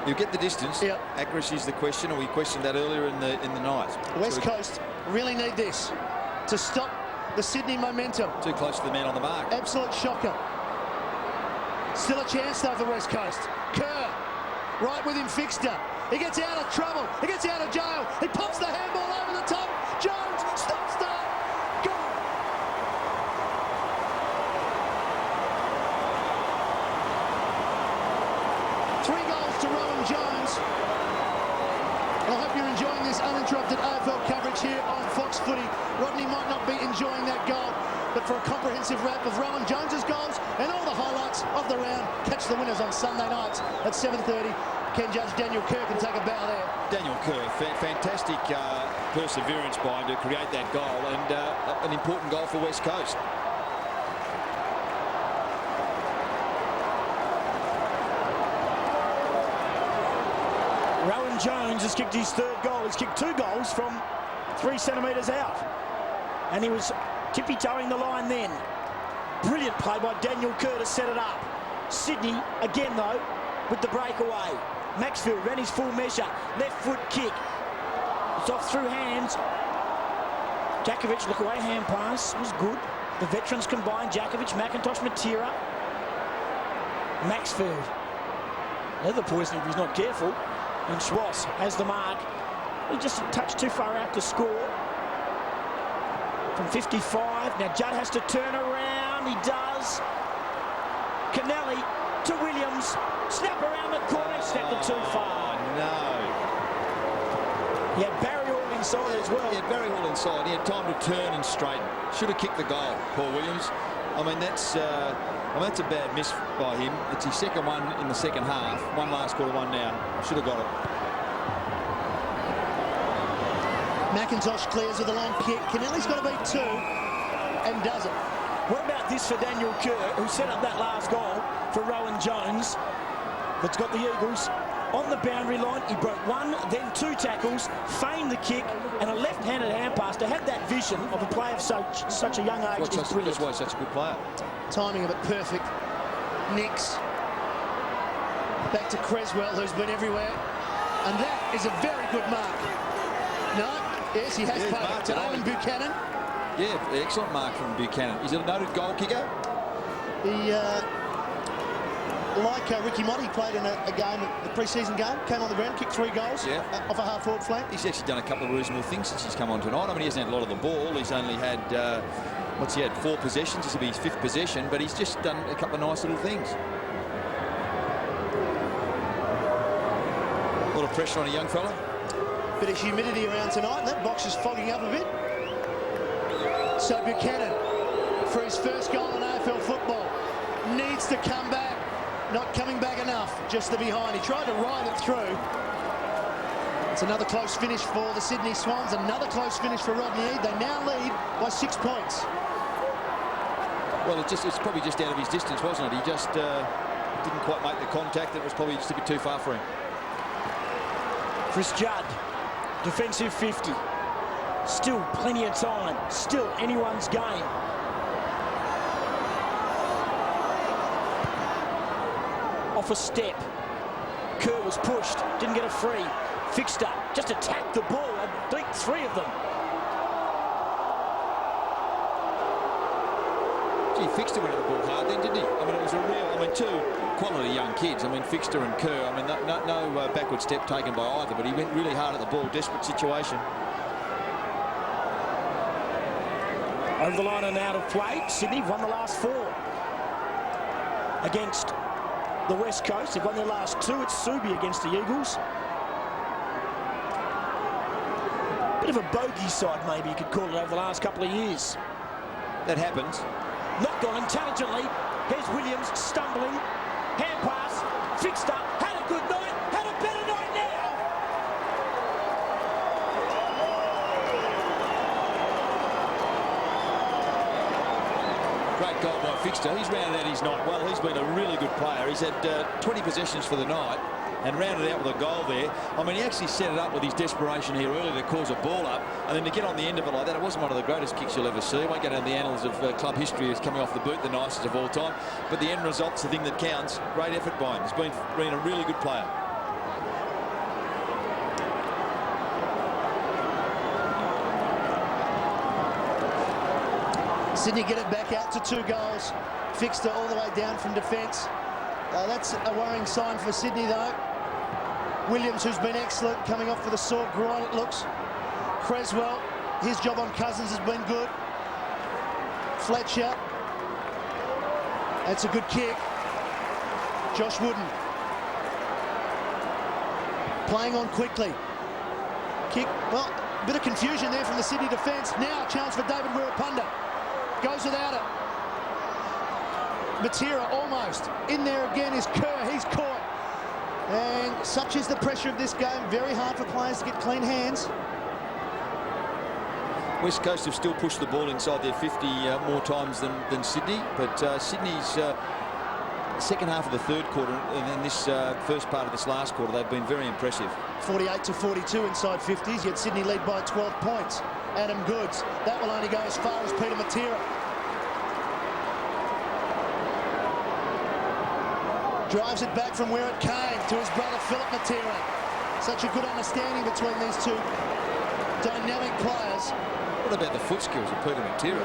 You get the distance. Yep. Accuracy is the question, and we questioned that earlier in the night. West Coast really need this to stop the Sydney momentum. Too close to the man on the mark. Absolute shocker. Still a chance though for West Coast. Kerr, right with him, Fixter. He gets out of trouble. He gets out of jail. He pops the handball over the top. Jones, start, goal. Three goals to Rowan Jones. And I hope you're enjoying this uninterrupted AFL coverage here on Fox Footy. Rodney might not be enjoying that goal, but for a comprehensive wrap of Rowan Jones's goals and all the highlights of the round, catch the winners on Sunday nights at 7:30. Ken Judge Daniel Kerr can take a bow there. Daniel Kerr, fantastic perseverance by him to create that goal, and an important goal for West Coast. Rowan Jones has kicked his 3rd goal. He's kicked 2 goals from 3 centimetres out. And he was tippy-toeing the line then. Brilliant play by Daniel Kerr to set it up. Sydney, again though, with the breakaway. Maxfield ran his full measure. Left foot kick. It's off through hands. Jakovic, look away, hand pass was good. The veterans combined. Jakovic, McIntosh, Matera. Maxfield. Leather poisoning if he's not careful. And Schwass has the mark. He just a touch too far out to score. From 55. Now Judd has to turn around. He does. Kennelly to Williams. Snap around the corner. Snapped it too far. No. Yeah, Barry all inside as well. Yeah, Barry all inside. He had time to turn and straighten. Should have kicked the goal, Paul Williams. I mean, that's a bad miss by him. It's his second one in the second half. One last quarter, one now. Should have got it. McIntosh clears with a long kick. Kennelly's got to beat 2 and does it. What about this for Daniel Kerr, who set up that last goal for Rowan Jones, that's got the Eagles on the boundary line? He broke 1, then 2 tackles, feigned the kick, and a left-handed hand pass. To have that vision of a player of such a young age is brilliant. That's why he's such a good player. Timing of it perfect. Nix. Back to Creswell, who's been everywhere. And that is a very good mark. No, yes, he has played it to Owen Buchanan. Yeah, excellent mark from Buchanan. He's a noted goal kicker. He, like Ricky Motti, played in a game, a pre-season game, came on the ground, kicked 3 goals off a half-forward flank. He's actually done a couple of reasonable things since he's come on tonight. I mean, he hasn't had a lot of the ball. He's only had, what's he had, 4 possessions. This will be his 5th possession, but he's just done a couple of nice little things. A lot of pressure on a young fella. Bit of humidity around tonight. That box is fogging up a bit. So Buchanan, for his first goal in AFL football, needs to come back. Not coming back enough, just the behind. He tried to ride it through. It's another close finish for the Sydney Swans. Another close finish for Rodney Eade. They now lead by 6 points. Well, it's probably just out of his distance, wasn't it? He just didn't quite make the contact. It was probably just a bit too far for him. Chris Judd, defensive 50. Still plenty of time. Still anyone's game. Off a step. Kerr was pushed. Didn't get a free. Fixed up. Just attacked the ball and beat 3 of them. Gee, Fixter went at the ball hard then, didn't he? I mean, it was a real, 2 quality young kids. I mean, Fixter and Kerr, I mean, no backward step taken by either, but he went really hard at the ball. Desperate situation. Over the line and out of play. Sydney won the last 4 against the West Coast. They've won their last 2 at Subi against the Eagles. Bit of a bogey side, maybe you could call it, over the last couple of years. That happens. Knocked on intelligently. Here's Williams stumbling. Hand pass. Fixed up. Had a good night. Had a better night now. Great goal by Fixter. He's rounded out his night well. He's been a really good player. He's had 20 possessions for the night and rounded out with a goal there. I mean, he actually set it up with his desperation here earlier to cause a ball up, and then to get on the end of it like that. It wasn't one of the greatest kicks you'll ever see. It won't go down the annals of club history as coming off the boot, the nicest of all time. But the end result's the thing that counts. Great effort by him. He's been a really good player. Sydney get it back out to 2 goals. Fixed it all the way down from defence. That's a worrying sign for Sydney, though. Williams, who's been excellent, coming off with a sore groin, it looks. Creswell, his job on Cousins has been good. Fletcher. That's a good kick. Josh Wooden. Playing on quickly. Kick, well, a bit of confusion there from the Sydney defence. Now a chance for David Wirrpanda. Goes without it. Matera almost. In there again is Kerr. He's caught. And such is the pressure of this game. Very hard for players to get clean hands. West Coast have still pushed the ball inside their 50 more times than Sydney, but Sydney's second half of the 3rd quarter and then this first part of this last quarter, they've been very impressive. 48-42 inside 50s, yet Sydney lead by 12 points. Adam Goods. That will only go as far as Peter Matera. Drives it back from where it came to his brother Philip Matera. Such a good understanding between these 2 dynamic players. What about the foot skills of Peter Matera?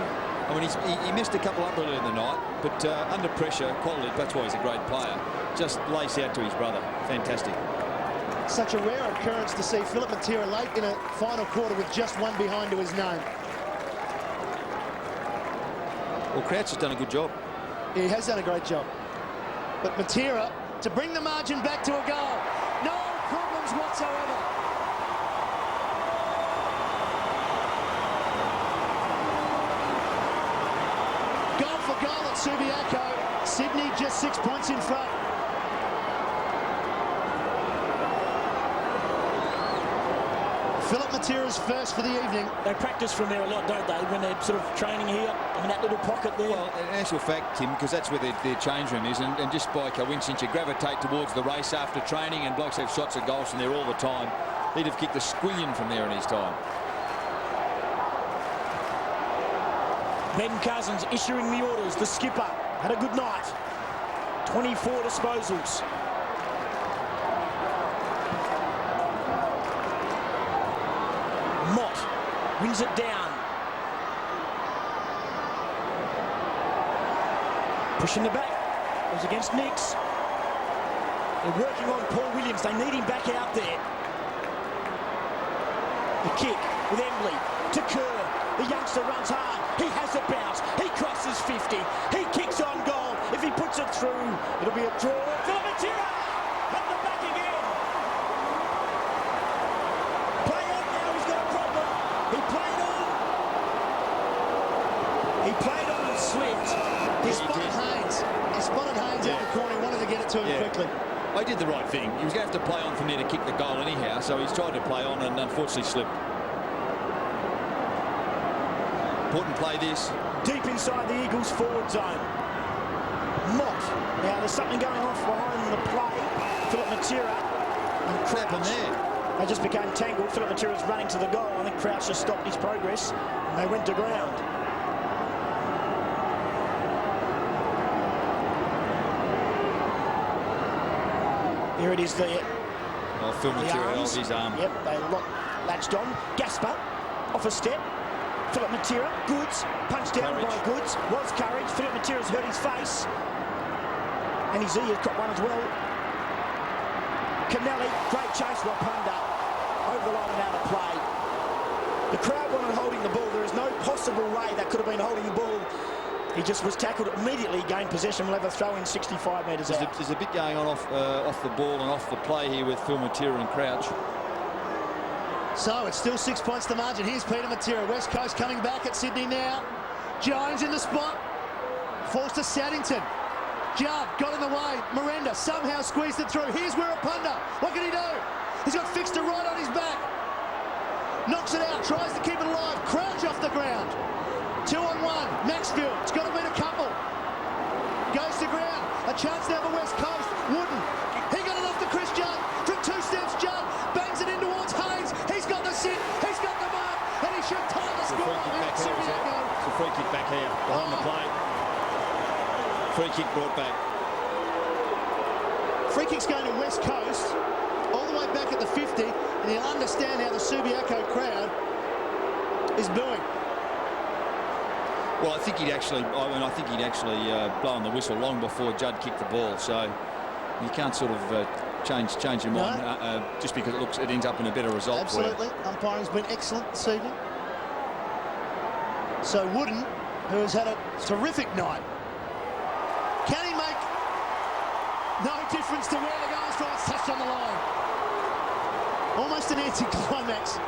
I mean, he missed a couple up earlier in the night, but under pressure, quality, that's why he's a great player. Just lace out to his brother. Fantastic. Such a rare occurrence to see Philip Matera late in a final quarter with just 1 behind to his name. Well, Crouch has done a good job. He has done a great job. But Matera to bring the margin back to a goal. No problems whatsoever. Subiaco. Sydney just 6 points in front. Philip Matera's first for the evening. They practice from there a lot, don't they, when they're sort of training here in that little pocket there? Well, in actual fact, Tim, because that's where their change room is, and just by coincidence, you gravitate towards the race after training, and blokes have shots at goals from there all the time. He'd have kicked a squillion from there in his time. Ben Cousins issuing the orders. The skipper had a good night. 24 disposals. Mott wins it down. Pushing the back. It was against Nix. They're working on Paul Williams. They need him back out there. The kick with Embley to Kerr. The youngster runs hard. He has a bounce. He crosses 50. He kicks on goal. If he puts it through, it'll be a draw. Matera at the back again. Play on now. He's got a problem. He played on. He played on and slipped. He spotted Haynes. He spotted Haynes out the corner. He wanted to get it to him quickly. They did the right thing. He was going to have to play on from there to kick the goal anyhow, so he's tried to play on and unfortunately slipped. Important play this. Deep inside the Eagles' forward zone. Mott. Now there's something going off behind the play. Philip Matera and Crouch. There. They just became tangled. Philip Matera's running to the goal. I think Crouch just stopped his progress and they went to ground. Here it is, the Phil Matera held his arm. Yep, they latched on. Gasper off a step. Philip Matera, Goods, punched down by Goods. Was Courage. Philip Matera's hurt his face. And his ear's got one as well. Kennelly, great chase, Wirrpanda. Over the line and out of play. The crowd wanted holding the ball. There is no possible way that could have been holding the ball. He just was tackled, immediately gained possession. We'll have a throw in 65 metres out. There's a bit going on off the ball and off the play here with Phil Matera and Crouch. So it's still 6 points to margin. Here's Peter Matera. West Coast coming back at Sydney now. Jones in the spot. Falls to Saddington. Judd got in the way. Merenda somehow squeezed it through. Here's Wirrpanda. What can he do? He's got Fixter right on his back. Knocks it out. Tries to keep it alive. Crouch off the ground. 2-on-1. Maxfield. It's got to win a couple. Goes to ground. A chance now for West Coast. Wooden. He got it off to Chris Judd. From 2 steps, Judd bangs it in towards Haynes. He's got the sit. He's got the mark. And he should tie the score. It's a free kick back here behind the play. Free kick brought back. Free kick's going to West Coast. All the way back at the 50. And you'll understand how the Subiaco crowd is booing. Well, I think he'd actually blown the whistle long before Judd kicked the ball. So you can't sort of change your mind just because it ends up in a better result. Absolutely. Umpiring's been excellent this evening. So Wooden, who has had a terrific night, can he make no difference to where the goal's from? It's touched on the line. Almost an anti-climax.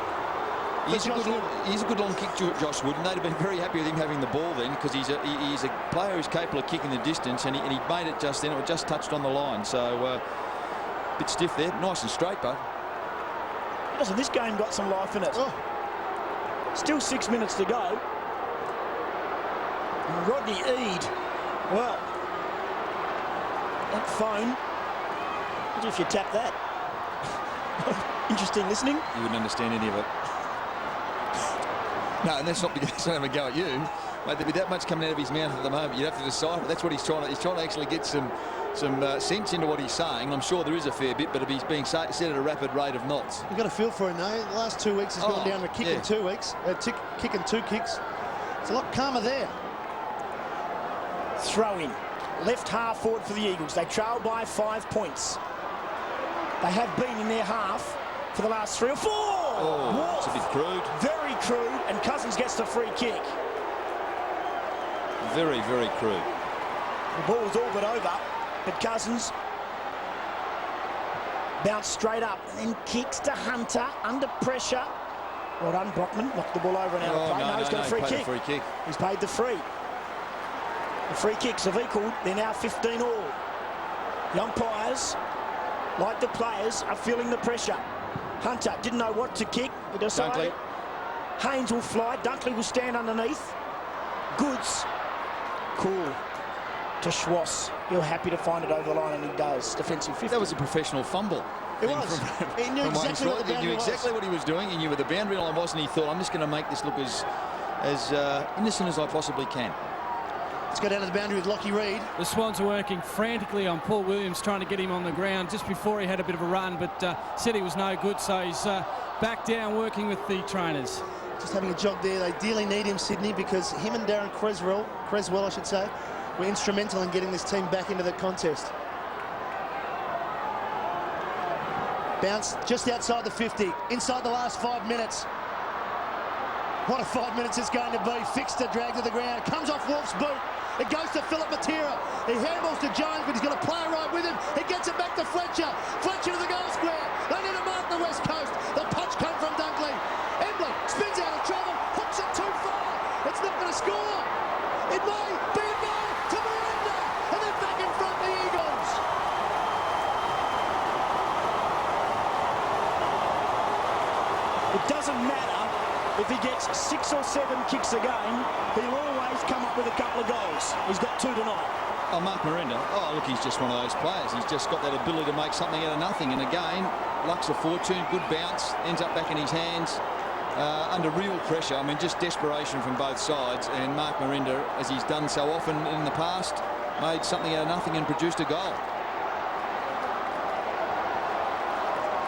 He's a good long kick, Josh Wooden. They'd have been very happy with him having the ball then, because he's a player who's capable of kicking the distance, and he made it just then. It was just touched on the line, so a bit stiff there. Nice and straight, but listen, this game got some life in it. Oh. Still 6 minutes to go. And Rodney Eade, well, that phone. What if you tap that? Interesting listening. You wouldn't understand any of it. No, and that's not because he's having a go at you. Mate, there'd be that much coming out of his mouth at the moment. You'd have to decide. That's what he's trying to. He's trying to actually get some sense into what he's saying. I'm sure there is a fair bit, but he's being said at a rapid rate of knots. You've got a feel for him, though. The last 2 weeks he's gone down to kick in 2 weeks. Kick in 2 kicks. It's a lot calmer there. Throw in. Left half forward for the Eagles. They trail by 5 points. They have been in their half for the last 3 or 4. Oh, it's a bit crude. Very crude, and Cousins gets the free kick. Very, very crude. The ball was all but over, but Cousins bounced straight up and then kicks to Hunter under pressure. Well done, Brockman. Knocked the ball over and out of play. No, he's got a free kick. Free kick. He's paid the free. The free kicks have equalled. They're now 15 all. The umpires, like the players, are feeling the pressure. Hunter didn't know what to kick. He decided Haynes will fly. Dunkley will stand underneath. Goods. Cool. To Schwass. You're happy to find it over the line, and he does. Defensive 50. That was a professional fumble. It was. He knew exactly what the boundary was. He knew exactly what he was doing. He knew where the boundary line was, and he thought, I'm just going to make this look as innocent as I possibly can. Let's go down to the boundary with Lockie Reed. The Swans are working frantically on Paul Williams, trying to get him on the ground just before he had a bit of a run, but said he was no good, so he's back down working with the trainers. Just having a jog there. They dearly need him, Sydney, because him and Darren Creswell, I should say, were instrumental in getting this team back into the contest. Bounce just outside the 50, inside the last 5 minutes. What a 5 minutes it's going to be. Fixed to drag to the ground. Comes off Wolf's boot. It goes to Philip Matera. He handballs to Jones, but he's got to play right with him. He gets it back to Fletcher. Fletcher to the goal square. They need to mark the West Coast. The punch come from Dunkley. Embley spins out of trouble. Hooks it too far. It's not going to score. It may be a goal to Merenda. And they're back in front, the Eagles. It doesn't matter if he gets 6 or 7 kicks a game, he'll always come up with a couple of goals. He's got 2 tonight. Oh, Mark Merenda, oh, look, he's just one of those players. He's just got that ability to make something out of nothing. And again, luck's a fortune, good bounce, ends up back in his hands under real pressure. I mean, just desperation from both sides. And Mark Merenda, as he's done so often in the past, made something out of nothing and produced a goal.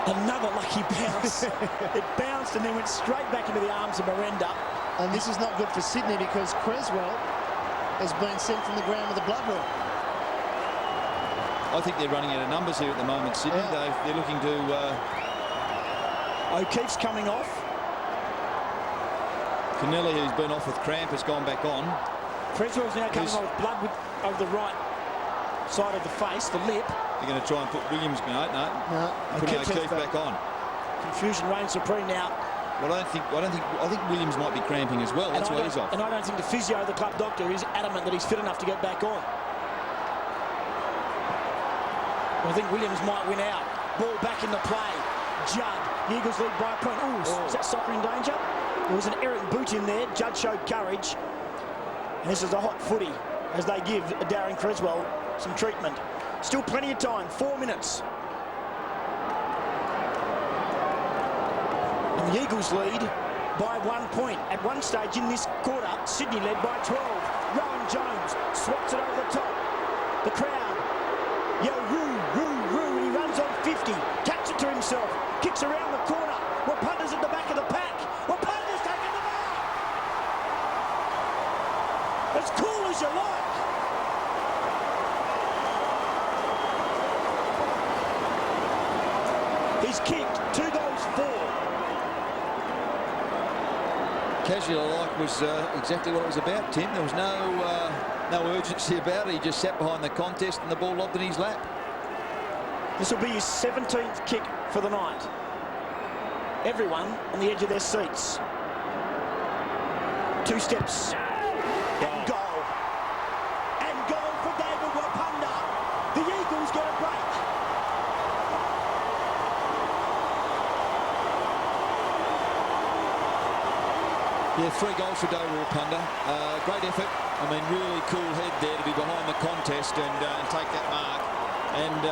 Another lucky bounce. It bounced and then went straight back into the arms of Merenda. And this is not good for Sydney because Creswell has been sent from the ground with a blood wound. I think they're running out of numbers here at the moment, Sydney. Yeah. They're looking to... O'Keefe's coming off. Kennelly, who's been off with cramp, has gone back on. Creswell's now coming on with blood over the right side of the face, the lip. They're going to try and put Williams... No. Put O'Keefe back on. Confusion reigns supreme now. Well, I think Williams might be cramping as well. That's why he's off. And I don't think the physio, the club doctor, is adamant that he's fit enough to get back on. I think Williams might win out. Ball back in the play. Judd. The Eagles lead by a point. Ooh, is that soccer in danger? There was an errant boot in there. Judd showed courage. And this is a hot footy as they give Darren Creswell some treatment. Still plenty of time. 4 minutes. And the Eagles lead by 1 point. At one stage in this quarter, Sydney led by 12. Rowan Jones swats it over the top. The crowd yell, roo, roo, roo, and he runs on 50. Catches it to himself. Kicks around the corner. Wirrpanda's at the back of the pack. Wirrpanda's taken the mark. As cool as you like. He's kicked 2 goals 4. Casual like was exactly what it was about, Tim. There was no urgency about it. He just sat behind the contest and the ball lobbed in his lap. This will be his 17th kick for the night. Everyone on the edge of their seats. 2 steps. And goal. And goal for David Wirrpanda. The Eagles get a break. Yeah, 3 goals for David Wirrpanda. Great effort. I mean, really cool head there to be behind the contest and take that mark. And,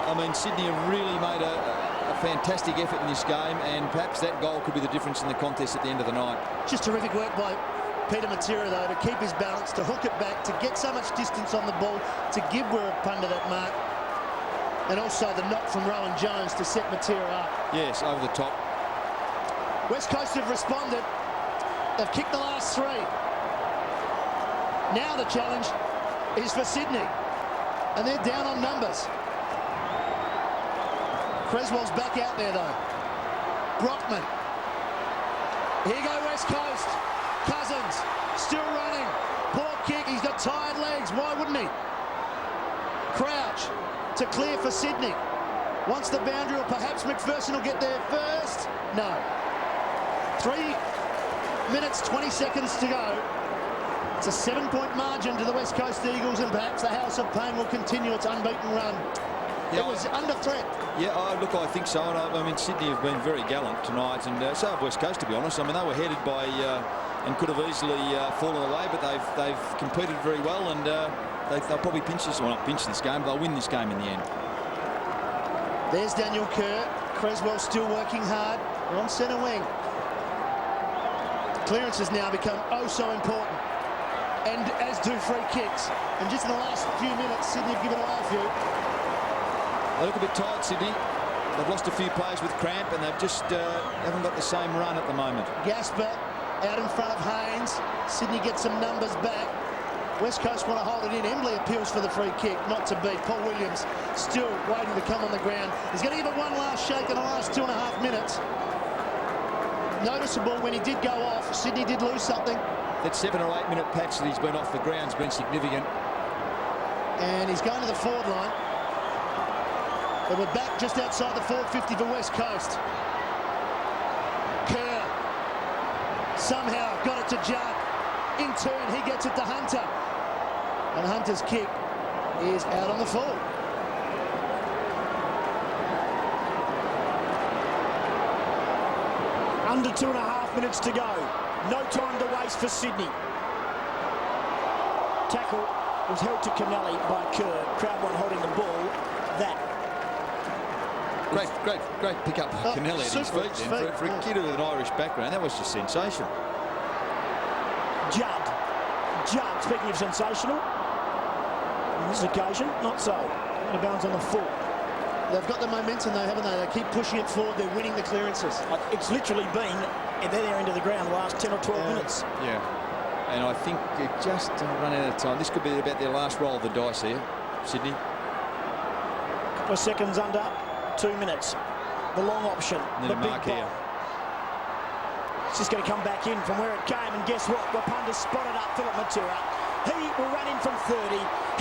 I mean, Sydney have really made a fantastic effort in this game, and perhaps that goal could be the difference in the contest at the end of the night. Just terrific work by Peter Matera, though, to keep his balance, to hook it back, to get so much distance on the ball, to give Wirrpanda that mark. And also the knock from Rowan Jones to set Matera up. Yes, over the top. West Coast have responded. They've kicked the last 3. Now the challenge is for Sydney. And they're down on numbers. Creswell's back out there, though. Brockman. Here you go, West Coast. Cousins still running. Poor kick. He's got tired legs. Why wouldn't he? Crouch to clear for Sydney. Wants the boundary, or perhaps McPherson will get there first. No. 3 minutes, 20 seconds to go. It's a 7-point margin to the West Coast Eagles, and perhaps the House of Pain will continue its unbeaten run. Yeah, it was under threat. Yeah, look, I think so. And I mean, Sydney have been very gallant tonight, and so have West Coast, to be honest. I mean, they were headed by and could have easily fallen away, but they've competed very well, and they'll probably pinch this, well, not pinch this game, they'll win this game in the end. There's Daniel Kerr. Creswell still working hard. We're on centre wing. Clearance has now become oh so important, and as do free kicks. And just in the last few minutes, Sydney have given away a few. They look a bit tired, Sydney. They've lost a few players with cramp, and they've just haven't got the same run at the moment. Gasper out in front of Haynes. Sydney gets some numbers back. West Coast want to hold it in. Embley appeals for the free kick, not to beat. Paul Williams still waiting to come on the ground. He's going to give it one last shake in the last 2.5 minutes. Noticeable when he did go off. Sydney did lose something. That 7 or 8 minute patch that he's been off the ground's been significant. And he's going to the forward line. But we're back just outside the forward 50 for West Coast. Kerr somehow got it to Judd. In turn, he gets it to Hunter. And Hunter's kick is out on the full. Under 2.5 minutes to go. No time to waste for Sydney. Tackle was held to Kennelly by Kerr. Crowd one holding the ball. That. Great pick up by Kennelly at his feet then. For a kid with an Irish background, that was just sensational. Judd, speaking of sensational, on this occasion, not so. Out of bounds on the full. They've got the momentum though, haven't they? They keep pushing it forward. They're winning the clearances. It's literally been at their end of the ground the last 10 or 12 minutes. Yeah. And I think they just run out of time. This could be about their last roll of the dice here, Sydney. Couple of seconds under 2 minutes. The long option. The mark here. It's just going to come back in from where it came, and guess what? Wirrpanda spotted up Philip Matera. He will run in from 30.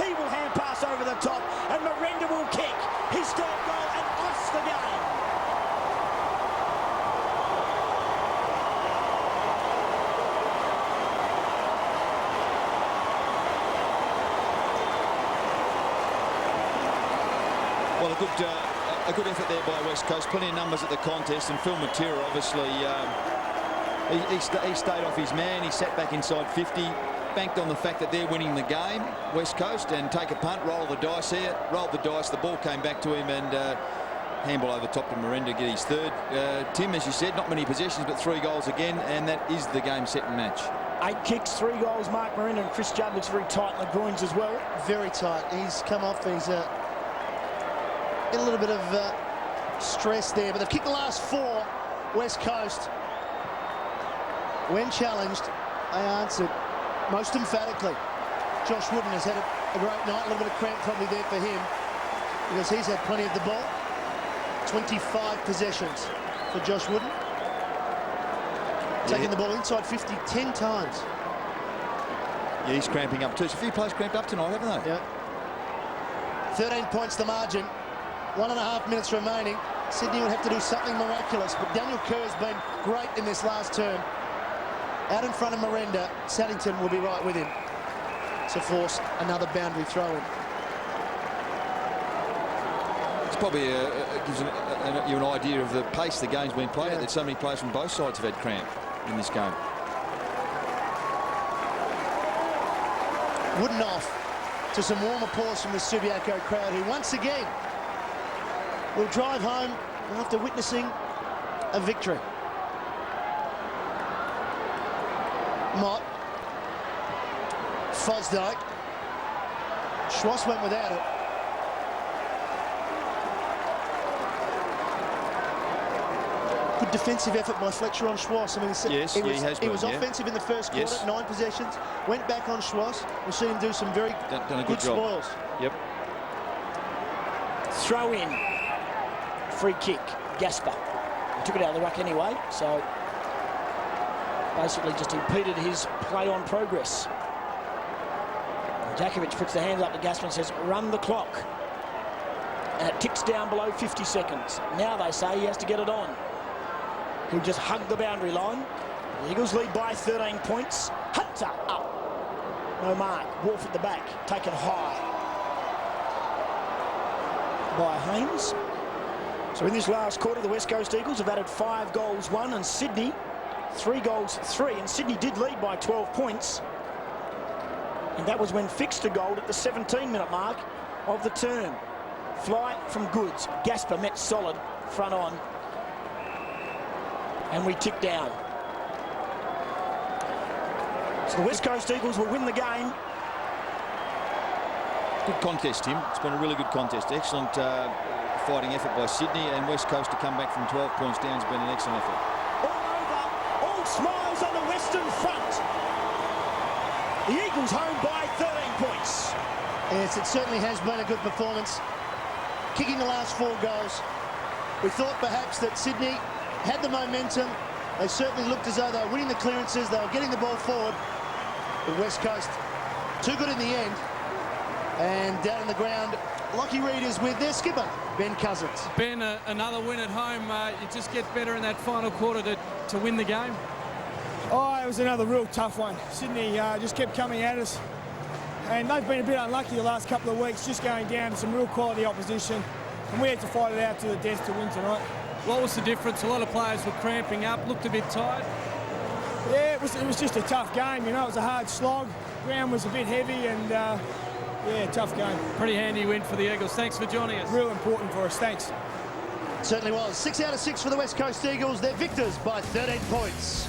He will hand pass over the top, and Merenda will kick his third goal and offs the game. Well, a good effort there by West Coast. Plenty of numbers at the contest, and Phil Matera obviously. He stayed off his man. He sat back inside 50, banked on the fact that they're winning the game, West Coast, and take a punt, roll the dice here. Rolled the dice, the ball came back to him, and handball over top to Merenda, get his third. Tim, as you said, not many possessions, but 3 goals again, and that is the game set and match. 8 kicks, 3 goals. Mark Merenda, and Chris Judd looks very tight in the groins as well. Very tight. He's come off. He's in a little bit of stress there, but they've kicked the last 4, West Coast. When challenged, they answered most emphatically. Josh Wooden has had a great night. A little bit of cramp probably there for him because he's had plenty of the ball. 25 possessions for Josh Wooden. Taking the ball inside 50 10 times. Yeah, he's cramping up too. So a few players cramped up tonight, haven't they? Yeah. 13 points the margin. 1.5 minutes remaining. Sydney would have to do something miraculous, but Daniel Kerr has been great in this last term. Out in front of Merenda, Saddington will be right with him to force another boundary throw in. It's probably gives you an idea of the pace the game's been played at. That so many players from both sides have had cramp in this game. Wooden off to some warm applause from the Subiaco crowd, who once again will drive home after witnessing a victory. Mott, Fosdyke, Schwass went without it. Good defensive effort by Fletcher on Schwass. I mean, he was offensive in the first quarter, 9 possessions, went back on Schwass. We've seen him do some very done a good job. spoils. Yep. Throw in. Free kick. Gasper. He took it out of the ruck anyway, so basically just impeded his play on progress. Jakovic puts the hands up to Gasper and says, run the clock. And it ticks down below 50 seconds. Now they say he has to get it on. He'll just hug the boundary line. The Eagles lead by 13 points. Hunter up. No mark. Wolf at the back, taken high by Haynes. So in this last quarter, the West Coast Eagles have added 5 goals, 1, and Sydney 3 goals, 3. And Sydney did lead by 12 points. And that was when fixed to goal at the 17-minute mark of the term. Fly from Goods. Gasper met solid front on. And we tick down. So the West Coast Eagles will win the game. Good contest, Tim. It's been a really good contest. Excellent fighting effort by Sydney, and West Coast to come back from 12 points down has been an excellent effort. All over, all smiles on the Western front. The Eagles home by 13 points. Yes, it certainly has been a good performance. Kicking the last 4 goals. We thought perhaps that Sydney had the momentum. They certainly looked as though they were winning the clearances. They were getting the ball forward. But West Coast, too good in the end. And down on the ground, Lockie Reed is with their skipper, Ben Cousins. Ben, another win at home. You just get better in that final quarter to win the game. Oh, it was another real tough one. Sydney just kept coming at us. And they've been a bit unlucky the last couple of weeks, just going down to some real quality opposition. And we had to fight it out to the death to win tonight. What was the difference? A lot of players were cramping up, looked a bit tired. Yeah, it was just a tough game. You know, it was a hard slog. Ground was a bit heavy and, yeah, tough game. Pretty handy win for the Eagles. Thanks for joining us. Real important for us. Thanks. Certainly was. 6 out of 6 for the West Coast Eagles. They're victors by 13 points.